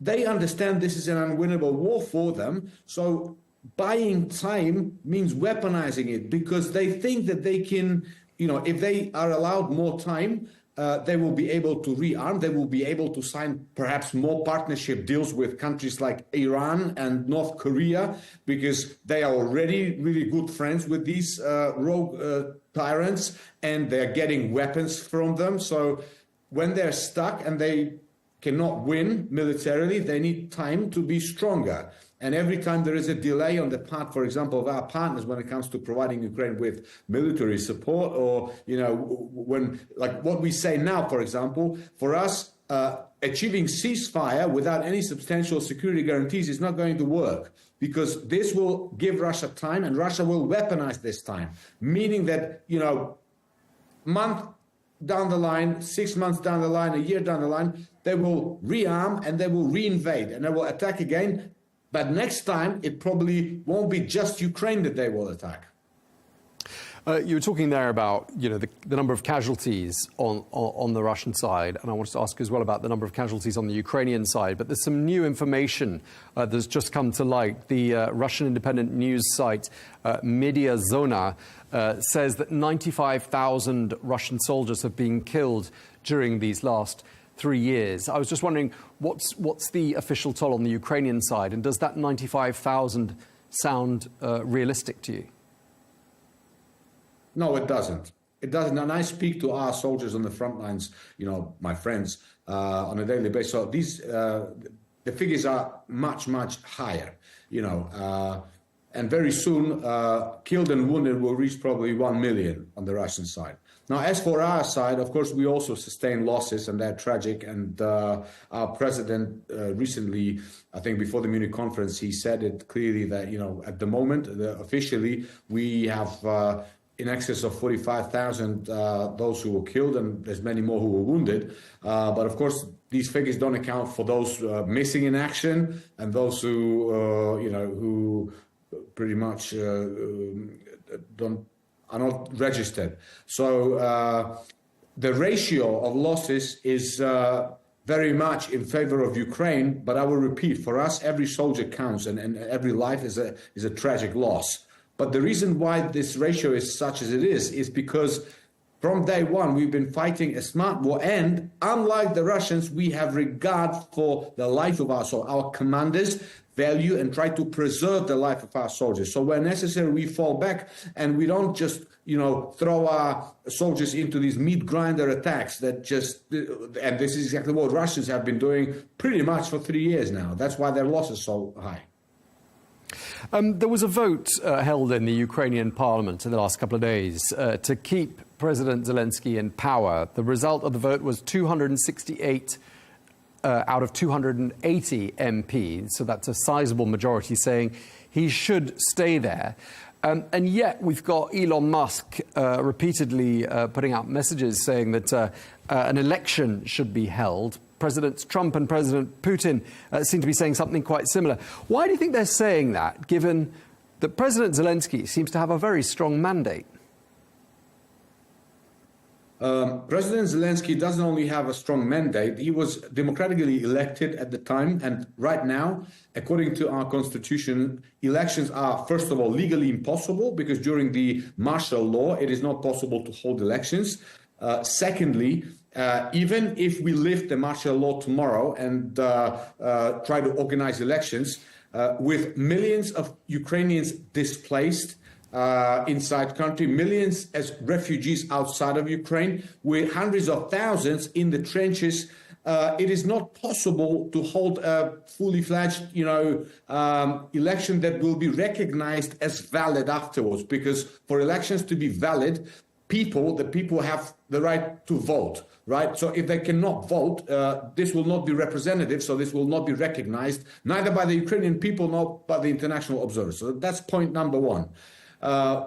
they understand this is an unwinnable war for them. So buying time means weaponizing it, because they think that they can, you know, if they are allowed more time, they will be able to rearm. They will be able to sign perhaps more partnership deals with countries like Iran and North Korea, because they are already really good friends with these rogue tyrants, and they're getting weapons from them. So when they're stuck and they cannot win militarily, they need time to be stronger. And every time there is a delay on the part, for example, of our partners when it comes to providing Ukraine with military support, or, you know, when, like what we say now, for example, for us, achieving ceasefire without any substantial security guarantees is not going to work, because this will give Russia time, and Russia will weaponize this time, meaning that, you know, month down the line, 6 months down the line, a year down the line, they will rearm and they will reinvade and they will attack again. But next time, it probably won't be just Ukraine that they will attack. You were talking there about, you know, the number of casualties on the Russian side, and I wanted to ask as well about the number of casualties on the Ukrainian side. But there's some new information that's just come to light. The Russian independent news site Media Zona says that 95,000 Russian soldiers have been killed during these last 3 years. I was just wondering, what's the official toll on the Ukrainian side, and does that 95,000 sound realistic to you? No, it doesn't. It doesn't. And I speak to our soldiers on the front lines, you know, my friends, on a daily basis. So these, the figures are much, much higher, you know, and very soon killed and wounded will reach probably 1 million on the Russian side. Now, as for our side, of course, we also sustain losses, and they're tragic. And our president recently, I think before the Munich conference, he said it clearly that, you know, at the moment, officially, we have in excess of 45,000 those who were killed, and there's many more who were wounded. But of course, these figures don't account for those missing in action and those who, you know, who pretty much are not registered. So the ratio of losses is very much in favor of Ukraine. But I will repeat, for us, every soldier counts, and every life is a tragic loss. But the reason why this ratio is such as it is because from day one, we've been fighting a smart war. And unlike the Russians, we have regard for the life of our commanders, value and try to preserve the life of our soldiers. So where necessary, we fall back, and we don't just, you know, throw our soldiers into these meat grinder attacks that just, and this is exactly what Russians have been doing pretty much for 3 years now. That's why their loss is so high. There was a vote held in the Ukrainian parliament in the last couple of days to keep President Zelenskyy in power. The result of the vote was 268 out of 280 MPs, so that's a sizable majority saying he should stay there. And yet we've got Elon Musk repeatedly putting out messages saying that an election should be held. Presidents Trump and President Putin seem to be saying something quite similar. Why do you think they're saying that, given that President Zelenskyy seems to have a very strong mandate? President Zelenskyy doesn't only have a strong mandate, he was democratically elected at the time. And right now, according to our constitution, elections are, first of all, legally impossible because during the martial law, it is not possible to hold elections. Secondly, even if we lift the martial law tomorrow and try to organize elections, with millions of Ukrainians displaced inside country, millions as refugees outside of Ukraine, with hundreds of thousands in the trenches, it is not possible to hold a fully fledged, election that will be recognized as valid afterwards. Because for elections to be valid, the people have the right to vote, right? So if they cannot vote, this will not be representative, so this will not be recognized, neither by the Ukrainian people nor by the international observers. So that's point number one.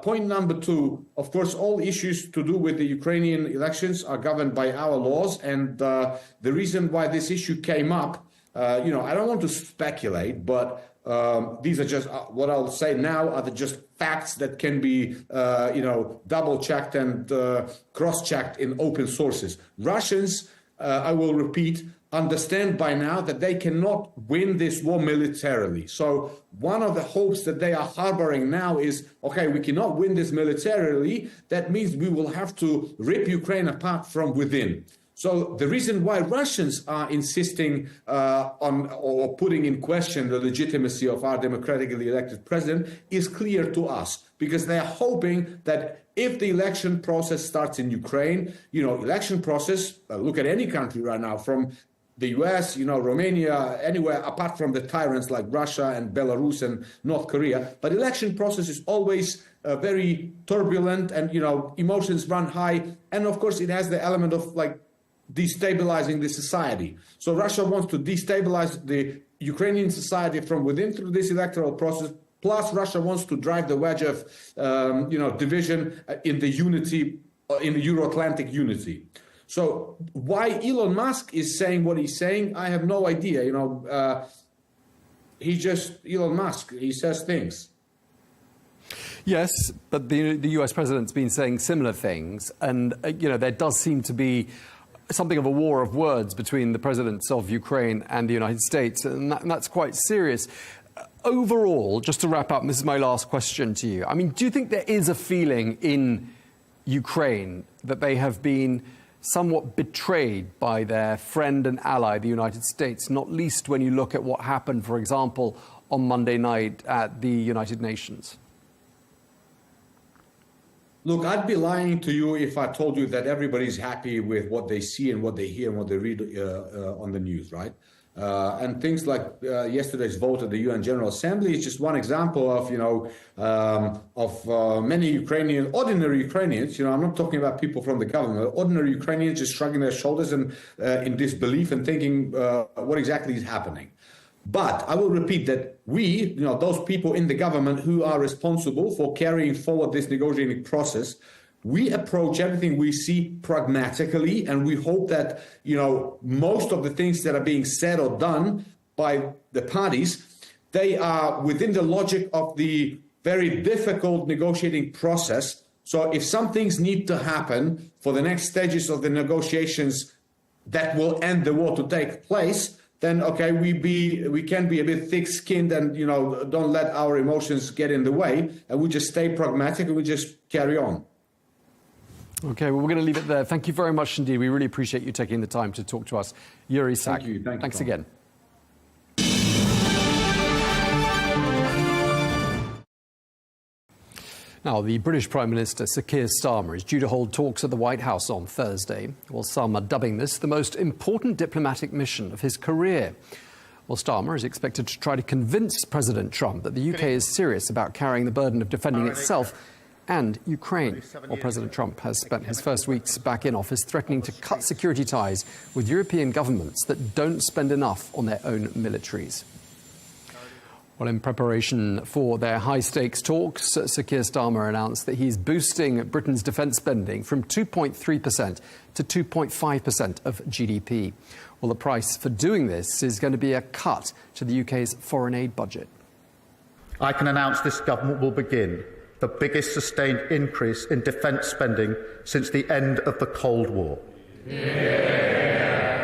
Point number two, of course, all issues to do with the Ukrainian elections are governed by our laws. And the reason why this issue came up, I don't want to speculate, but these are just what I'll say now are just facts that can be, double-checked and cross-checked in open sources. Russians, I will repeat, understand by now that they cannot win this war militarily. So one of the hopes that they are harboring now is, okay, we cannot win this militarily. That means we will have to rip Ukraine apart from within. So the reason why Russians are insisting on or putting in question the legitimacy of our democratically elected president is clear to us, because they are hoping that if the election process starts in Ukraine, election process, look at any country right now, from the US, Romania, anywhere apart from the tyrants like Russia and Belarus and North Korea. But election process is always very turbulent and, emotions run high. And of course, it has the element of destabilizing the society. So Russia wants to destabilize the Ukrainian society from within through this electoral process. Plus, Russia wants to drive the wedge of, division in the unity, in the Euro-Atlantic unity. So why Elon Musk is saying what he's saying, I have no idea. He's just Elon Musk. He says things. Yes, but the US president's been saying similar things. And, there does seem to be something of a war of words between the presidents of Ukraine and the United States. And that's quite serious. Overall, just to wrap up, and this is my last question to you. I mean, do you think there is a feeling in Ukraine that they have been somewhat betrayed by their friend and ally, the United States, not least when you look at what happened, for example, on Monday night at the United Nations? Look, I'd be lying to you if I told you that everybody's happy with what they see and what they hear and what they read on the news, right? And things like yesterday's vote at the UN General Assembly is just one example of, many ordinary Ukrainians, I'm not talking about people from the government, ordinary Ukrainians just shrugging their shoulders and in disbelief and thinking what exactly is happening. But I will repeat that we, those people in the government who are responsible for carrying forward this negotiating process, we approach everything we see pragmatically, and we hope that, most of the things that are being said or done by the parties, they are within the logic of the very difficult negotiating process. So if some things need to happen for the next stages of the negotiations that will end the war to take place, then, okay, we can be a bit thick-skinned and, don't let our emotions get in the way, and we just stay pragmatic and we just carry on. Okay, well, we're going to leave it there. Thank you very much indeed. We really appreciate you taking the time to talk to us. Yuri Sak. Thank you. Thanks again. Now, the British Prime Minister, Sir Keir Starmer, is due to hold talks at the White House on Thursday. Well, some are dubbing this the most important diplomatic mission of his career. Well, Starmer is expected to try to convince President Trump that the UK is serious about carrying the burden of defending itself and Ukraine. Well, President Trump has spent his first weeks back in office threatening to cut security ties with European governments that don't spend enough on their own militaries. Well, in preparation for their high-stakes talks, Sir Keir Starmer announced that he's boosting Britain's defence spending from 2.3% to 2.5% of GDP. Well, the price for doing this is going to be a cut to the UK's foreign aid budget. I can announce this government will begin the the biggest sustained increase in defence spending since the end of the Cold War.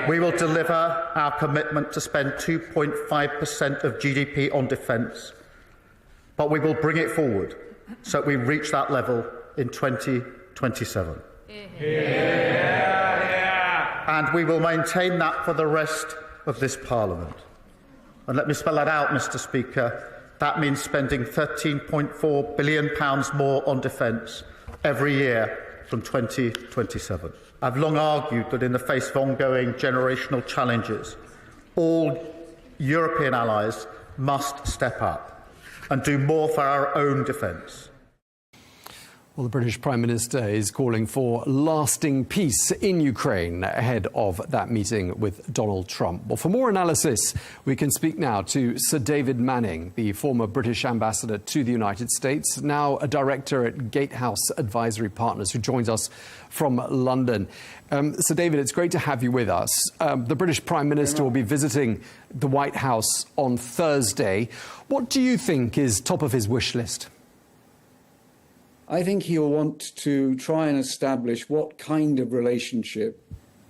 We will deliver our commitment to spend 2.5% of GDP on defence, but we will bring it forward so that we reach that level in 2027. And we will maintain that for the rest of this Parliament. And let me spell that out, Mr. Speaker. That means spending £13.4 billion more on defence every year from 2027. I've long argued that in the face of ongoing generational challenges, all European allies must step up and do more for our own defence. Well, the British Prime Minister is calling for lasting peace in Ukraine ahead of that meeting with Donald Trump. Well, for more analysis, we can speak now to Sir David Manning, the former British ambassador to the United States, now a director at Gatehouse Advisory Partners, who joins us from London. Sir David, it's great to have you with us. The British Prime Minister will be visiting the White House on Thursday. What do you think is top of his wish list? I think he'll want to try and establish what kind of relationship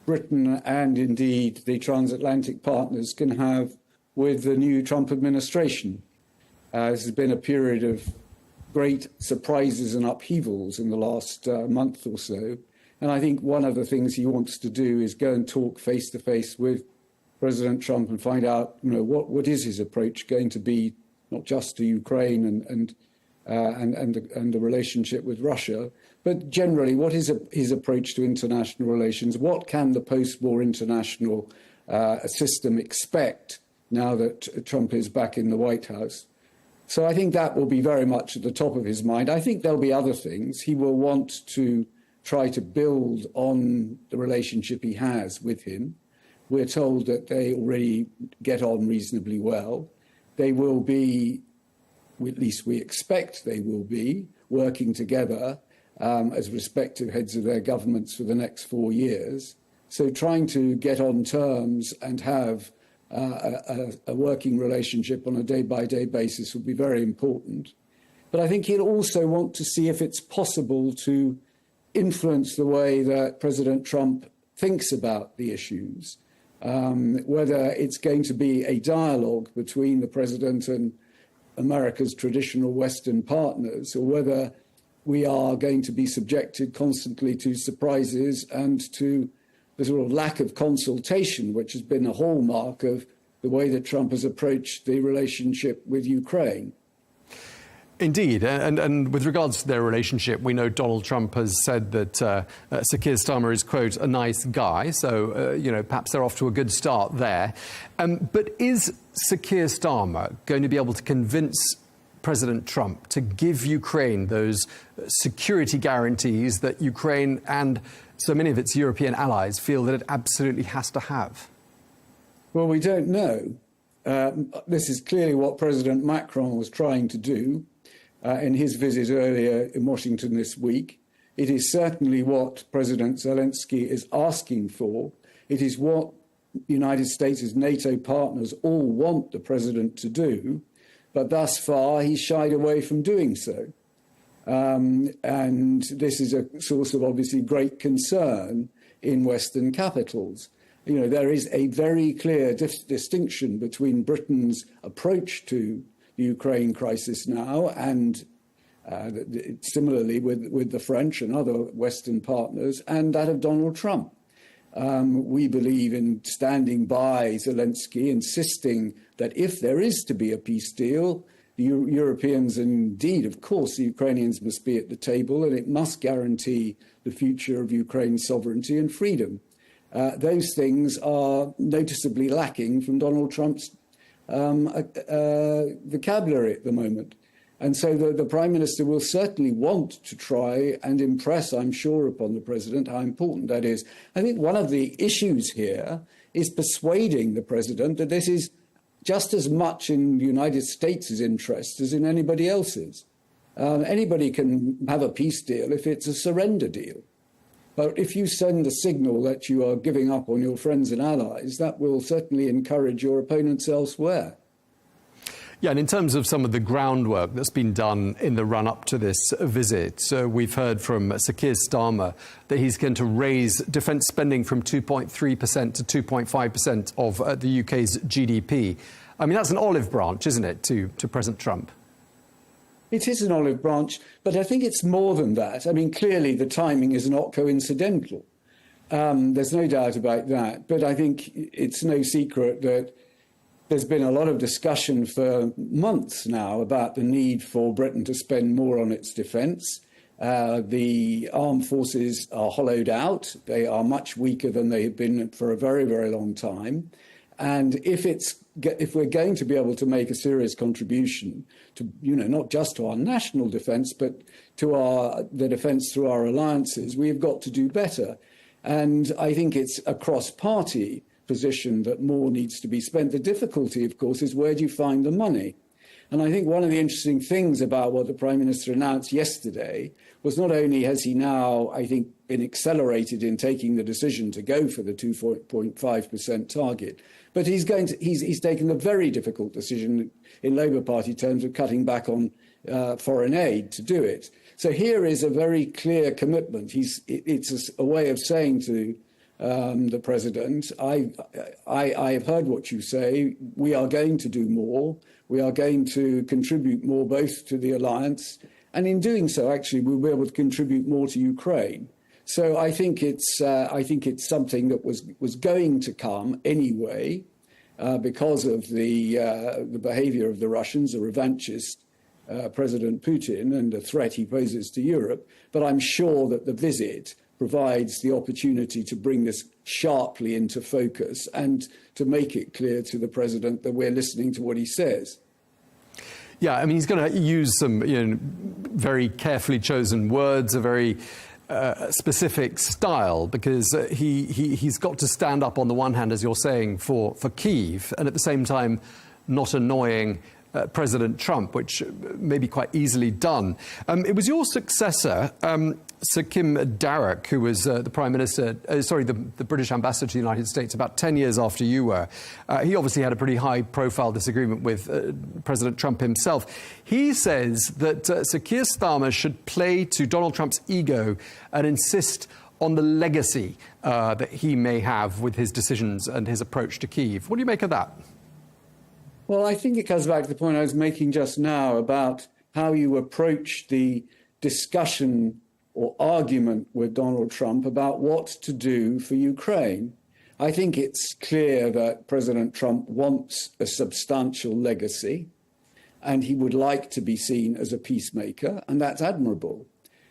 Britain and indeed the transatlantic partners can have with the new Trump administration. This has been a period of great surprises and upheavals in the last month or so. And I think one of the things he wants to do is go and talk face to face with President Trump and find out, what is his approach going to be, not just to Ukraine and the relationship with Russia, but generally, what is his approach to international relations? What can the post-war international system expect now that Trump is back in the White House? So I think that will be very much at the top of his mind. I think there'll be other things. He will want to try to build on the relationship he has with him. We're told that they already get on reasonably well. They will be, at least we expect they will be, working together as respective heads of their governments for the next 4 years. So trying to get on terms and have a working relationship on a day-by-day basis will be very important. But I think he'll also want to see if it's possible to influence the way that President Trump thinks about the issues, whether it's going to be a dialogue between the president and America's traditional Western partners, or whether we are going to be subjected constantly to surprises and to the sort of lack of consultation, which has been a hallmark of the way that Trump has approached the relationship with Ukraine. Indeed. And with regards to their relationship, we know Donald Trump has said that Sir Keir Starmer is, quote, a nice guy. So, perhaps they're off to a good start there. But is Sir Keir Starmer going to be able to convince President Trump to give Ukraine those security guarantees that Ukraine and so many of its European allies feel that it absolutely has to have? Well, we don't know. This is clearly what President Macron was trying to do in his visit earlier in Washington this week. It is certainly what President Zelenskyy is asking for. It is what the United States' NATO partners all want the president to do, but thus far he's shied away from doing so. And this is a source of obviously great concern in Western capitals. There is a very clear distinction between Britain's approach to the Ukraine crisis now and similarly with the French and other Western partners, and that of Donald Trump. We believe in standing by Zelenskyy, insisting that if there is to be a peace deal, the Europeans and indeed, of course, the Ukrainians must be at the table, and it must guarantee the future of Ukraine's sovereignty and freedom. Those things are noticeably lacking from Donald Trump's vocabulary at the moment. And so the Prime Minister will certainly want to try and impress, I'm sure, upon the President how important that is. I think one of the issues here is persuading the President that this is just as much in the United States' interest as in anybody else's. Anybody can have a peace deal if it's a surrender deal. But if you send a signal that you are giving up on your friends and allies, that will certainly encourage your opponents elsewhere. Yeah, and in terms of some of the groundwork that's been done in the run-up to this visit, we've heard from Sir Keir Starmer that he's going to raise defence spending from 2.3% to 2.5% of the UK's GDP. I mean, that's an olive branch, isn't it, to President Trump? It is an olive branch, but I think it's more than that. I mean, clearly the timing is not coincidental. There's no doubt about that. But I think it's no secret that there's been a lot of discussion for months now about the need for Britain to spend more on its defence. The armed forces are hollowed out. They are much weaker than they have been for a very, very long time. And if we're going to be able to make a serious contribution to, not just to our national defence, but to the defence through our alliances, we've got to do better. And I think it's a cross-party position that more needs to be spent. The difficulty, of course, is where do you find the money? And I think one of the interesting things about what the Prime Minister announced yesterday was not only has he now, I think, been accelerated in taking the decision to go for the 2.5% target, but he's taken the very difficult decision in Labour Party terms of cutting back on foreign aid to do it. So here is a very clear commitment. It's a way of saying to the President, I have heard what you say. We are going to do more. We are going to contribute more both to the alliance, and in doing so, actually, we'll be able to contribute more to Ukraine. So I think it's something that was going to come anyway because of the behaviour of the Russians, the revanchist President Putin, and the threat he poses to Europe. But I'm sure that the visit provides the opportunity to bring this sharply into focus and to make it clear to the President that we're listening to what he says. Yeah, I mean, he's going to use some very carefully chosen words, a very specific style, because he's got to stand up on the one hand, as you're saying, for Kyiv, and at the same time not annoying President Trump, which may be quite easily done. It was your successor, Sir Kim Darroch, who was the Prime Minister, the British Ambassador to the United States about 10 years after you were. He obviously had a pretty high-profile disagreement with President Trump himself. He says that Sir Keir Starmer should play to Donald Trump's ego and insist on the legacy that he may have with his decisions and his approach to Kyiv. What do you make of that? Well, I think it comes back to the point I was making just now about how you approach the discussion or argument with Donald Trump about what to do for Ukraine. I think it's clear that President Trump wants a substantial legacy, and he would like to be seen as a peacemaker, and that's admirable.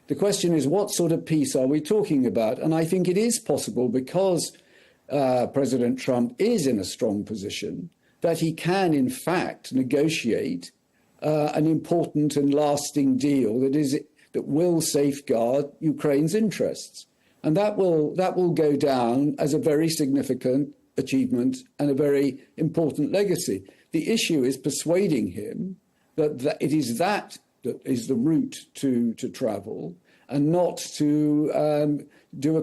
The question is, what sort of peace are we talking about? And I think it is possible, because President Trump is in a strong position, that he can, in fact, negotiate an important and lasting deal that will safeguard Ukraine's interests. And that will go down as a very significant achievement and a very important legacy. The issue is persuading him that it is that is the route to travel, and not to do a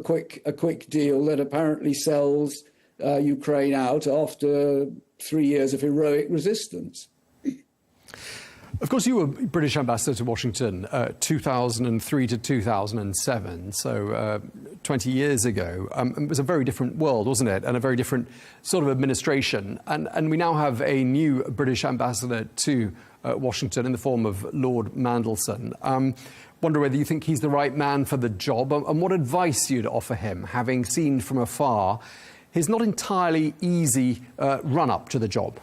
quick deal that apparently sells Ukraine out after 3 years of heroic resistance. Of course, you were British Ambassador to Washington 2003 to 2007, so 20 years ago. It was a very different world, wasn't it? And a very different sort of administration. And we now have a new British Ambassador to Washington in the form of Lord Mandelson. Wonder whether you think he's the right man for the job, and what advice you'd offer him, having seen from afar his not entirely easy run-up to the job.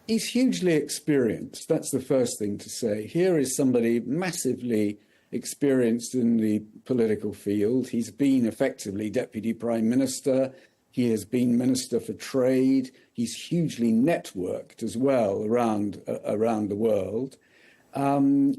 He's hugely experienced. That's the first thing to say. Here is somebody massively experienced in the political field. He's been effectively Deputy Prime Minister. He has been Minister for Trade. He's hugely networked as well around the world.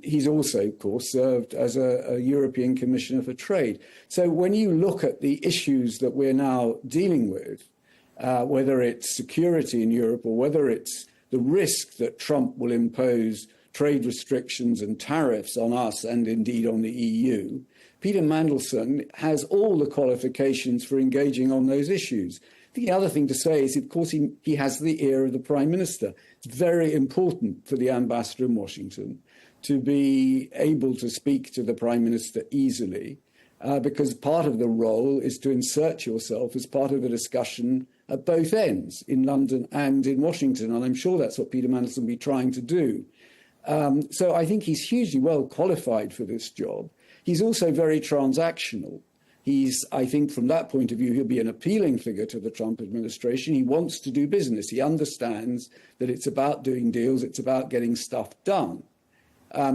He's also, of course, served as a European Commissioner for Trade. So when you look at the issues that we're now dealing with, whether it's security in Europe or whether it's the risk that Trump will impose trade restrictions and tariffs on us and indeed on the EU, Peter Mandelson has all the qualifications for engaging on those issues. The other thing to say is, of course, he has the ear of the Prime Minister. It's very important for the ambassador in Washington to be able to speak to the Prime Minister easily, because part of the role is to insert yourself as part of the discussion at both ends, in London and in Washington. And I'm sure that's what Peter Mandelson will be trying to do. So I think he's hugely well qualified for this job. He's also very transactional. I think from that point of view, he'll be an appealing figure to the Trump administration. He wants to do business. He understands that it's about doing deals. It's about getting stuff done.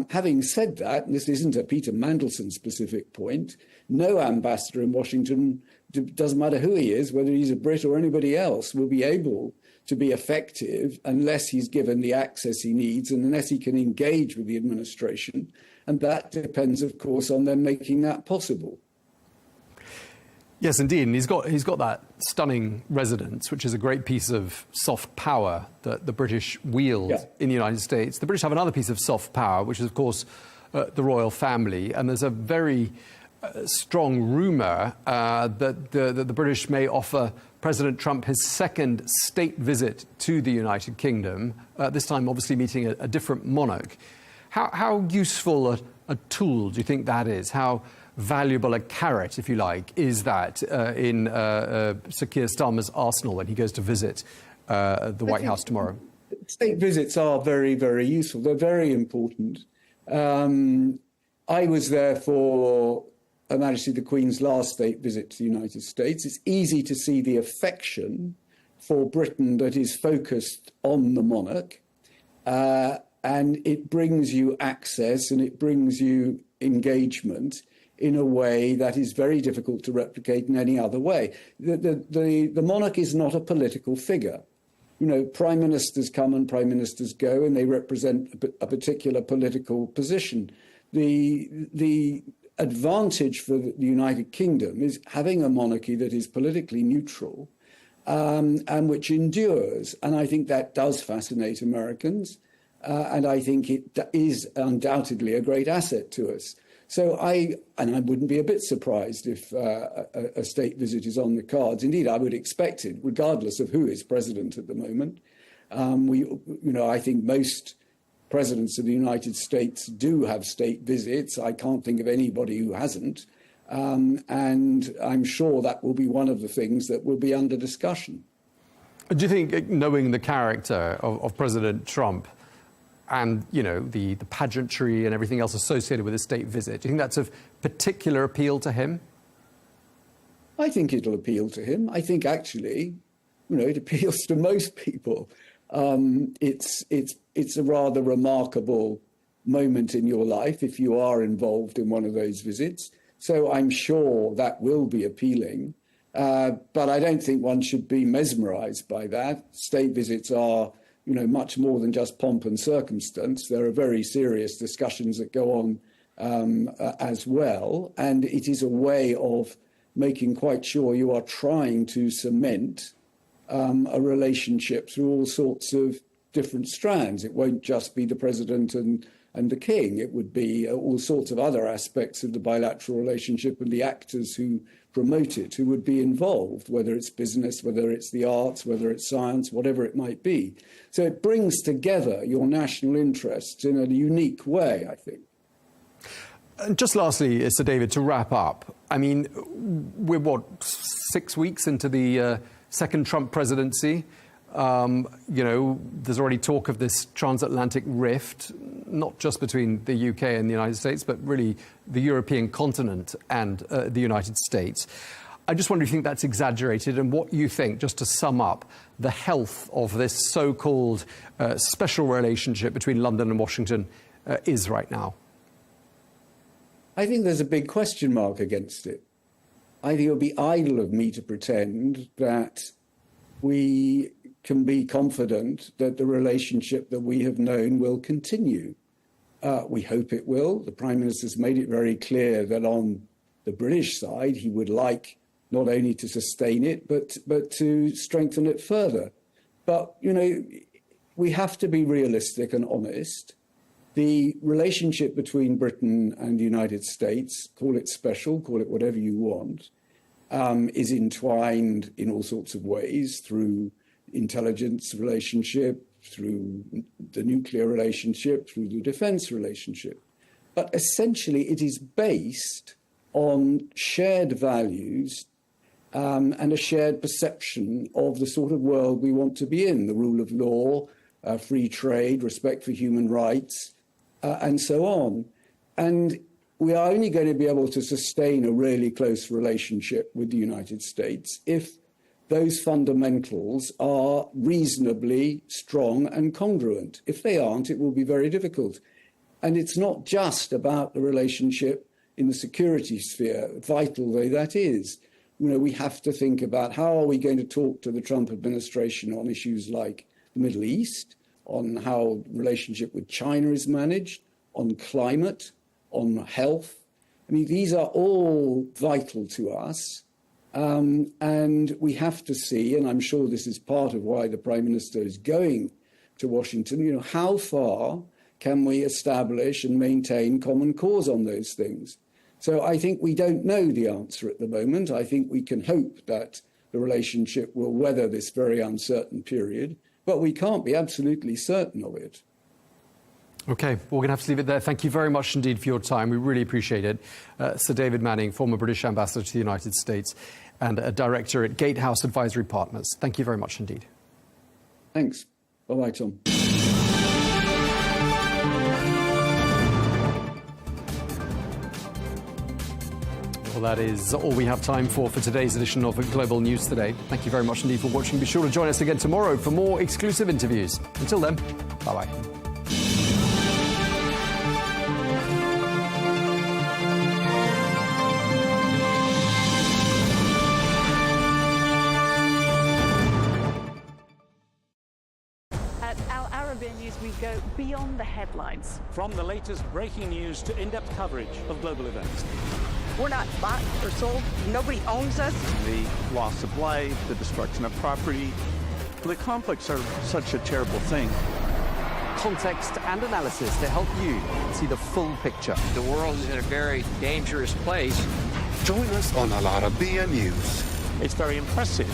Having said that, and this isn't a Peter Mandelson specific point, no ambassador in Washington, doesn't matter who he is, whether he's a Brit or anybody else, will be able to be effective unless he's given the access he needs and unless he can engage with the administration. And that depends, of course, on them making that possible. Yes, indeed. And he's got that stunning residence, which is a great piece of soft power that the British wield in the United States. The British have another piece of soft power, which is, of course, the royal family. And there's a very strong rumour that the British may offer President Trump his second state visit to the United Kingdom, this time obviously meeting a different monarch. How useful a tool do you think that is? How valuable a carrot, if you like, is that in Sir Keir Starmer's arsenal when he goes to visit the White House tomorrow? State visits are very, very useful. They're very important. I was there for Her Majesty the Queen's last state visit to the United States. It's easy to see the affection for Britain that is focused on the monarch. And it brings you access and it brings you engagement in a way that is very difficult to replicate in any other way. The monarch is not a political figure. You know, prime ministers come and prime ministers go, and they represent a particular political position. The advantage for the United Kingdom is having a monarchy that is politically neutral and which endures. And I think that does fascinate Americans. And I think it is undoubtedly a great asset to us. So I wouldn't be a bit surprised if a state visit is on the cards. Indeed, I would expect it, regardless of who is president at the moment. I think most presidents of the United States do have state visits. I can't think of anybody who hasn't. And I'm sure that will be one of the things that will be under discussion. Do you think, knowing the character of President Trump, and, you know, the pageantry and everything else associated with a state visit, do you think that's of particular appeal to him? I think it'll appeal to him. I think, actually, it appeals to most people. It's a rather remarkable moment in your life if you are involved in one of those visits. So I'm sure that will be appealing. But I don't think one should be mesmerised by that. State visits are much more than just pomp and circumstance. There are very serious discussions that go on as well. And it is a way of making quite sure you are trying to cement a relationship through all sorts of different strands. It won't just be the president and the king. It would be all sorts of other aspects of the bilateral relationship and the actors who promote it, who would be involved, whether it's business, whether it's the arts, whether it's science, whatever it might be. So it brings together your national interests in a unique way, I think. And just lastly, Sir David, to wrap up, I mean, we're, 6 weeks into the second Trump presidency? There's already talk of this transatlantic rift, not just between the UK and the United States, but really the European continent and the United States. I just wonder if you think that's exaggerated, and what you think, just to sum up, the health of this so-called special relationship between London and Washington is right now. I think there's a big question mark against it. I think it would be idle of me to pretend that we can be confident that the relationship that we have known will continue. We hope it will. The Prime Minister's made it very clear that on the British side, he would like not only to sustain it, but to strengthen it further. But, we have to be realistic and honest. The relationship between Britain and the United States, call it special, call it whatever you want, is entwined in all sorts of ways through intelligence relationship, through the nuclear relationship, through the defense relationship. But essentially, it is based on shared values and a shared perception of the sort of world we want to be in, the rule of law, free trade, respect for human rights, and so on. And we are only going to be able to sustain a really close relationship with the United States if those fundamentals are reasonably strong and congruent. If they aren't, it will be very difficult. And it's not just about the relationship in the security sphere, vital though that is. You know, we have to think about how are we going to talk to the Trump administration on issues like the Middle East, on how relationship with China is managed, on climate, on health. I mean, these are all vital to us. And we have to see, and I'm sure this is part of why the Prime Minister is going to Washington, you know, how far can we establish and maintain common cause on those things? So I think we don't know the answer at the moment. I think we can hope that the relationship will weather this very uncertain period, but we can't be absolutely certain of it. OK, we're going to have to leave it there. Thank you very much indeed for your time. We really appreciate it. Sir David Manning, former British ambassador to the United States and a director at Gatehouse Advisory Partners. Thank you very much indeed. Thanks. Bye-bye, Tom. Well, that is all we have time for today's edition of Global News Today. Thank you very much indeed for watching. Be sure to join us again tomorrow for more exclusive interviews. Until then, bye-bye. We go beyond the headlines. From the latest breaking news to in-depth coverage of global events. We're not bought or sold. Nobody owns us. The loss of life, the destruction of property. The conflicts are such a terrible thing. Context and analysis to help you see the full picture. The world is in a very dangerous place. Join us on Arabiya News. It's very impressive.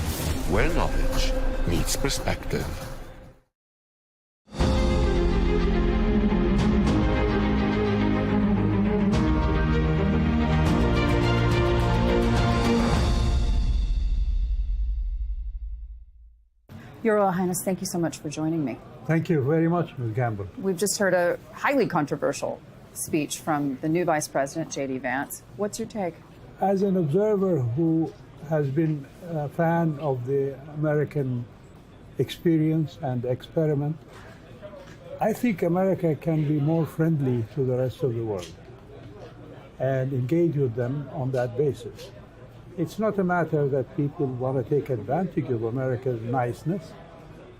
Where knowledge meets perspective. Your Royal Highness, thank you so much for joining me. Thank you very much, Ms. Gamble. We've just heard a highly controversial speech from the new Vice President, J.D. Vance. What's your take? As an observer who has been a fan of the American experience and experiment, I think America can be more friendly to the rest of the world and engage with them on that basis. It's not a matter that people want to take advantage of America's niceness,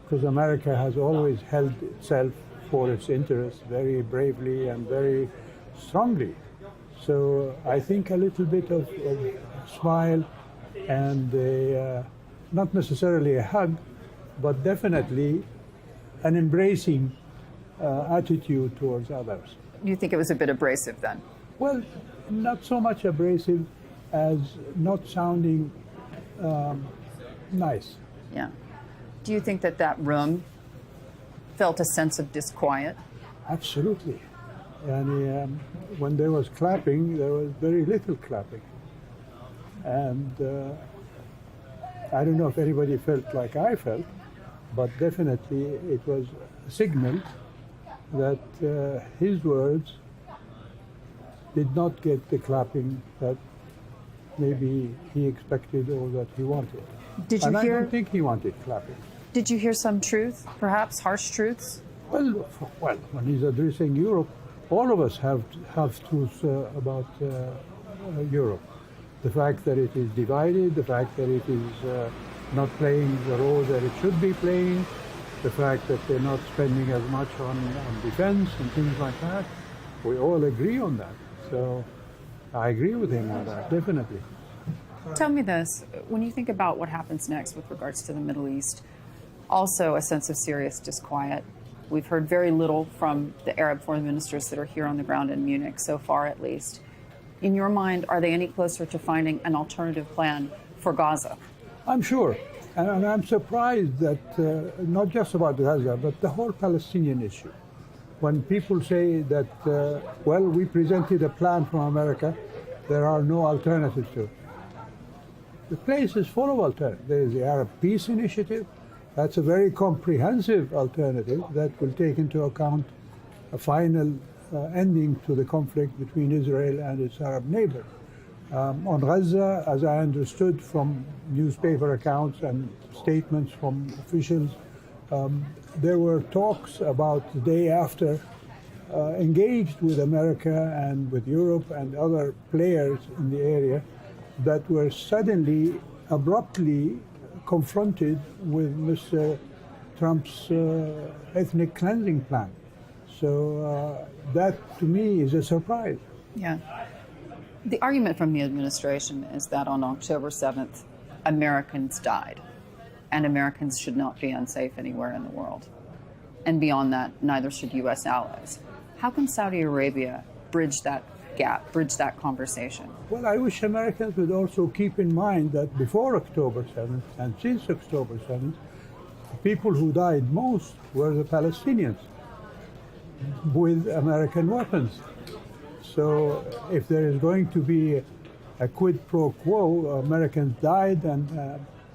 because America has always held itself for its interests very bravely and very strongly. So I think a little bit of smile and not necessarily a hug, but definitely an embracing attitude towards others. You think it was a bit abrasive then? Well, not so much abrasive as not sounding nice. Yeah. Do you think that that room felt a sense of disquiet? Absolutely. And when there was clapping, there was very little clapping. And I don't know if anybody felt like I felt, but definitely it was a signal that his words did not get the clapping that maybe he expected or that he wanted. Did you and hear? I don't think he wanted clapping. Did you hear some truth, perhaps harsh truths? Well, when he's addressing Europe, all of us have truths about Europe. The fact that it is divided, the fact that it is not playing the role that it should be playing, the fact that they're not spending as much on defense and things like that. We all agree on that. So I agree with him on that, definitely. Tell me this, when you think about what happens next with regards to the Middle East, also a sense of serious disquiet. We've heard very little from the Arab foreign ministers that are here on the ground in Munich, so far at least. In your mind, are they any closer to finding an alternative plan for Gaza? I'm sure. And I'm surprised that not just about Gaza, but the whole Palestinian issue. When people say that, well, we presented a plan from America, there are no alternatives to it. The place is full of alternatives. There is the Arab Peace Initiative. That's a very comprehensive alternative that will take into account a final ending to the conflict between Israel and its Arab neighbor. On Gaza, as I understood from newspaper accounts and statements from officials, there were talks about the day after engaged with America and with Europe and other players in the area that were suddenly, abruptly confronted with Mr. Trump's ethnic cleansing plan. So that, to me, is a surprise. Yeah. The argument from the administration is that on October 7th, Americans died, and Americans should not be unsafe anywhere in the world. And beyond that, neither should U.S. allies. How can Saudi Arabia bridge that gap, bridge that conversation? Well, I wish Americans would also keep in mind that before October 7th and since October 7th, the people who died most were the Palestinians with American weapons. So if there is going to be a quid pro quo, Americans died and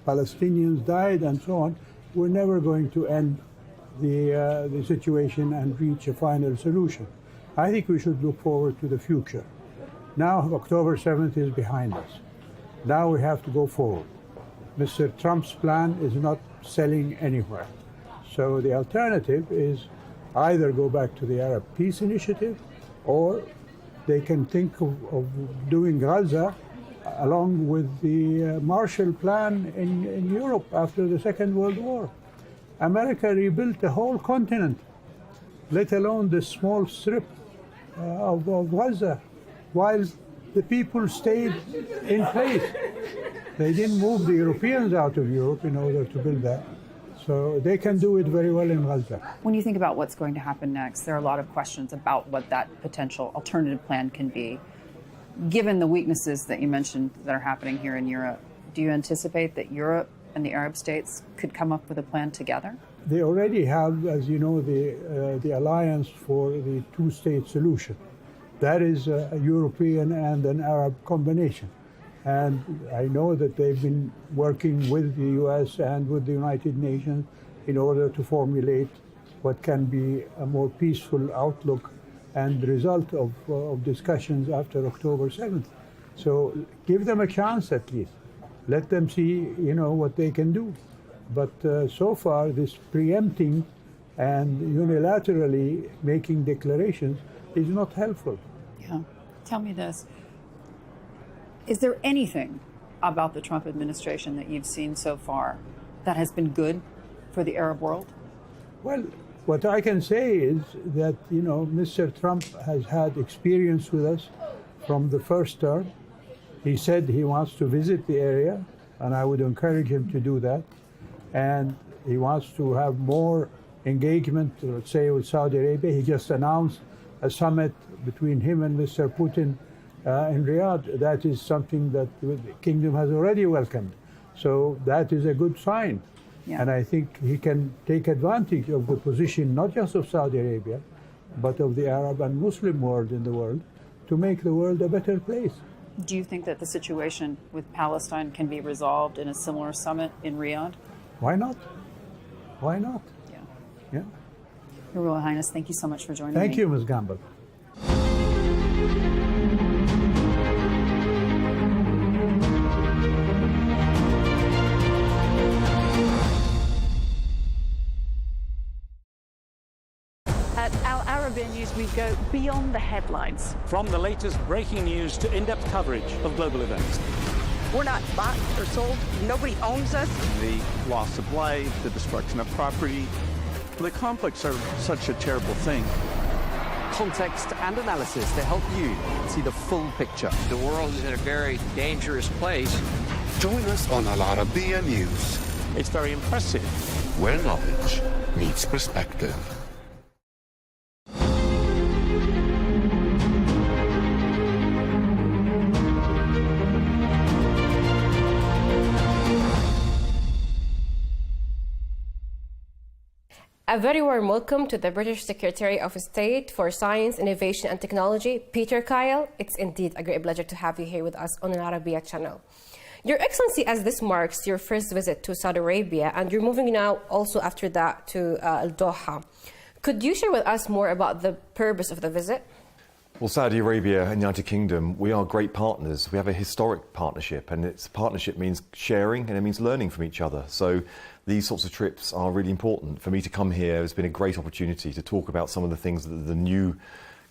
Palestinians died and so on, we're never going to end the situation and reach a final solution. I think we should look forward to the future. Now October 7th is behind us. Now we have to go forward. Mr. Trump's plan is not selling anywhere. So the alternative is either go back to the Arab Peace Initiative, or they can think of doing Gaza along with the Marshall Plan in Europe after the Second World War. America rebuilt the whole continent, let alone the small strip of Gaza, while the people stayed in place. They didn't move the Europeans out of Europe in order to build that. So they can do it very well in Gaza. When you think about what's going to happen next, there are a lot of questions about what that potential alternative plan can be. Given the weaknesses that you mentioned that are happening here in Europe, do you anticipate that Europe and the Arab states could come up with a plan together? They already have, as you know, the Alliance for the Two-State Solution. That is a European and an Arab combination. And I know that they've been working with the U.S. and with the United Nations in order to formulate what can be a more peaceful outlook and result of discussions after October 7th. So give them a chance at least. Let them see, what they can do. But so far, this preempting and unilaterally making declarations is not helpful. Yeah. Tell me this. Is there anything about the Trump administration that you've seen so far that has been good for the Arab world? Well, what I can say is that, Mr. Trump has had experience with us from the first term. He said he wants to visit the area, and I would encourage him to do that. And he wants to have more engagement, let's say, with Saudi Arabia. He just announced a summit between him and Mr. Putin in Riyadh. That is something that the kingdom has already welcomed. So that is a good sign. Yeah. And I think he can take advantage of the position, not just of Saudi Arabia, but of the Arab and Muslim world in the world, to make the world a better place. Do you think that the situation with Palestine can be resolved in a similar summit in Riyadh? Why not? Why not? Yeah. Yeah. Your Royal Highness, thank you so much for joining me. Thank you, Ms. Gamble. At Arabiya News, we go beyond the headlines. From the latest breaking news to in-depth coverage of global events. We're not bought or sold. Nobody owns us. The loss of life, the destruction of property. The conflicts are such a terrible thing. Context and analysis to help you see the full picture. The world is in a very dangerous place. Join us on Arabiya News, It's very impressive. where knowledge meets perspective. A very warm welcome to the British Secretary of State for Science, Innovation and Technology, Peter Kyle. It's indeed a great pleasure to have you here with us on Al Arabiya channel. Your Excellency, as this marks your first visit to Saudi Arabia, and you're moving now also after that to Doha, could you share with us more about the purpose of the visit? Well, Saudi Arabia and the United Kingdom, we are great partners. We have a historic partnership, and its partnership means sharing and it means learning from each other. So these sorts of trips are really important. For me to come here has been a great opportunity to talk about some of the things that the new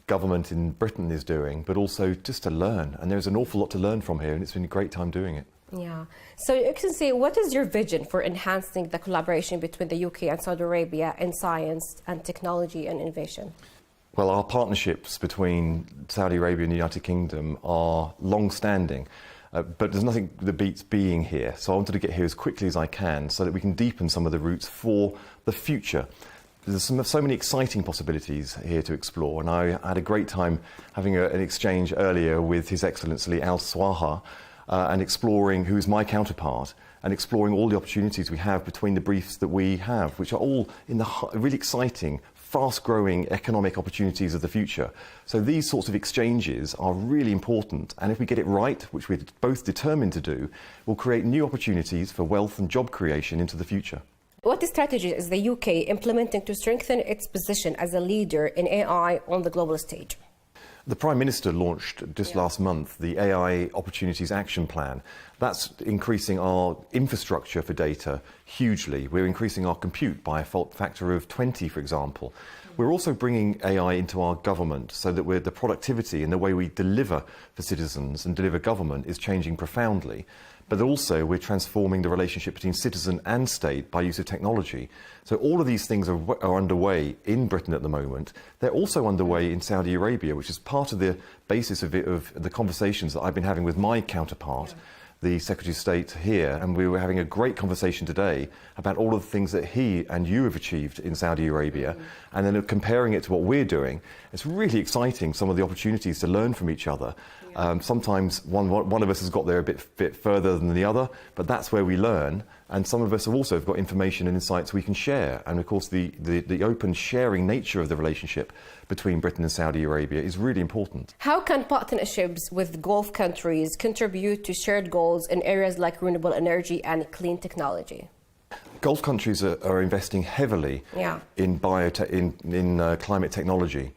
government in Britain is doing, but also just to learn. And there's an awful lot to learn from here, and it's been a great time doing it. Yeah. So, Your Excellency, what is your vision for enhancing the collaboration between the UK and Saudi Arabia in science and technology and innovation? Well, our partnerships between Saudi Arabia and the United Kingdom are long-standing, but there's nothing that beats being here. So I wanted to get here as quickly as I can so that we can deepen some of the routes for the future. There's so many exciting possibilities here to explore, and I had a great time having an exchange earlier with His Excellency Al Swaha and exploring, who is my counterpart, and exploring all the opportunities we have between the briefs that we have, which are all in the really exciting, fast-growing economic opportunities of the future. So these sorts of exchanges are really important, and if we get it right, which we're both determined to do, we'll create new opportunities for wealth and job creation into the future. What strategies is the UK implementing to strengthen its position as a leader in AI on the global stage? The Prime Minister launched just last month the AI Opportunities Action Plan. That's increasing our infrastructure for data hugely. We're increasing our compute by a factor of 20, for example. We're also bringing AI into our government so that the productivity and the way we deliver for citizens and deliver government is changing profoundly. But also we're transforming the relationship between citizen and state by use of technology. So all of these things are underway in Britain at the moment. They're also underway in Saudi Arabia, which is part of the basis of the conversations that I've been having with my counterpart, the Secretary of State here, and we were having a great conversation today about all of the things that he and you have achieved in Saudi Arabia, and then comparing it to what we're doing. It's really exciting, some of the opportunities to learn from each other. Sometimes one of us has got there a bit further than the other, but that's where we learn, and some of us have also got information and insights we can share. And of course the open sharing nature of the relationship between Britain and Saudi Arabia is really important. How can partnerships with Gulf countries contribute to shared goals in areas like renewable energy and clean technology? Gulf countries are investing heavily in climate technology.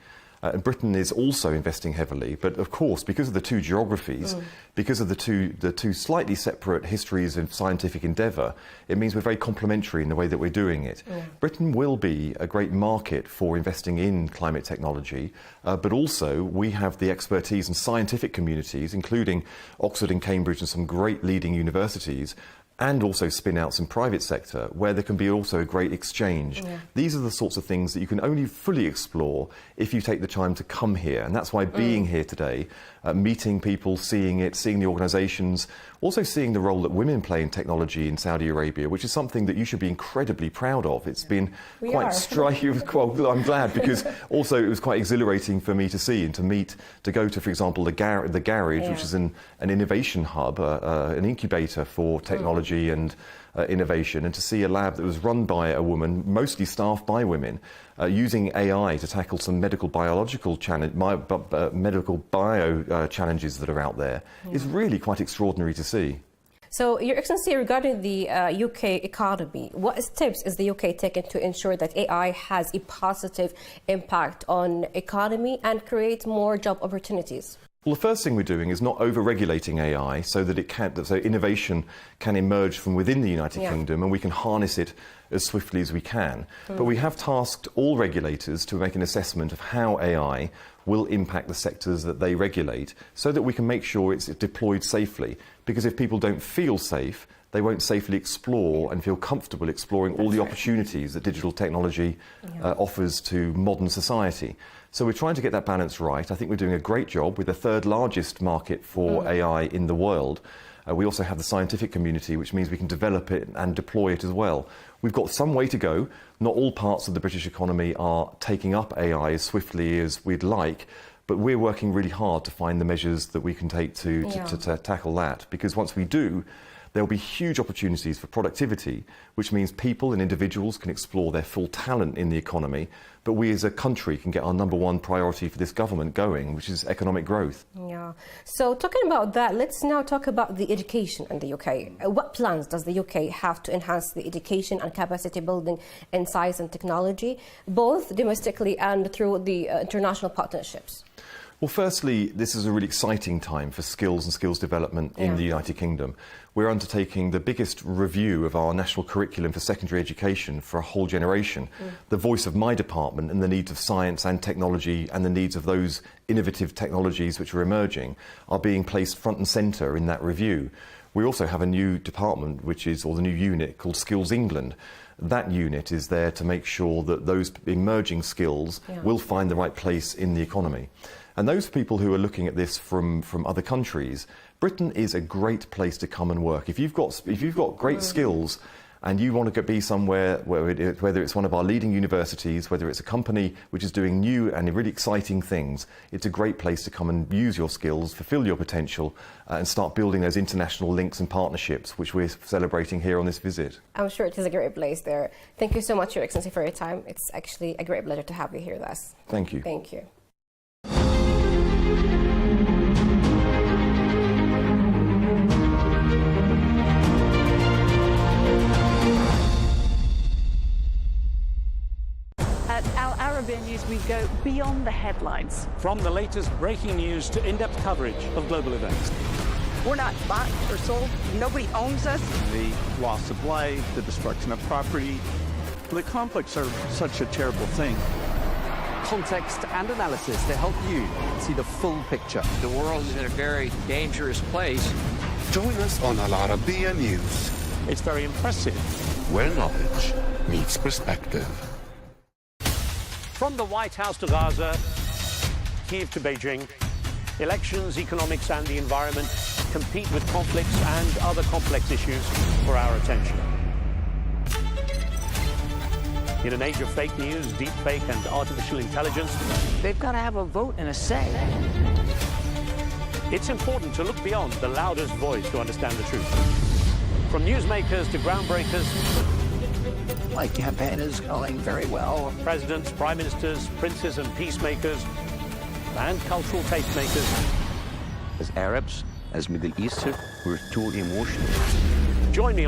Britain is also investing heavily, but of course, because of the two geographies, because of the two slightly separate histories of scientific endeavour, it means we're very complementary in the way that we're doing it. Britain will be a great market for investing in climate technology, but also we have the expertise and scientific communities, including Oxford and Cambridge and some great leading universities, and also spin-outs in private sector, where there can be also a great exchange. These are the sorts of things that you can only fully explore if you take the time to come here. And that's why being here today, meeting people, seeing the organisations, also seeing the role that women play in technology in Saudi Arabia, which is something that you should be incredibly proud of. It's been quite striking. Well, I'm glad, because also it was quite exhilarating for me to see and to go to, for example, the Garage, which is an innovation hub, an incubator for technology and innovation, and to see a lab that was run by a woman, mostly staffed by women, using AI to tackle some medical bio challenges that are out there is really quite extraordinary to see. So, Your Excellency, regarding the UK economy, what steps is the UK taking to ensure that AI has a positive impact on economy and create more job opportunities? Well, the first thing we're doing is not over-regulating AI so that so innovation can emerge from within the United Kingdom and we can harness it as swiftly as we can. But we have tasked all regulators to make an assessment of how AI will impact the sectors that they regulate so that we can make sure it's deployed safely. Because if people don't feel safe, they won't safely explore and feel comfortable exploring all the opportunities that digital technology offers to modern society. So we're trying to get that balance right. I think we're doing a great job with the third largest market for AI in the world. We also have the scientific community, which means we can develop it and deploy it as well. We've got some way to go. Not all parts of the British economy are taking up AI as swiftly as we'd like, but we're working really hard to find the measures that we can take to tackle that. Because once we do, There will be huge opportunities for productivity, which means people and individuals can explore their full talent in the economy, but we as a country can get our #1 priority for this government going, which is economic growth. Yeah. So talking about that, let's now talk about the education in the UK. What plans does the UK have to enhance the education and capacity building in science and technology, both domestically and through the international partnerships? Well, firstly, this is a really exciting time for skills and skills development in the United Kingdom. We're undertaking the biggest review of our national curriculum for secondary education for a whole generation. The voice of my department and the needs of science and technology and the needs of those innovative technologies which are emerging are being placed front and centre in that review. We also have a new department, or the new unit called Skills England. That unit is there to make sure that those emerging skills will find the right place in the economy. And those people who are looking at this from other countries, Britain is a great place to come and work. If you've got great skills and you want to be somewhere, whether it's one of our leading universities, whether it's a company which is doing new and really exciting things, it's a great place to come and use your skills, fulfil your potential, and start building those international links and partnerships which we're celebrating here on this visit. I'm sure it is a great place there. Thank you so much, Your Excellency, for your time. It's actually a great pleasure to have you here with us. Thank you. Thank you. At Arabiya News, we go beyond the headlines. From the latest breaking news to in-depth coverage of global events. We're not bought or sold. Nobody owns us. The loss of life, the destruction of property. The conflicts are such a terrible thing. Context and analysis to help you see the full picture. The world is in a very dangerous place. Join us on Arabiya News, It's very impressive. where knowledge meets perspective. From the White House to Gaza, Kyiv to Beijing, elections, economics and the environment compete with conflicts and other complex issues for our attention. In an age of fake news, deepfake and artificial intelligence, They've got to have a vote and a say. it's important to look beyond the loudest voice to understand the truth. From newsmakers to groundbreakers, My campaign is going very well. presidents, prime ministers, princes and peacemakers, and cultural tastemakers. As Arabs, as Middle Eastern, we're too emotional. Join me